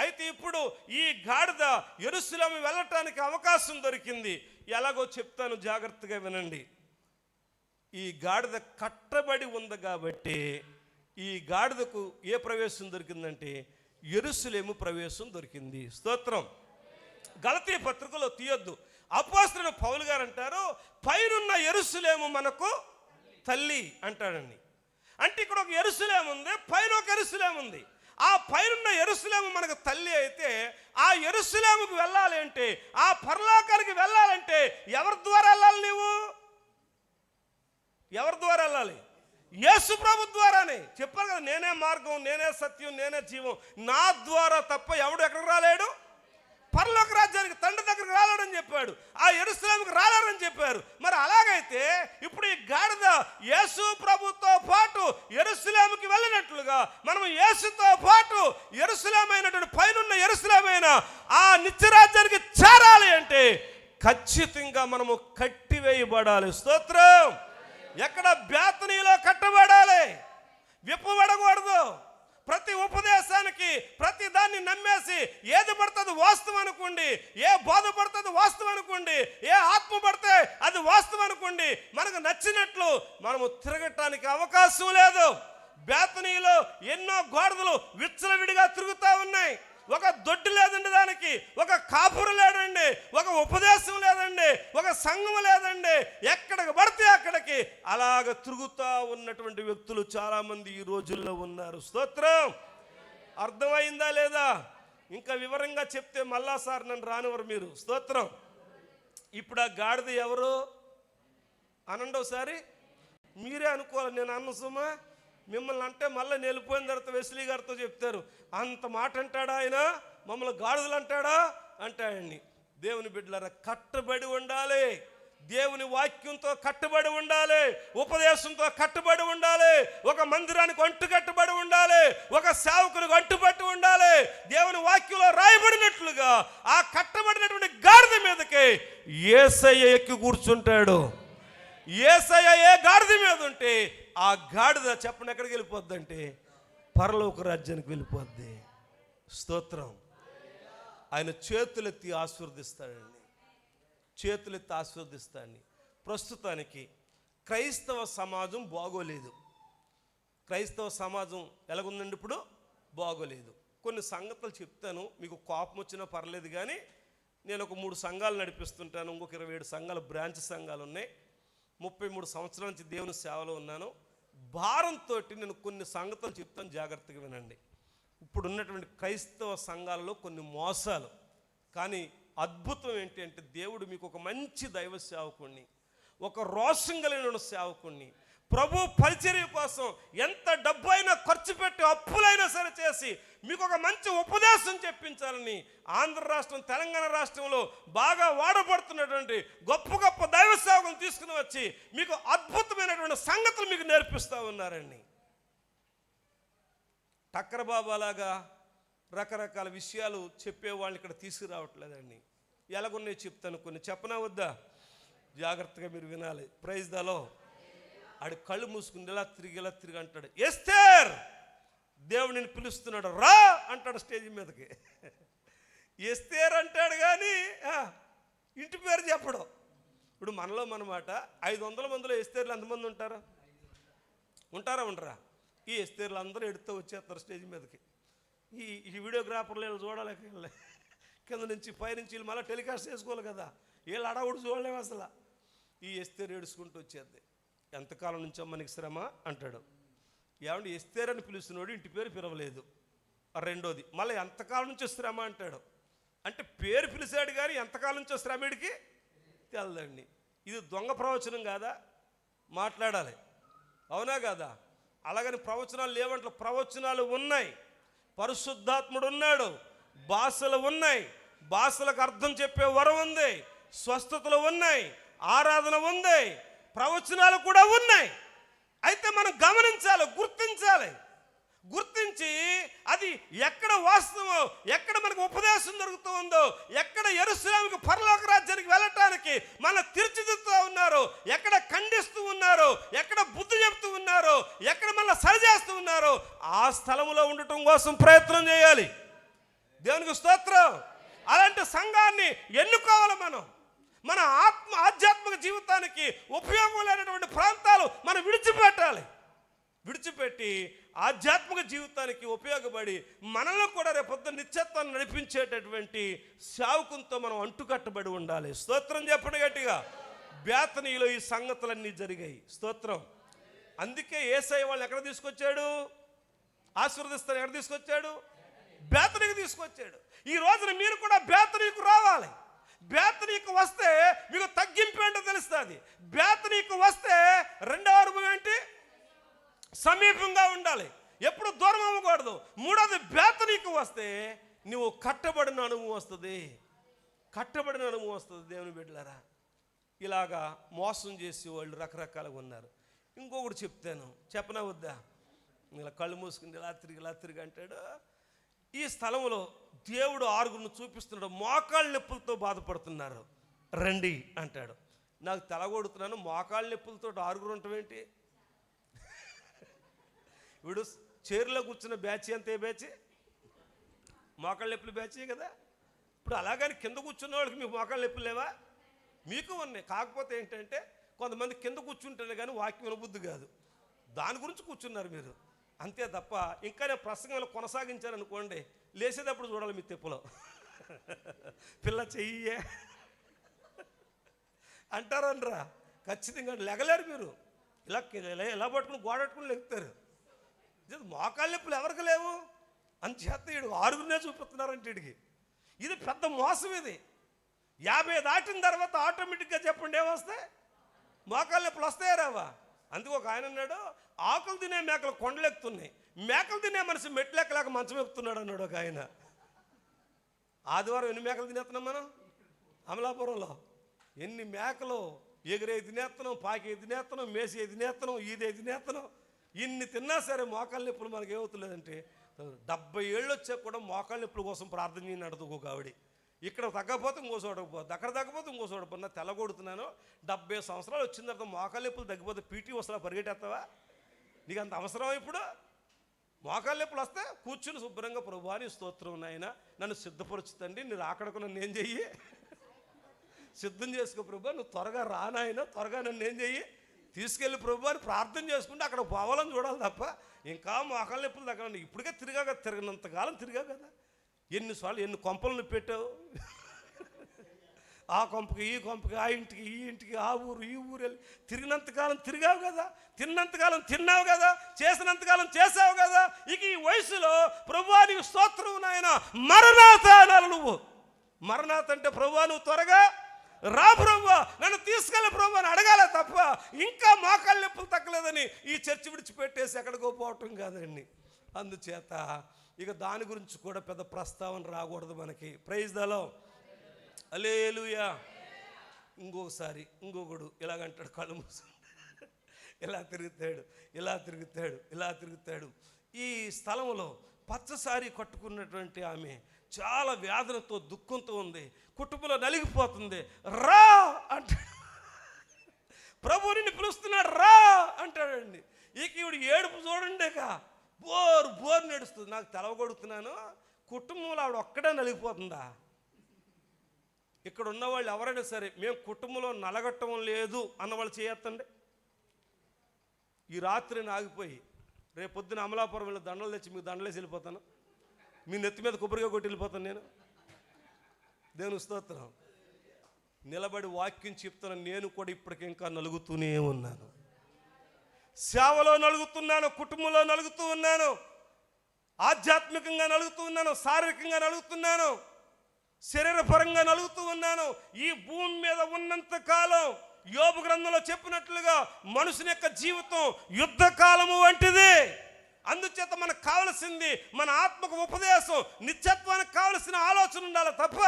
అయితే ఇప్పుడు ఈ గాడిద యెరూషలేము వెళ్ళటానికి అవకాశం దొరికింది. ఎలాగో చెప్తాను, జాగ్రత్తగా వినండి. ఈ గాడిద కట్టబడి ఉంది కాబట్టి ఈ గాడిదకు ఏ ప్రవేశం దొరికిందంటే యెరూషలేము ప్రవేశం దొరికింది. స్తోత్రం. గలతీ పత్రికలో తీయొద్దు, అపోస్తలుడైన పౌలు గారు అంటారు, పైనున్న యెరూషలేము మనకు తల్లి అంటాడండి. అంటే ఇక్కడ ఒక యెరూషలేము ఉంది, పైన ఒక యెరూషలేము ఉంది. ఆ పైనున్న యెరూషలేము మనకు తల్లి అయితే ఆ యెరూషలేముకు వెళ్ళాలి అంటే, ఆ పరలోకానికి వెళ్ళాలంటే ఎవరి ద్వారా వెళ్ళాలి? నీవు ఎవరి ద్వారా వెళ్ళాలి? యేసు ప్రభు ద్వారానే. చెప్పారు కదా, నేనే మార్గం, నేనే సత్యం, నేనే జీవం, నా ద్వారా తప్ప ఎవడు ఎక్కడికి రాలేడు. పరలోక రాజ్యానికి తండ్రి దగ్గరికి రాలేడని చెప్పాడు, ఆ యెరూషలేముకి రాలేడని చెప్పారు. మరి అలాగైతే ఇప్పుడు ఈ గాడిద యేసు ప్రభుతో పాటు యెరూషలేముకి వెళ్ళినట్లుగా మనం యేసుతో పాటు యెరూషలేమైనటువంటి పైనున్న యెరూషలేమైన ఆ నిత్యరాజ్యానికి చేరాలి అంటే ఖచ్చితంగా మనము కట్టివేయబడాలి. స్తోత్రం. ఎక్కడ? బేతనీలో కట్టబడాలి, విప్పబడకూడదు. ప్రతి ఉపదేశానికి ప్రతి దాన్ని నమ్మేసి ఏది పడుతుంది వాస్తవం అనుకోండి, ఏ బాధ పడుతుంది వాస్తవం అనుకోండి, ఏ ఆత్మ పడితే అది వాస్తవం అనుకోండి, మనకు నచ్చినట్లు మనము తిరగటానికి అవకాశం లేదు. బేతనీలో ఎన్నో గాడిదలు విచ్చలవిడిగా తిరుగుతూ ఉన్నాయి. ఒక దొడ్డు లేదండి, దానికి ఒక కాపురు లేదండి, ఒక ఉపదేశం లేదండి, ఒక సంఘం లేదండి. ఎక్కడికి పడితే అక్కడికి అలాగ తిరుగుతూ ఉన్నటువంటి వ్యక్తులు చాలా మంది ఈ రోజుల్లో ఉన్నారు. స్తోత్రం. అర్థమైందా లేదా? ఇంకా వివరంగా చెప్తే మళ్ళా సార్ నన్ను రానివారు మీరు. స్తోత్రం. ఇప్పుడు ఆ గాడిద ఎవరు అనండి ఒకసారి. మీరే అనుకోవాలి, నేను అన్న సుమా. మిమ్మల్ని అంటే మళ్ళీ వెళ్ళిపోయిన తర్వాత వెస్లీ గారితో చెప్తారు, అంత మాట అంటాడా ఆయన, మమ్మల్ని గాడిదలు అంటాడా అంటాడండి. దేవుని బిడ్డలారా, కట్టబడి ఉండాలి, దేవుని వాక్యంతో కట్టుబడి ఉండాలి, ఉపదేశంతో కట్టుబడి ఉండాలి, ఒక మందిరానికి అంటుకట్టుబడి ఉండాలి, ఒక సేవకునికి అంటుపట్టి ఉండాలి. దేవుని వాక్యంలో రాయబడినట్లుగా ఆ కట్టబడినటువంటి గాడిద మీదకి యేసయ్య ఎక్కి కూర్చుంటాడు. యేసయ్య ఏ గాడిద మీద ఉంటే ఆ గాడిద చెప్పండి ఎక్కడికి వెళ్ళిపోద్ది అంటే పరలోక రాజ్యానికి వెళ్ళిపోద్ది. స్తోత్రం. ఆయన చేతులెత్తి ఆశీర్వదిస్తాడండి, చేతులెత్తి ఆశీర్వదిస్తాడని. ప్రస్తుతానికి క్రైస్తవ సమాజం బాగోలేదు. క్రైస్తవ సమాజం ఎలాగుందండి ఇప్పుడు? బాగోలేదు. కొన్ని సంగతులు చెప్తాను, మీకు కోపం వచ్చినా పర్లేదు. కానీ నేను ఒక 3 సంఘాలు నడిపిస్తుంటాను, ఇంకొక 27 సంఘాలు బ్రాంచ్ సంఘాలు ఉన్నాయి. 33 సంవత్సరాల నుంచి దేవుని సేవలో ఉన్నాను. భారంతో నేను కొన్ని సంగతులు చెప్తాను, జాగ్రత్తగా వినండి. ఇప్పుడు ఉన్నటువంటి క్రైస్తవ సంఘాలలో కొన్ని మోసాలు, కానీ అద్భుతం ఏంటి అంటే దేవుడు మీకు ఒక మంచి దైవ సేవకుణ్ణి, ఒక రోషం కలిగిన సేవకుణ్ణి, ప్రభు పరిచర్య కోసం ఎంత డబ్బు అయినా ఖర్చు పెట్టి అప్పులైనా సరే చేసి మీకు ఒక మంచి ఉపదేశం చెప్పించాలని ఆంధ్ర రాష్ట్రం, తెలంగాణ రాష్ట్రంలో బాగా వాడబడుతున్నటువంటి గొప్ప గొప్ప దైవ సేవకులను తీసుకుని వచ్చి మీకు అద్భుతమైనటువంటి సంగతులు మీకు నేర్పిస్తూ ఉన్నారండి. టక్కర బాబాలాగా రకరకాల విషయాలు చెప్పేవాళ్ళని ఇక్కడ తీసుకురావట్లేదండి. ఎలాగున్నాయి చెప్తాను, కొన్ని చెప్పనా వద్దా? జాగ్రత్తగా మీరు వినాలి. ప్రైజ్ దలో. ఆడు కళ్ళు మూసుకుని ఇలా తిరిగి అంటాడు, ఎస్తేర్ దేవుడిని పిలుస్తున్నాడు, రా అంటాడు స్టేజ్ మీదకి. ఎస్తేర్ అంటాడు కానీ ఇంటి పేరు చెప్పడం. ఇప్పుడు మనలో మనమాట 500 మందిలో ఎస్తేర్లు ఎంతమంది ఉంటారా? ఉండరా? ఈ ఎస్తేర్లు అందరూ ఎడుతూ వచ్చేస్తారు స్టేజ్ మీదకి. ఈ వీడియోగ్రాఫర్లు వీళ్ళు చూడాలి, కింద నుంచి పైనుంచి వీళ్ళు మళ్ళీ టెలికాస్ట్ చేసుకోవాలి కదా, వీళ్ళు అడవుడు చూడలేము అసలు. ఈ ఎస్తేర్ ఏడుచుకుంటూ వచ్చేది. ఎంతకాలం నుంచో మనకి శ్రమ అంటాడు. ఏమంటే ఎస్తేరని పిలుస్తున్నాడు, ఇంటి పేరు పిలవలేదు. రెండోది మళ్ళీ ఎంతకాలం నుంచో శ్రమ అంటాడు. అంటే పేరు పిలిచాడు కానీ ఎంతకాలం నుంచో శ్రమడికి తెలదండి. ఇది దొంగ ప్రవచనం కాదా? మాట్లాడాలి, అవునా కాదా? అలాగని ప్రవచనాలు లేవంటే ప్రవచనాలు ఉన్నాయి, పరిశుద్ధాత్ముడు ఉన్నాడు, భాషలు ఉన్నాయి, భాషలకు అర్థం చెప్పే వరం ఉంది, స్వస్థతలు ఉన్నాయి, ఆరాధన ఉంది, ప్రవచనాలు కూడా ఉన్నాయి. అయితే మనం గమనించాలి, గుర్తించి అది ఎక్కడ వాస్తవమో, ఎక్కడ మనకు ఉపదేశం దొరుకుతూ ఉందో, ఎక్కడ యెరూషలేముకు పరలోక రాజ్యానికి వెళ్ళటానికి మన తీర్చిదిద్దుతూ ఉన్నారో, ఎక్కడ ఖండిస్తూ ఉన్నారో, ఎక్కడ బుద్ధి చెప్తూ ఉన్నారో, ఎక్కడ మన సరిచేస్తూ ఉన్నారో ఆ స్థలంలో ఉండటం కోసం ప్రయత్నం చేయాలి. దేవునికి స్తోత్రం. అలాంటి సంఘాన్ని ఎన్నుకోవాలి. మన ఆధ్యాత్మిక జీవితానికి ఉపయోగం లేనటువంటి ప్రాంతాలు మనం విడిచిపెట్టి ఆధ్యాత్మిక జీవితానికి ఉపయోగపడి మనలో కూడా రేపొద్దు నిత్యత్వాన్ని నడిపించేటటువంటి సేవకునితో మనం అంటుకట్టబడి ఉండాలి. స్తోత్రం చెప్పండి గట్టిగా. బేతనీలో ఈ సంగతులన్నీ జరిగాయి. స్తోత్రం. అందుకే యేసయ్య వాళ్ళని ఎక్కడ తీసుకొచ్చాడు? ఆశీర్వదిస్తాను ఎక్కడ తీసుకొచ్చాడు? బేతనీకి తీసుకొచ్చాడు. ఈ రోజున మీరు కూడా బేతనీకు రావాలి. బేతనీకు వస్తే మీకు తగ్గింపు ఏంటో తెలుస్తుంది. బేతనీకు వస్తే రెండవ అనుభవం ఏంటి? సమీపంగా ఉండాలి, ఎప్పుడు దూరం అవ్వకూడదు. మూడోది బేతనీకు వస్తే నువ్వు కట్టబడిన అనుభవం వస్తుంది, కట్టబడిన అనుభవం వస్తుంది. దేవుని బిడ్డలారా, ఇలాగా మోసం చేసే వాళ్ళు రకరకాలుగా ఉన్నారు. ఇంకొకటి చెప్తాను, చెప్పనా వద్దా? ఇలా కళ్ళు మూసుకుని ఇలా తిరిగి అంటాడు. ఈ స్థలంలో దేవుడు 6గురిని చూపిస్తున్నాడు, మోకాళ్ళ నొప్పులతో బాధపడుతున్నారు, రండి అంటాడు. నాకు తెలగొడుతున్నాను, మోకాళ్ళ నొప్పులతో 6గురు ఉంటామేంటి? వీడు చైర్లో కూర్చున్న బ్యాచ్ అంతే, బ్యాచ్ మోకాళ్ళ నొప్పులు బ్యాచే కదా. ఇప్పుడు అలాగని కింద కూర్చున్న వాళ్ళకి మీకు మోకాళ్ళ నొప్పులు లేవా? మీకు ఉన్నాయి. కాకపోతే ఏంటంటే కొంతమంది కింద కూర్చుంటేనే కానీ వాక్యం వినబుద్ధి కాదు, దాని గురించి కూర్చున్నారు మీరు, అంతే తప్ప. ఇంకా నేను ప్రసంగంలో కొనసాగించారనుకోండి, లేచేటప్పుడు చూడాలి మీ తెప్పులో పిల్ల చెయ్యే అంటారనరా, ఖచ్చితంగా లెగలేరు మీరు. ఇలా పట్టుకుని గోడట్టుకుని లెగుతారు. మోకాళ్ళ నొప్పులు ఎవరికి లేవు, అంచేత వీడు 6గురినే చూపిస్తున్నారంటే వీడికి. ఇది పెద్ద మోసం. ఇది 50 దాటిన తర్వాత ఆటోమేటిక్గా చెప్పండి ఏమొస్తాయి? మోకాళ్ళ నొప్పులు వస్తాయా రావా? అందుకు ఒక ఆయన అన్నాడు, ఆకులు తినే మేకలు కొండలు ఎక్కుతున్నాయి, మేకలు తినే మనిషి మెట్లు ఎక్కలేక మంచం ఎక్కుతున్నాడు అన్నాడు ఒక ఆయన. ఆదివారం ఎన్ని మేకలు తినేస్తున్నాం మనం అమలాపురంలో? ఎన్ని మేకలు ఎగిరే తినేస్తున్నాం, పాకే తినేస్తున్నాం, మేసే తినేస్తున్నాం, ఈదే తినేస్తున్నాం. ఇన్ని తిన్నా సరే మోకాళ్ళ నొప్పులు మనకి ఏమవుతులేదంటే 70 ఏళ్ళు వచ్చా కూడా మోకాళ్ళ నొప్పుల కోసం ప్రార్థన చేయని అడుగుకో ఆవిడ. ఇక్కడ తగ్గకపోతే ఇంకో చూడకపోతే, అక్కడ తగ్గపోతే ఇంకో చూడకపోతే. నా తెల్లగొడుతున్నాను, 70 సంవత్సరాలు వచ్చిన తర్వాత మోకాళ్ళ నొప్పులు తగ్గిపోతే పీటీ వస్తా పరిగెట్టేస్తావా? నీకు అంత అవసరం? ఇప్పుడు మోకాళ్ళ నొప్పులు వస్తే కూర్చుని శుభ్రంగా, ప్రభువాని స్తోత్రం నాయన, నన్ను సిద్ధపరుచుతండి, నేను అక్కడకు నన్ను ఏం చెయ్యి, సిద్ధం చేసుకో ప్రభు, నువ్వు త్వరగా రానాయన, త్వరగా నన్ను ఏం చెయ్యి, తీసుకెళ్ళి ప్రభు అని ప్రార్థన చేసుకుంటే అక్కడ పోవాలని చూడాలి తప్ప ఇంకా మోకాళ్ళ నొప్పులు తగ్గండి. ఇప్పటికే తిరిగినంతకాలం తిరిగా కదా, ఎన్నిసార్లు ఎన్ని కొంపలను పెట్టావు, ఆ కొంపకి ఈ కొంపకి, ఆ ఇంటికి ఈ ఇంటికి, ఆ ఊరు ఈ ఊరు వెళ్ళి తిరిగినంతకాలం తిరిగావు కదా, తిన్నంతకాలం తిన్నావు కదా, చేసినంతకాలం చేసావు కదా. ఇక ఈ వయసులో ప్రభువా నీకు స్తోత్రం నాయన, మరణాత అనాలి నువ్వు. మరణాత అంటే ప్రభువా నువ్వు త్వరగా రా ప్రభువా, నన్ను తీసుకెళ్ళి ప్రభు అని అడగాల తప్ప ఇంకా మోకాళ్ళ నొప్పులు తగ్గలేదని ఈ చర్చి విడిచిపెట్టేసి ఎక్కడికో పోవటం కాదండి. అందుచేత ఇక దాని గురించి కూడా పెద్ద ప్రస్తావన రాకూడదు మనకి. ప్రైజ్ ద లార్డ్, హల్లెలూయా. ఇంకొకడు ఇలాగంటాడు, కళ్ళు మూసు ఇలా తిరుగుతాడు. ఈ స్థలంలో పచ్చసారి కట్టుకున్నటువంటి ఆమె చాలా వేదనతో దుఃఖంతో ఉంది, కుటుంబంలో నలిగిపోతుంది. రా అంటాడు, ప్రభు నిన్ను పిలుస్తున్నాడు రా అంటాడండి. ఇక ఈవిడ ఏడుపు చూడండి, బోరు నడుస్తుంది. నాకు తెలవగొడుతున్నాను, కుటుంబంలో ఆవిడ ఒక్కడే నలిగిపోతుందా? ఇక్కడ ఉన్నవాళ్ళు ఎవరైనా సరే మేము కుటుంబంలో నలగట్టం లేదు అన్నవాళ్ళు చేయొద్దండి. ఈ రాత్రి ఆగిపోయి రేపు పొద్దున అమలాపురం వెళ్ళి దండలు తెచ్చి మీకు దండలేసి వెళ్ళిపోతాను, మీ నెత్తి మీద కొబ్బరిగా కొట్టి వెళ్ళిపోతాను నేను. దేవుని స్తోత్రం. నిలబడి వాక్యం చెప్తాను. నేను కూడా ఇప్పటికి ఇంకా నలుగుతూనే ఉన్నాను, సేవలో నలుగుతున్నాను, కుటుంబంలో నలుగుతూ ఉన్నాను, ఆధ్యాత్మికంగా నలుగుతూ ఉన్నాను, శారీరకంగా నలుగుతున్నాను, శరీరపరంగా నలుగుతూ ఉన్నాను. ఈ భూమి మీద ఉన్నంత కాలం యోబు గ్రంథంలో చెప్పినట్లుగా మనుషుని యొక్క జీవితం యుద్ధకాలము వంటిది. అందుచేత మనకు కావలసింది మన ఆత్మకు ఉపదేశం, నిత్యత్వానికి కావలసిన ఆలోచన ఉండాలి తప్ప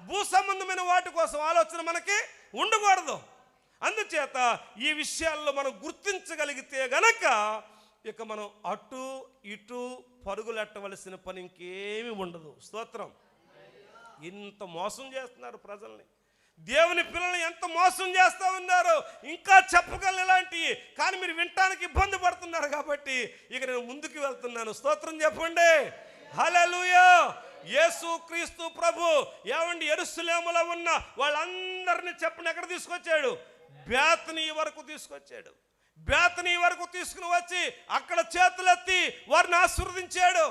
భూ సంబంధమైన వాటి కోసం ఆలోచన మనకి ఉండకూడదు. అందుచేత ఈ విషయాల్లో మనం గుర్తించగలిగితే గనక ఇక మనం అటు ఇటు పరుగులెట్టవలసిన పని ఇంకేమీ ఉండదు. స్తోత్రం. ఇంత మోసం చేస్తున్నారు ప్రజల్ని, దేవుని పిల్లల్ని ఎంత మోసం చేస్తూ ఉన్నారు. ఇంకా చెప్పగలను ఇలాంటివి, కానీ మీరు వినటానికి ఇబ్బంది పడుతున్నారు కాబట్టి ఇక నేను ముందుకు వెళ్తున్నాను. స్తోత్రం చెప్పండి, హల్లెలూయా. యేసు క్రీస్తు ప్రభు ఏమండి యెరూషలేములో ఉన్న వాళ్ళందరినీ చెప్పండి ఎక్కడ తీసుకొచ్చాడు? బేతనీ వరకు తీసుకొచ్చాడు. బేతనీ వరకు తీసుకుని వచ్చి అక్కడ చేతులెత్తి వారిని ఆశీర్వదించాడు.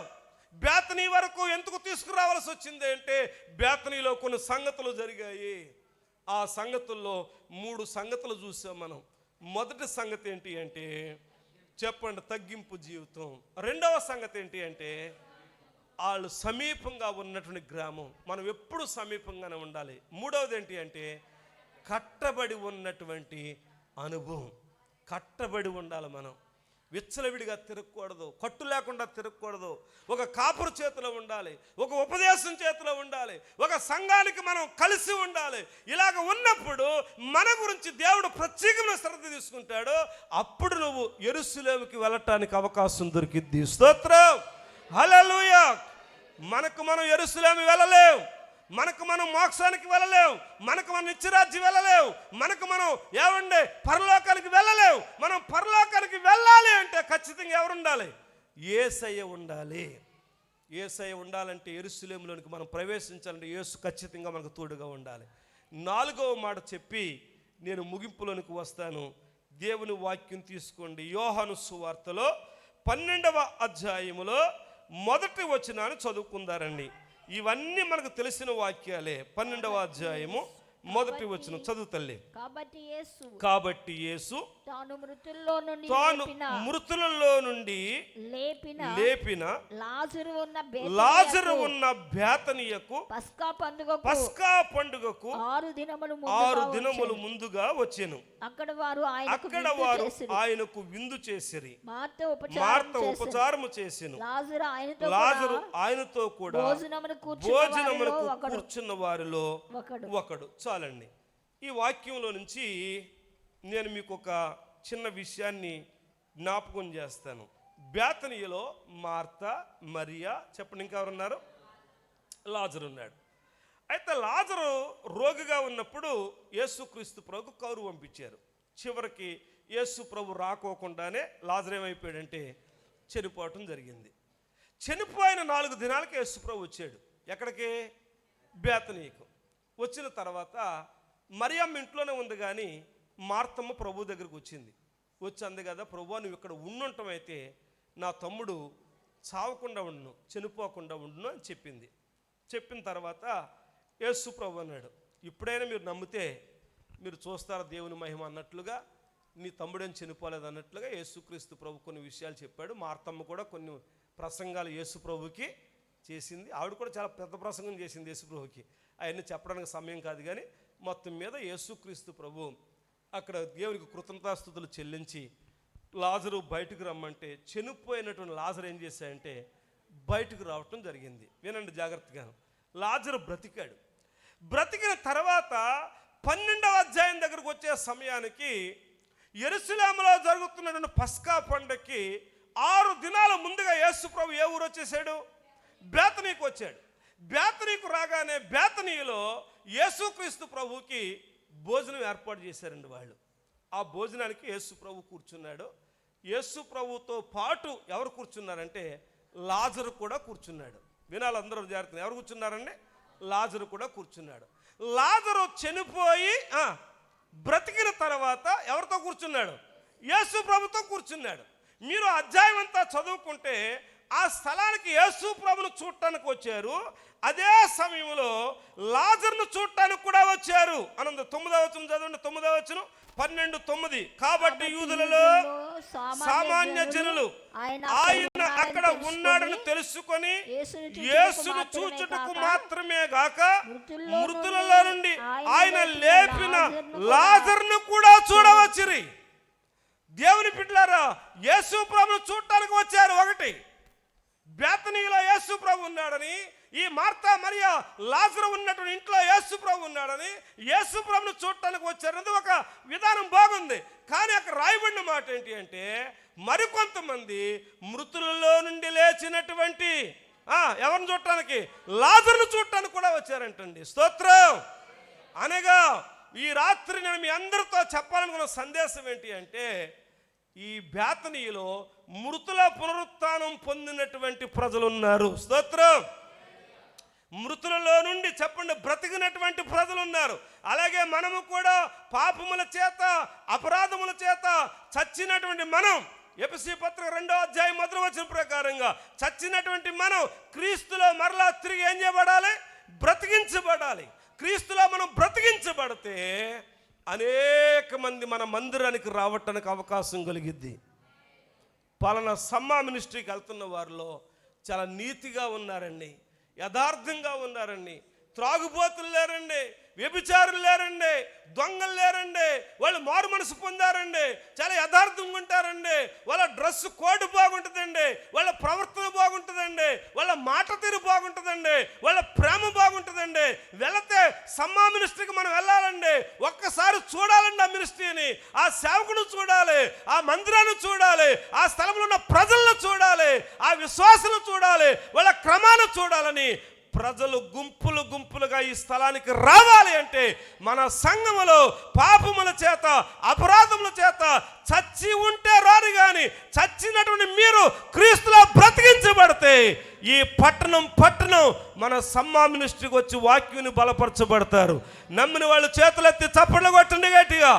బేతనీ వరకు ఎందుకు తీసుకురావాల్సి వచ్చింది అంటే బేతనీలో కొన్ని సంగతులు జరిగాయి. ఆ సంగతుల్లో 3 సంగతులు చూసాం మనం. మొదటి సంగతి ఏంటి అంటే చెప్పండి, తగ్గింపు జీవితం. రెండవ సంగతి ఏంటి అంటే వాళ్ళు సమీపంగా ఉన్నటువంటి గ్రామం, మనం ఎప్పుడు సమీపంగానే ఉండాలి. మూడవది ఏంటి అంటే కట్టబడి ఉన్నటువంటి అనుభవం, కట్టబడి ఉండాలి మనం. విచ్చలవిడిగా తిరగకూడదు, కట్టు లేకుండా తిరగకూడదు. ఒక కాపురు చేతిలో ఉండాలి, ఒక ఉపదేశం చేతిలో ఉండాలి, ఒక సంఘానికి మనం కలిసి ఉండాలి. ఇలాగ ఉన్నప్పుడు మన గురించి దేవుడు ప్రత్యేకమైన శ్రద్ధ తీసుకుంటాడు. అప్పుడు నువ్వు యెరూషలేముకి వెళ్ళటానికి అవకాశం దొరికిద్ది. స్తోత్రం, హల్లెలూయా. మనకు మనం యెరూషలేము వెళ్ళలేం, మనకు మనం మోక్షానికి వెళ్ళలేం, మనకు మనం నిత్యరాజ్యం వెళ్ళలేం, మనకు మనం ఏమండి పరలోకానికి వెళ్ళలేం. మనం పరలోకానికి వెళ్ళాలి అంటే ఖచ్చితంగా ఎవరు ఉండాలి? యేసయ్య ఉండాలి. యేసయ్య ఉండాలంటే యెరూషలేములోనికి మనం ప్రవేశించాలంటే యేసు ఖచ్చితంగా మనకు తోడుగా ఉండాలి. 4వ మాట చెప్పి నేను ముగింపులోనికి వస్తాను. దేవుని వాక్యం తీసుకోండి. యోహాను సువార్తలో 12వ అధ్యాయములో 1వ వచనాన్ని చదువుకుందారండి. ఇవన్నీ మనకు తెలిసిన వాక్యాలే. 12వ అధ్యాయము 1వ వచనం చదువు తల్లి. కాబట్టి యేసు తాను మృతులలో నుండి లేపిన లాజరు ఉన్న బేతనియకు పస్కా పండుగకు 6 దినములు ముందుగా వచ్చెను. అక్కడ వారు ఆయనకు విందు చేసిరి. మార్త ఉపచారము చేసెను. లాజరు ఆయనతో కూడా భోజనమునకు కూర్చున్న వారిలో ఒకడు. చాలండి. ఈ వాక్యంలో నుంచి నేను మీకు ఒక చిన్న విషయాన్ని జ్ఞాపకం చేస్తాను. బేతనీయలో మార్త, మరియా, చెప్పండి ఇంకెవరున్నారు? లాజరు ఉన్నాడు. అయితే లాజరు రోగిగా ఉన్నప్పుడు యేసుక్రీస్తు ప్రభుకు కౌరు పంపించారు. చివరికి యేసు ప్రభు రాకోకుండానే లాజరు ఏమైపోయాడంటే చనిపోవటం జరిగింది. చనిపోయిన 4 దినాలకి యేసు ప్రభు వచ్చాడు. ఎక్కడికి? బేతనీయకు. వచ్చిన తర్వాత మరియమ్మ ఇంట్లోనే ఉంది, కానీ మార్తమ్మ ప్రభు దగ్గరికి వచ్చింది. వచ్చి అంది కదా, ప్రభు నువ్వు ఇక్కడ ఉండుంటం అయితే నా తమ్ముడు చావకుండా ఉండును, చనిపోకుండా ఉండును అని చెప్పింది. చెప్పిన తర్వాత యేసు ప్రభు అన్నాడు, ఇప్పుడైనా మీరు నమ్మితే మీరు చూస్తారా దేవుని మహిమ అన్నట్లుగా, నీ తమ్ముడేం చనిపోలేదు అన్నట్లుగా యేసుక్రీస్తు ప్రభు కొన్ని విషయాలు చెప్పాడు. మార్తమ్మ కూడా కొన్ని ప్రసంగాలు యేసు ప్రభుకి చేసింది. ఆవిడ కూడా చాలా పెద్ద ప్రసంగం చేసింది యేసు ప్రభుకి. అవన్నీ చెప్పడానికి సమయం కాదు, కానీ మొత్తం మీద యేసుక్రీస్తు ప్రభు అక్కడ దేవునికి కృతజ్ఞతాస్తుతులు చెల్లించి లాజరు బయటకు రమ్మంటే చనిపోయినటువంటి లాజరు ఏం చేశాడంటే బయటకు రావటం జరిగింది. వినండి జాగ్రత్తగా. లాజరు బ్రతికాడు. బ్రతికిన తర్వాత 12వ అధ్యాయం దగ్గరకు వచ్చే సమయానికి యెరూషలేములో జరుగుతున్నటువంటి పస్కా పండుగకి 6 దినాల ముందుగా యేసు ప్రభు ఏ ఊరు వచ్చేసాడు? బేతనీకు వచ్చాడు. బేతనీకు రాగానే బేతనీలో యేసుక్రీస్తు ప్రభుకి భోజనం ఏర్పాటు చేశారండి వాళ్ళు. ఆ భోజనానికి యేసు ప్రభు కూర్చున్నాడు. యేసు ప్రభుతో పాటు ఎవరు కూర్చున్నారంటే లాజరు కూడా కూర్చున్నాడు. వినాలి అందరూ జాగ్రత్తగా. ఎవరు కూర్చున్నారండి? లాజరు కూడా కూర్చున్నాడు. లాజరు చనిపోయి బ్రతికిన తర్వాత ఎవరితో కూర్చున్నాడు? యేసు ప్రభుతో కూర్చున్నాడు. మీరు అధ్యాయం అంతా చదువుకుంటే ఆ స్థలానికి యేసు ప్రభును చూడటానికి వచ్చారు. అదే సమయంలో లాజరును చూడటానికి కూడా వచ్చారు. అనంత 9వ వచనం చదవండి. 9వ వచనం 12:9. కాబట్టి యూదులలో సామాన్య జనులు ఆయన అక్కడ ఉన్నాడని తెలుసుకొని యేసును చూచుటకు మాత్రమే గాక మృతులలో నుండి ఆయన లేపిన లాజరును కూడా చూడవచ్చిరి. దేవుని బిడ్డలారా, యేసు ప్రభును చూడటానికి వచ్చారు. ఒకటి, బేతనీలో యేసు ప్రభు ఉన్నాడని, ఈ మార్తా మరియా లాజరు ఉన్నటువంటి ఇంట్లో యేసు ప్రభు ఉన్నాడని యేసు ప్రభును చూడటానికి వచ్చారు. అది ఒక విధానం బాగుంది. కానీ అక్కడ రాయబడిన మాట ఏంటి అంటే మరికొంతమంది మృతులలో నుండి లేచినటువంటి ఎవరిని చూడటానికి? లాజరును చూడటానికి కూడా వచ్చారంటండి. స్తోత్రం. అనగా ఈ రాత్రి నేను మీ అందరితో చెప్పాలనుకున్న సందేశం ఏంటి అంటే ఈ బేతనీలో మృతుల పునరుత్థానం పొందినటువంటి ప్రజలు ఉన్నారు. స్తోత్రం. మృతులలో నుండి చెప్పండి బ్రతికినటువంటి ప్రజలు ఉన్నారు. అలాగే మనము కూడా పాపముల చేత అపరాధముల చేత చచ్చినటువంటి మనం, ఎఫెసీ పత్రిక 2వ అధ్యాయం 1వ వచనం ప్రకారంగా చచ్చినటువంటి మనం క్రీస్తులో మరలా తిరిగి ఏం చేయబడాలి? బ్రతికించబడాలి. క్రీస్తులో మనం బ్రతికించబడితే అనేక మంది మన మందిరానికి రావటానికి అవకాశం కలిగిద్ది. పలానా సమ్మా మినిస్ట్రీకి వెళ్తున్న వారిలో చాలా నీతిగా ఉన్నారండి, యథార్థంగా ఉన్నారండి, త్రాగుబోతులు లేరండి, వ్యభిచారులు లేరండి, దొంగలు లేరండి, వాళ్ళు మారు మనసు పొందారండి, చాలా యథార్థంగా ఉంటారండి, వాళ్ళ డ్రెస్ కోడ్ బాగుంటుందండి, వాళ్ళ ప్రవర్తన బాగుంటుందండి, వాళ్ళ మాట తీరు బాగుంటుందండి, వాళ్ళ ప్రేమ బాగుంటుందండి. వెళితే సమ్మా మినిస్ట్రీకి మనం వెళ్ళాలండి, ఒక్కసారి చూడాలండి ఆ మినిస్ట్రీని, ఆ సేవకుడు చూడాలి, ఆ మందిరాన్ని చూడాలి, ఆ స్థలంలో ఉన్న ప్రజలను చూడాలి, ఆ విశ్వాసాలను చూడాలి, వాళ్ళ క్రమాన్ని చూడాలని ప్రజలు గుంపులు గుంపులుగా ఈ స్థలానికి రావాలి. అంటే మన సంఘములో పాపముల చేత అపరాధముల చేత చచ్చి ఉంటే రారు, కానీ చచ్చినటువంటి మీరు క్రీస్తులో బ్రతికించబడితే ఈ పట్టణం మన సమ్మా మినిస్ట్రీకి వచ్చి వాక్యాన్ని బలపరచబడతారు. నమ్మిన వాళ్ళు చేతులెత్తి చప్పట్లు కొట్టండి, గట్టిగా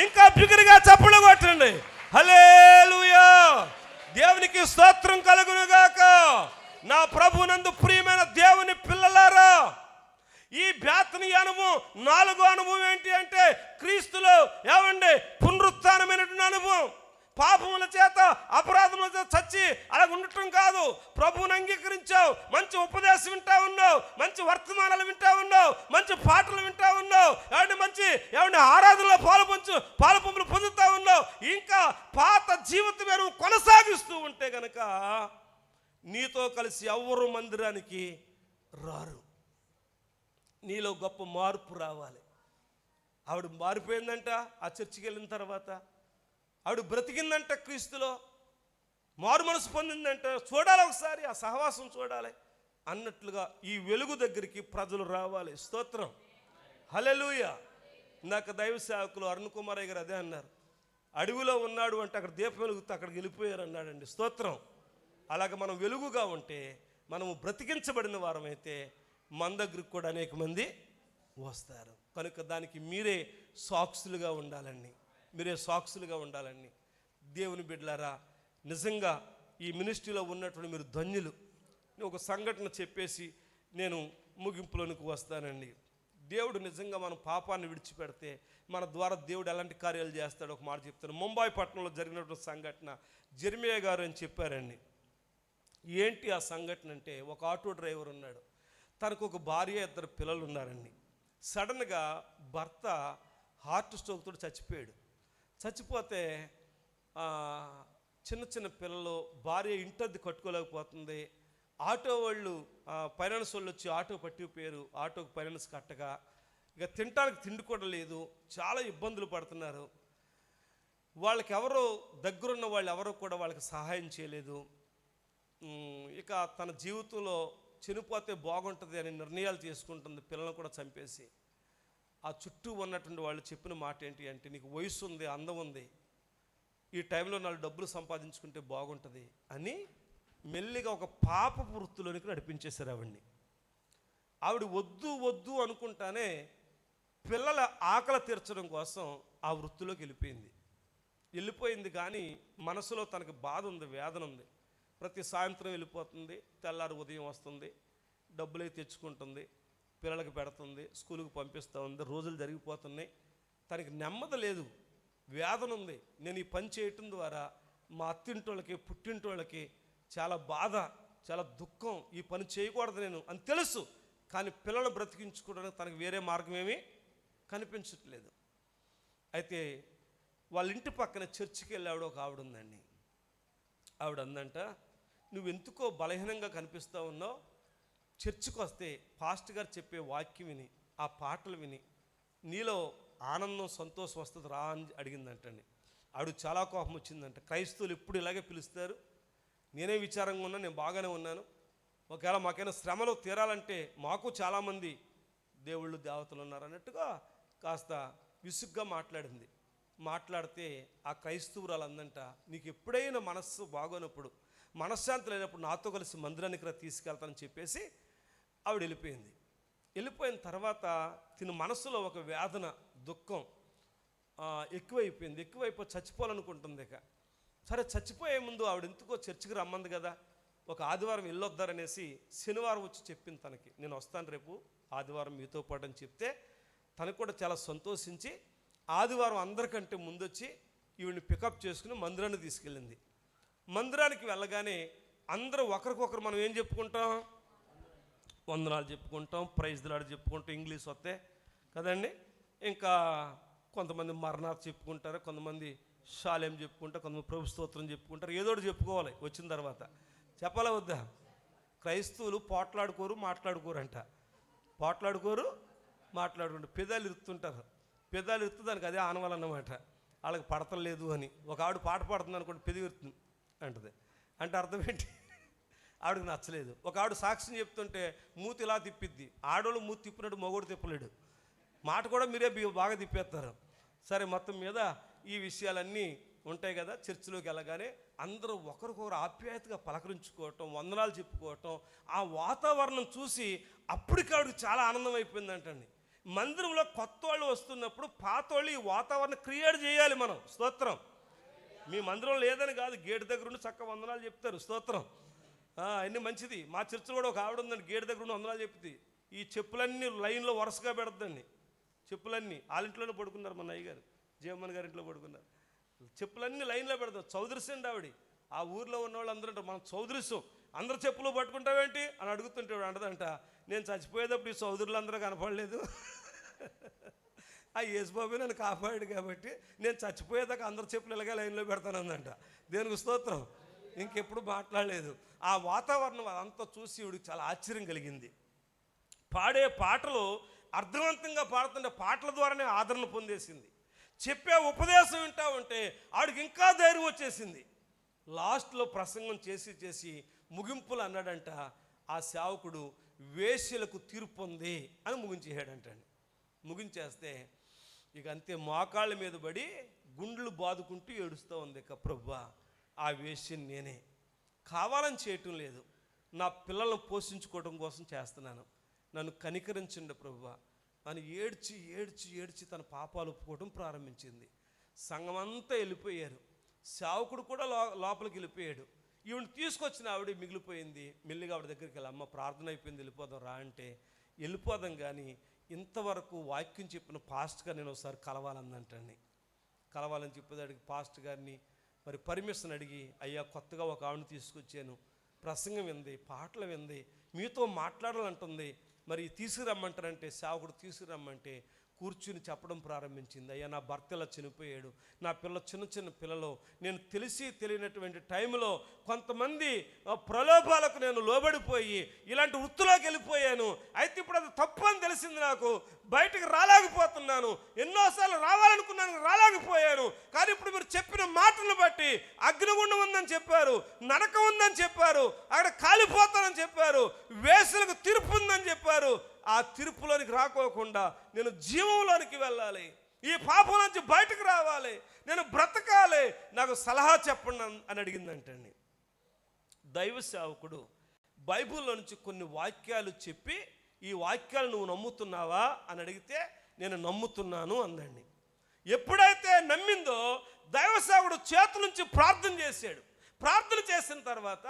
ఇంకా బిగురుగా చప్పట్లు కొట్టండి. హల్లెలూయా, దేవునికి స్తోత్రం కలుగును గాక. నా ప్రభునందు ప్రియమైన దేవుని పిల్లలారా, ఈ బేతనీ అనుభవం 4వ అనుభవం ఏంటి అంటే క్రీస్తులో ఏమండి పునరుత్థానమైనటువంటి అనుభవం. పాపముల చేత అపరాధముల చేత చచ్చి అలా ఉండటం కాదు, ప్రభువుని అంగీకరించావు, మంచి ఉపదేశం వింటా ఉన్నావు, మంచి వర్తమానాలు వింటా ఉన్నావు, మంచి పాటలు వింటా ఉన్నావు, మంచి ఆరాధనలో పాలుపంపులు పొందుతా ఉన్నావు. ఇంకా పాత జీవితమే నువ్వు కొనసాగిస్తూ ఉంటే గనక నీతో కలిసి ఎవ్వరు మందిరానికి రారు. నీలో గొప్ప మార్పు రావాలి. ఆవిడ మారిపోయిందంట ఆ చర్చికి వెళ్ళిన తర్వాత, ఆవిడ బ్రతికిందంట క్రీస్తులో, మారు మనసు పొందిందంట. చూడాలి ఒకసారి, ఆ సహవాసం చూడాలి అన్నట్లుగా ఈ వెలుగు దగ్గరికి ప్రజలు రావాలి. స్తోత్రం, హల్లెలూయా. ఇందాక దైవ సేవకులు అరుణ్ కుమారయ్య గారు అదే అన్నారు, అడవిలో ఉన్నాడు అంటే అక్కడ దీపం వెలుగుతూ అక్కడికి వెళ్ళిపోయారు అన్నాడండి. స్తోత్రం. అలాగే మనం వెలుగుగా ఉంటే, మనము బ్రతికించబడిన వారమైతే మన దగ్గరికి కూడా అనేక మంది వస్తారు. కనుక దానికి మీరే సాక్షులుగా ఉండాలండి, దేవుని బిడ్డలారా, నిజంగా ఈ మినిస్ట్రీలో ఉన్నటువంటి మీరు ధన్యులు. నేను ఒక సంఘటన చెప్పేసి నేను ముగింపులోనికి వస్తానండి. దేవుడు నిజంగా మనం పాపాన్ని విడిచిపెడితే మన ద్వారా దేవుడు ఎలాంటి కార్యాలు చేస్తాడో ఒక మాట చెప్తాను. ముంబై పట్టణంలో జరిగినటువంటి సంఘటన జెర్మియా గారు అని చెప్పారండి. ఏంటి ఆ సంఘటన అంటే, ఒక ఆటో డ్రైవర్ ఉన్నాడు, తనకు ఒక భార్య 2 పిల్లలు ఉన్నారండి. సడన్గా భర్త హార్ట్ స్ట్రోక్ తోటి చచ్చిపోయాడు. చచ్చిపోతే చిన్న పిల్లలు, భార్య ఇంటద్ది కట్టుకోలేకపోతుంది. ఆటో వాళ్ళు ఫైనాన్స్ వాళ్ళు వచ్చి ఆటో పట్టిపోయారు. ఆటోకి ఫైనాన్స్ కట్టగా ఇక తినడానికి తిండి కూడా లేదు, చాలా ఇబ్బందులు పడుతున్నారు. వాళ్ళకి ఎవరో దగ్గరున్న వాళ్ళు ఎవరో కూడా వాళ్ళకి సహాయం చేయలేదు. ఇక తన జీవితంలో చనిపోతే బాగుంటుంది అని నిర్ణయాలు తీసుకుంటుంది, పిల్లలను కూడా చంపేసి. ఆ చుట్టూ ఉన్నటువంటి వాళ్ళు చెప్పిన మాట ఏంటి అంటే, నీకు వయసు ఉంది, అందం ఉంది, ఈ టైంలో 4 డబ్బులు సంపాదించుకుంటే బాగుంటుంది అని మెల్లిగా ఒక పాప వృత్తిలోనికి నడిపించేశారు ఆవిడ్ని. ఆవిడ వద్దు అనుకుంటానే పిల్లల ఆకలి తీర్చడం కోసం ఆ వృత్తిలోకి వెళ్ళిపోయింది. కానీ మనసులో తనకు బాధ ఉంది, వేదన ఉంది. ప్రతి సాయంత్రం వెళ్ళిపోతుంది, తెల్లారి ఉదయం వస్తుంది, డబ్బులే తెచ్చుకుంటుంది, పిల్లలకి పెడుతుంది, స్కూల్కి పంపిస్తూ ఉంది. రోజులు జరిగిపోతున్నాయి, తనకి నెమ్మది లేదు, వేదన ఉంది. నేను ఈ పని చేయటం ద్వారా మా అత్తింటోళ్ళకి పుట్టింటోళ్ళకి చాలా బాధ, చాలా దుఃఖం, ఈ పని చేయకూడదు నేను అని తెలుసు, కానీ పిల్లలు బ్రతికించుకోవడానికి తనకు వేరే మార్గం ఏమీ కనిపించట్లేదు. అయితే వాళ్ళ ఇంటి పక్కన చర్చికి వెళ్ళి ఒక ఆవిడ ఉందండి. ఆవిడ అందంట, నువ్వు ఎందుకో బలహీనంగా కనిపిస్తూ ఉన్నావు, చర్చికి వస్తే పాస్టర్ గారు చెప్పే వాక్యం విని, ఆ పాటలు విని నీలో ఆనందం సంతోషం వస్తుంది రా అని అడిగిందంటండి. ఆవిడ చాలా కోపం వచ్చిందంట. క్రైస్తవులు ఎప్పుడు ఇలాగే పిలుస్తారు, నేనే విచారంగా ఉన్నా, నేను బాగానే ఉన్నాను, ఒకవేళ మాకైనా శ్రమలు తీరాలంటే మాకు చాలామంది దేవుళ్ళు దేవతలు ఉన్నారు అన్నట్టుగా కాస్త విసుగ్గా మాట్లాడింది. మాట్లాడితే ఆ క్రైస్తవురాలు అందంట, నీకు ఎప్పుడైనా మనస్సు బాగోనప్పుడు, మనశ్శాంతి లేనప్పుడు నాతో కలిసి మందిరానికి తీసుకెళ్తానని చెప్పేసి ఆవిడ వెళ్ళిపోయిన తర్వాత తిన మనసులో ఒక వేదన, దుఃఖం ఎక్కువైపోయి చచ్చిపోవాలనుకుంటుంది. ఇక సరే చచ్చిపోయే ముందు ఆవిడ ఎందుకో చర్చికి రమ్మంది కదా, ఒక ఆదివారం వెళ్ళొద్దారనేసి శనివారం వచ్చి చెప్పింది తనకి, నేను వస్తాను రేపు ఆదివారం మీతో పాటు అని చెప్తే తనకు కూడా చాలా సంతోషించి ఆదివారం అందరికంటే ముందొచ్చి ఈవిడిని పికప్ చేసుకుని మందిరాన్ని తీసుకెళ్ళింది. మందిరానికి వెళ్ళగానే అందరూ ఒకరికొకరు మనం ఏం చెప్పుకుంటాం, వందనాలు చెప్పుకుంటాం, ప్రైజ్ ది లార్డ్ చెప్పుకుంటాం, ఇంగ్లీష్ వస్తే కదండి. ఇంకా కొంతమంది మరణాలు చెప్పుకుంటారు, కొంతమంది శాలేం చెప్పుకుంటారు, కొంతమంది ప్రభు స్తోత్రం చెప్పుకుంటారు. ఏదో ఒకటి చెప్పుకోవాలి వచ్చిన తర్వాత. చెప్పాలా వద్దా? క్రైస్తవులు పోట్లాడుకోరు, మాట్లాడుకోరంట. పోట్లాడుకోరు, మాట్లాడుకుంటారు. పెదాలు ఇరుతుంటారు. పెదాలు ఇరుతు దానికి అదే ఆనవాలన్నమాట. వాళ్ళకి పడతలేదు అని. ఒక ఆవిడ పాట పాడుతుంది అనుకోండి, పెదవి ఇరుతుంది అంటది. అంటే అర్థం ఏంటి? ఆవిడకి నచ్చలేదు. ఒక ఆవిడ సాక్ష్యం చెప్తుంటే మూతి ఇలా తిప్పిద్ది. ఆడోళ్ళు మూతి తిప్పినట్టు మగోడు తిప్పలేడు. మాట కూడా మీరే బాగా తిప్పేస్తారు. సరే, మొత్తం మీద ఈ విషయాలన్నీ ఉంటాయి కదా. చర్చిలోకి వెళ్ళగానే అందరూ ఒకరికొకరు ఆప్యాయతగా పలకరించుకోవటం, వందనాలు చెప్పుకోవటం, ఆ వాతావరణం చూసి అప్పటికి ఆవిడకి చాలా ఆనందం అయిపోయిందంటండి. మందిరంలో కొత్త వాళ్ళు వస్తున్నప్పుడు పాత వాళ్ళు ఈ వాతావరణం క్రియేట్ చేయాలి మనం. స్తోత్రం. మీ మందిరం లేదని కాదు, గేటు దగ్గర ఉండి చక్కగా వందనాలు చెప్తారు. స్తోత్రం. అన్నీ మంచిది. మా చర్చిలో కూడా ఒక ఆవిడ ఉందండి, గేటు దగ్గర ఉండి వందనాలు చెప్తుంది. ఈ చెప్పులన్నీ లైన్లో వరుసగా పెడద్దండి. చెప్పులన్నీ వాళ్ళ ఇంట్లోనే పడుకున్నారు. మన అయ్యగారు జీవమ్మన్ గారి ఇంట్లో పడుకున్నారు. చెప్పులన్నీ లైన్లో పెడతారు. చౌదరిస్ అండి ఆవిడ. ఆ ఊర్లో ఉన్న వాళ్ళు అందరూ అంటారు, మనం చౌదరిసం, అందరు చెప్పులు పట్టుకుంటావేంటి అని అడుగుతుంటాడు. అంటదంట, నేను చచ్చిపోయేటప్పుడు ఈ చౌదరులు అందరూ కనపడలేదు, ఆ యేసుబాబు నన్ను కాపాడాడు కాబట్టి నేను చచ్చిపోయేదాకా అందరు చెప్పులు ఇలాగే లైన్లో పెడతానందంట. దేనికి స్తోత్రం. ఇంకెప్పుడు మాట్లాడలేదు. ఆ వాతావరణం అదంతా చూసి ఇవిడికి చాలా ఆశ్చర్యం కలిగింది. పాడే పాటలు అర్థవంతంగా పాడుతుంటే పాటల ద్వారానే ఆదరణ పొందేసింది. చెప్పే ఉపదేశం వింటా ఉంటే ఆడికి ఇంకా ధైర్యం వచ్చేసింది. లాస్ట్లో ప్రసంగం చేసి ముగింపులు అన్నాడంట, ఆ సేవకుడు వేశ్యలకు తీర్పు ఉంది అని ముగించేసాడంటండి. ముగించేస్తే ఇక అంతే మోకాళ్ళ మీద పడి గుండెలు బాదుకుంటూ ఏడుస్తూ ఉంది. ఇక ప్రభువా, ఆ వేశ్యని నేనే, కావాలని చేయటం లేదు, నా పిల్లలను పోషించుకోవడం కోసం చేస్తున్నాను, నన్ను కనికరించండి ప్రభువా అని ఏడ్చి తన పాపాలు ఒప్పుకోవడం ప్రారంభించింది. సంఘమంతా వెళ్ళిపోయారు. సేవకుడు కూడా లోపలికి వెళ్ళిపోయాడు. ఈవిని తీసుకొచ్చిన ఆవిడ మిగిలిపోయింది. మెల్లిగా ఆవిడ దగ్గరికి వెళ్ళి, అమ్మ ప్రార్థన అయిపోయింది, వెళ్ళిపోదాం రా అంటే, వెళ్ళిపోదాం కానీ ఇంతవరకు వాక్యం చెప్పిన పాస్ట్ గారు నేను ఒకసారి కలవాలందంటండి. కలవాలని చెప్పేదాడికి పాస్ట్ గారిని మరి పర్మిషన్ అడిగి, అయ్యా కొత్తగా ఒక ఆవిడని తీసుకొచ్చాను, ప్రసంగం వింది, పాటలు వింది, మీతో మాట్లాడాలంటుంది, మరి తీసుకురమ్మంటారంటే సేవకుడు తీసుకురమ్మంటే కూర్చుని చెప్పడం ప్రారంభించింది. అయ్యా, నా భర్త ఇలా చనిపోయాడు, నా చిన్న పిల్లలు, నేను తెలియనటువంటి టైంలో కొంతమంది ప్రలోభాలకు నేను లోబడిపోయి ఇలాంటి వృత్తిలోకి వెళ్ళిపోయాను. అయితే ఇప్పుడు అది తప్పు అని తెలిసింది నాకు, బయటకు రాలేకపోతున్నాను, ఎన్నోసార్లు రావాలనుకున్నాను, రాలేకపోయాను. కానీ ఇప్పుడు మీరు చెప్పిన మాటలను బట్టి అగ్నిగుండం ఉందని చెప్పారు, నరకం ఉందని చెప్పారు, అక్కడ కాలిపోతానని చెప్పారు, వేసులకు తీర్పు ఉందని చెప్పారు. ఆ తీర్పులోనికి రాకోకుండా నేను జీవంలోనికి వెళ్ళాలి, ఈ పాపం నుంచి బయటకు రావాలి, నేను బ్రతకాలి, నాకు సలహా చెప్పండి అని అడిగిందంటండి. దైవ సేవకుడు బైబిల్లో నుంచి కొన్ని వాక్యాలు చెప్పి, ఈ వాక్యాలు నువ్వు నమ్ముతున్నావా అని అడిగితే నేను నమ్ముతున్నాను అందండి. ఎప్పుడైతే నమ్మిందో దైవ సేవకుడు చేతుల నుంచి ప్రార్థన చేశాడు. ప్రార్థన చేసిన తర్వాత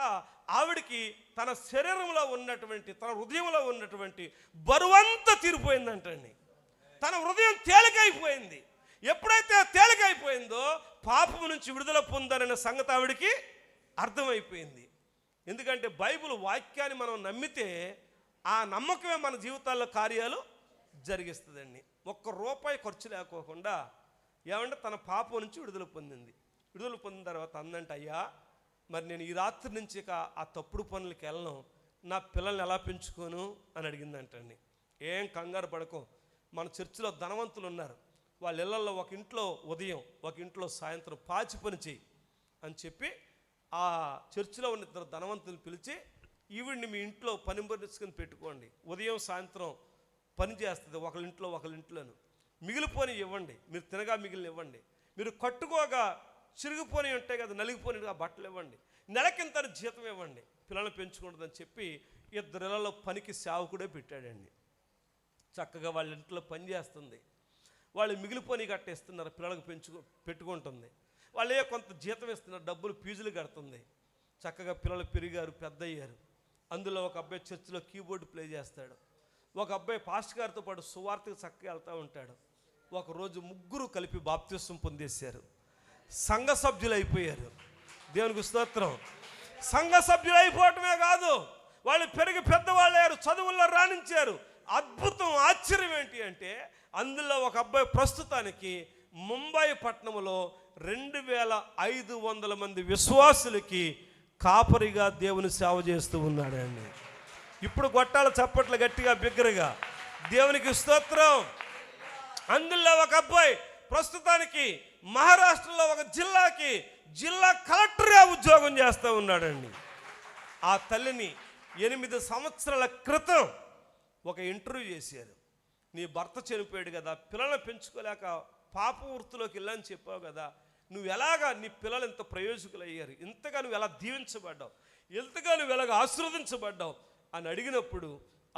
ఆవిడికి తన శరీరంలో ఉన్నటువంటి, తన హృదయంలో ఉన్నటువంటి బరువంతా తీరిపోయిందంటండి. తన హృదయం తేలికైపోయింది. ఎప్పుడైతే తేలికైపోయిందో పాపం నుంచి విడుదల పొందాలనే సంగతి ఆవిడికి అర్థమైపోయింది. ఎందుకంటే బైబిల్ వాక్యాన్ని మనం నమ్మితే ఆ నమ్మకమే మన జీవితాల్లో కార్యాలు జరిగిస్తుందండి. ₹1 ఖర్చు లేకోకుండా ఏమంటే తన పాపం నుంచి విడుదల పొందింది. విడుదల పొందిన తర్వాత అందంట, అయ్యా మరి నేను ఈ రాత్రి నుంచి ఇక ఆ తప్పుడు పనులకి వెళ్ళను, నా పిల్లల్ని ఎలా పెంచుకోను అని అడిగిందంటండి. ఏం కంగారు పడకో, మన చర్చిలో ధనవంతులు ఉన్నారు, వాళ్ళ ఇళ్లలో ఒక ఇంట్లో ఉదయం, ఒక ఇంట్లో సాయంత్రం పాచి పని చేయి అని చెప్పి ఆ చర్చిలో ఉన్న 2 ధనవంతులు పిలిచి, ఈవిడిని మీ ఇంట్లో పని పరుచుకొని పెట్టుకోండి, ఉదయం సాయంత్రం పని చేస్తుంది, ఒకళ్ళింట్లోను మిగిలిపోని ఇవ్వండి, మీరు తినగా మిగిలిన ఇవ్వండి, మీరు కట్టుకోగా చిరిగిపోని ఉంటాయి కదా, నలిగిపోని ఆ బట్టలు ఇవ్వండి, నెలకింత జీతం ఇవ్వండి, పిల్లల్ని పెంచుకుంటుందని చెప్పి 2 ఇళ్లలో పనికి సేవకుడే పెట్టాడండి. చక్కగా వాళ్ళ ఇంట్లో పని చేస్తుంది, వాళ్ళు మిగిలిపోని కట్టేస్తున్నారు, పిల్లలకు పెట్టుకుంటుంది, వాళ్ళే కొంత జీతం ఇస్తున్నారు, డబ్బులు ఫీజులు కడుతుంది. చక్కగా పిల్లలు పెరిగారు, పెద్ద అయ్యారు. అందులో ఒక అబ్బాయి చర్చిలో కీబోర్డు ప్లే చేస్తాడు, ఒక అబ్బాయి పాస్టర్ గారితో పాటు సువార్తకు చక్కగా వెళ్తూ ఉంటాడు. ఒకరోజు ముగ్గురు కలిపి బాప్తిస్వం పొందేశారు, సంఘ సభ్యులు అయిపోయారు. దేవునికి స్తోత్రం. సంఘ సభ్యులు అయిపోవటమే కాదు, వాళ్ళు పెరిగి పెద్దవాళ్ళు అయ్యారు, చదువుల్లో రాణించారు, అద్భుతం, ఆశ్చర్యం ఏంటి అంటే అందులో ఒక అబ్బాయి ప్రస్తుతానికి ముంబై పట్టణంలో 2500 మంది విశ్వాసులకి కాపరిగా దేవుని సేవ చేస్తూ ఉన్నాడండి. ఇప్పుడు గొట్టాల చప్పట్లు గట్టిగా బిగ్గరగా దేవునికి స్తోత్రం. అందులో ఒక అబ్బాయి ప్రస్తుతానికి మహారాష్ట్రలో ఒక జిల్లా కలెక్టర్గా ఉద్యోగం చేస్తూ ఉన్నాడండి. ఆ తల్లిని 8 సంవత్సరాల క్రితం ఒక ఇంటర్వ్యూ చేశారు. నీ భర్త చనిపోయాడు కదా, పిల్లల్ని పెంచుకోలేక పాప వృత్తిలోకి వెళ్ళని చెప్పావు కదా, నువ్వు ఎలాగా నీ పిల్లలు ఇంత ప్రయోజకులు అయ్యారు, ఇంతగా నువ్వు ఎలా దీవించబడ్డావు, ఎంతగా నువ్వు ఎలాగ ఆశీర్వదించబడ్డావు అని అడిగినప్పుడు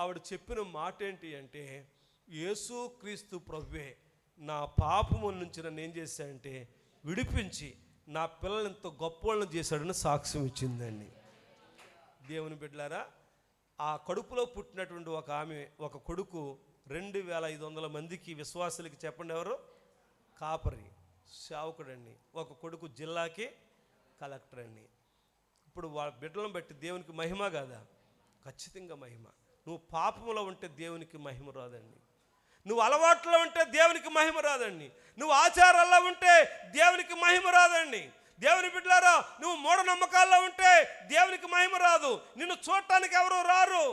ఆవిడ చెప్పిన మాట ఏంటి అంటే, యేసుక్రీస్తు ప్రభువే నా పాపము నుంచి నన్ను ఏం చేశాడంటే విడిపించి నా పిల్లలు ఎంతో గొప్పవాళ్ళని చేశాడని సాక్ష్యం ఇచ్చిందండి. దేవుని బిడ్డలారా, ఆ కడుపులో పుట్టినటువంటి ఒక కొడుకు 2500 మందికి విశ్వాసులకి చెప్పండి ఎవరు? కాపరి, సేవకుడండి. ఒక కొడుకు జిల్లాకి కలెక్టర్ అండి. ఇప్పుడు వాళ్ళ బిడ్డలను బట్టి దేవునికి మహిమ కాదా? ఖచ్చితంగా మహిమ. నువ్వు పాపంలో ఉంటే దేవునికి మహిమ రాదండి. నువ్వు అలవాట్లో ఉంటే దేవునికి మహిమ రాదండి. నువ్వు ఆచారాల్లో ఉంటే దేవునికి మహిమ రాదండి. దేవుని బిడ్డలారా, నువ్వు మూఢనమ్మకాల్లో ఉంటే దేవునికి మహిమ రాదు. నిన్ను చూడటానికి ఎవరు రారు,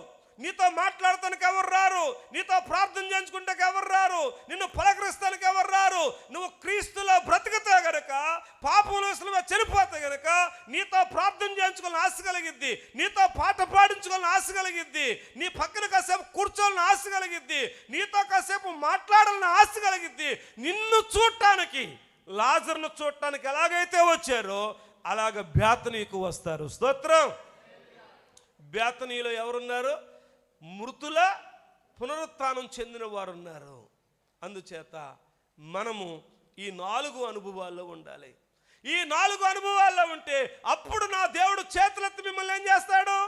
నీతో మాట్లాడటానికి ఎవరు రారు, నీతో ప్రార్థన చేయించుకుంటే ఎవరు రారు, నిన్ను పలకరిస్తానికి ఎవరు రారు. నువ్వు క్రీస్తులో బ్రతికితే గనక, పాపంలో చనిపోతే గనక నీతో ప్రార్థన చేయించుకోవాలని ఆశ కలిగిద్ది, నీతో పాట పాడించుకోవాలని ఆశ కలిగిద్ది, నీ పక్కన కాసేపు కూర్చోవాలని ఆశ కలిగిద్ది, నీతో కాసేపు మాట్లాడాలని ఆశ కలిగిద్ది. నిన్ను చూడటానికి, లాజరును చూడటానికి ఎలాగైతే వచ్చారో అలాగ బేతనీకు వస్తారు. స్తోత్రం. బేతనీలో ఎవరున్నారు? మృతుల పునరుత్థానం చెందిన వారు ఉన్నారు. అందుచేత మనము ఈ 4 అనుభవాల్లో ఉండాలి. ఈ 4 అనుభవాల్లో ఉంటే అప్పుడు నా దేవుడు చేతులెత్తి మిమ్మల్ని ఏం చేస్తాడు?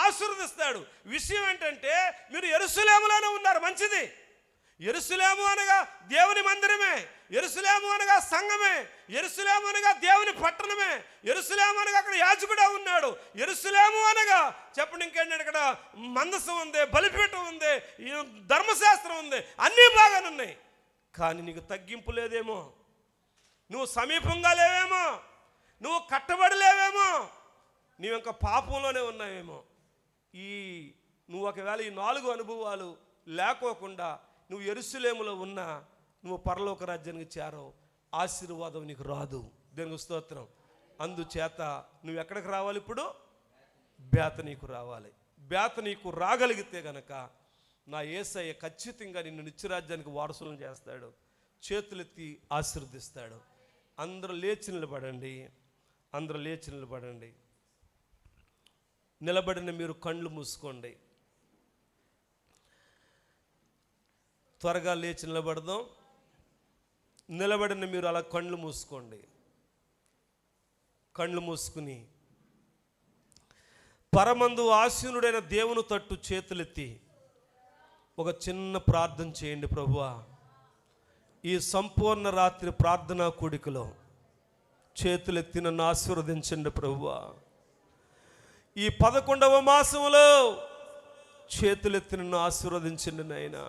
ఆశీర్వదిస్తాడు. విషయం ఏంటంటే, మీరు యెరూషలేములోనే ఉన్నారు, మంచిది. యెరూషలేము అనగా దేవుని మందిరమే, యెరూషలేము అనగా సంఘమే, యెరూషలేము అనగా దేవుని పట్టణమే, యెరూషలేము అనగా అక్కడ యాజకుడే ఉన్నాడు, యెరూషలేము అనగా చెప్పండి ఇంకేంటంటే అక్కడ మందసం ఉంది, బలిపీఠం ఉంది, ధర్మశాస్త్రం ఉంది, అన్నీ బాగానే ఉన్నాయి. కానీ నీకు తగ్గింపు లేదేమో, నువ్వు సమీపంగా లేవేమో, నువ్వు కట్టబడి లేవేమో, నీవు ఇంకా పాపంలోనే ఉన్నావేమో. నువ్వు ఒకవేళ ఈ 4 అనుభవాలు లేకోకుండా నువ్వు యెరూషలేములో ఉన్నా నువ్వు పరలోక రాజ్యానికి చేరవు, ఆశీర్వాదం నీకు రాదు. దేవునికి స్తోత్రం. అందుచేత నువ్వు ఎక్కడికి రావాలి? ఇప్పుడు బేతనీకు రావాలి. బేతనీకు రాగలిగితే గనక నా యేసయ్య ఖచ్చితంగా నిన్ను నిత్యరాజ్యానికి వారసులను చేస్తాడు, చేతులెత్తి ఆశీర్వదిస్తాడు. అందరూ లేచి నిలబడండి, అందరూ లేచి నిలబడండి. నిలబడిన మీరు కళ్ళు మూసుకోండి. త్వరగా లేచి నిలబడదాం. నిలబడిన మీరు అలా కళ్ళు మూసుకోండి. కళ్ళు మూసుకుని పరమందు ఆసీనుడైన దేవుని తట్టు చేతులెత్తి ఒక చిన్న ప్రార్థన చేయండి. ప్రభువా, ఈ సంపూర్ణ రాత్రి ప్రార్థనా కూడికలో చేతులెత్తి నన్ను ఆశీర్వదించండి. ప్రభువా, ఈ 11వ మాసంలో చేతులెత్తి నన్ను ఆశీర్వదించండి నాయనా.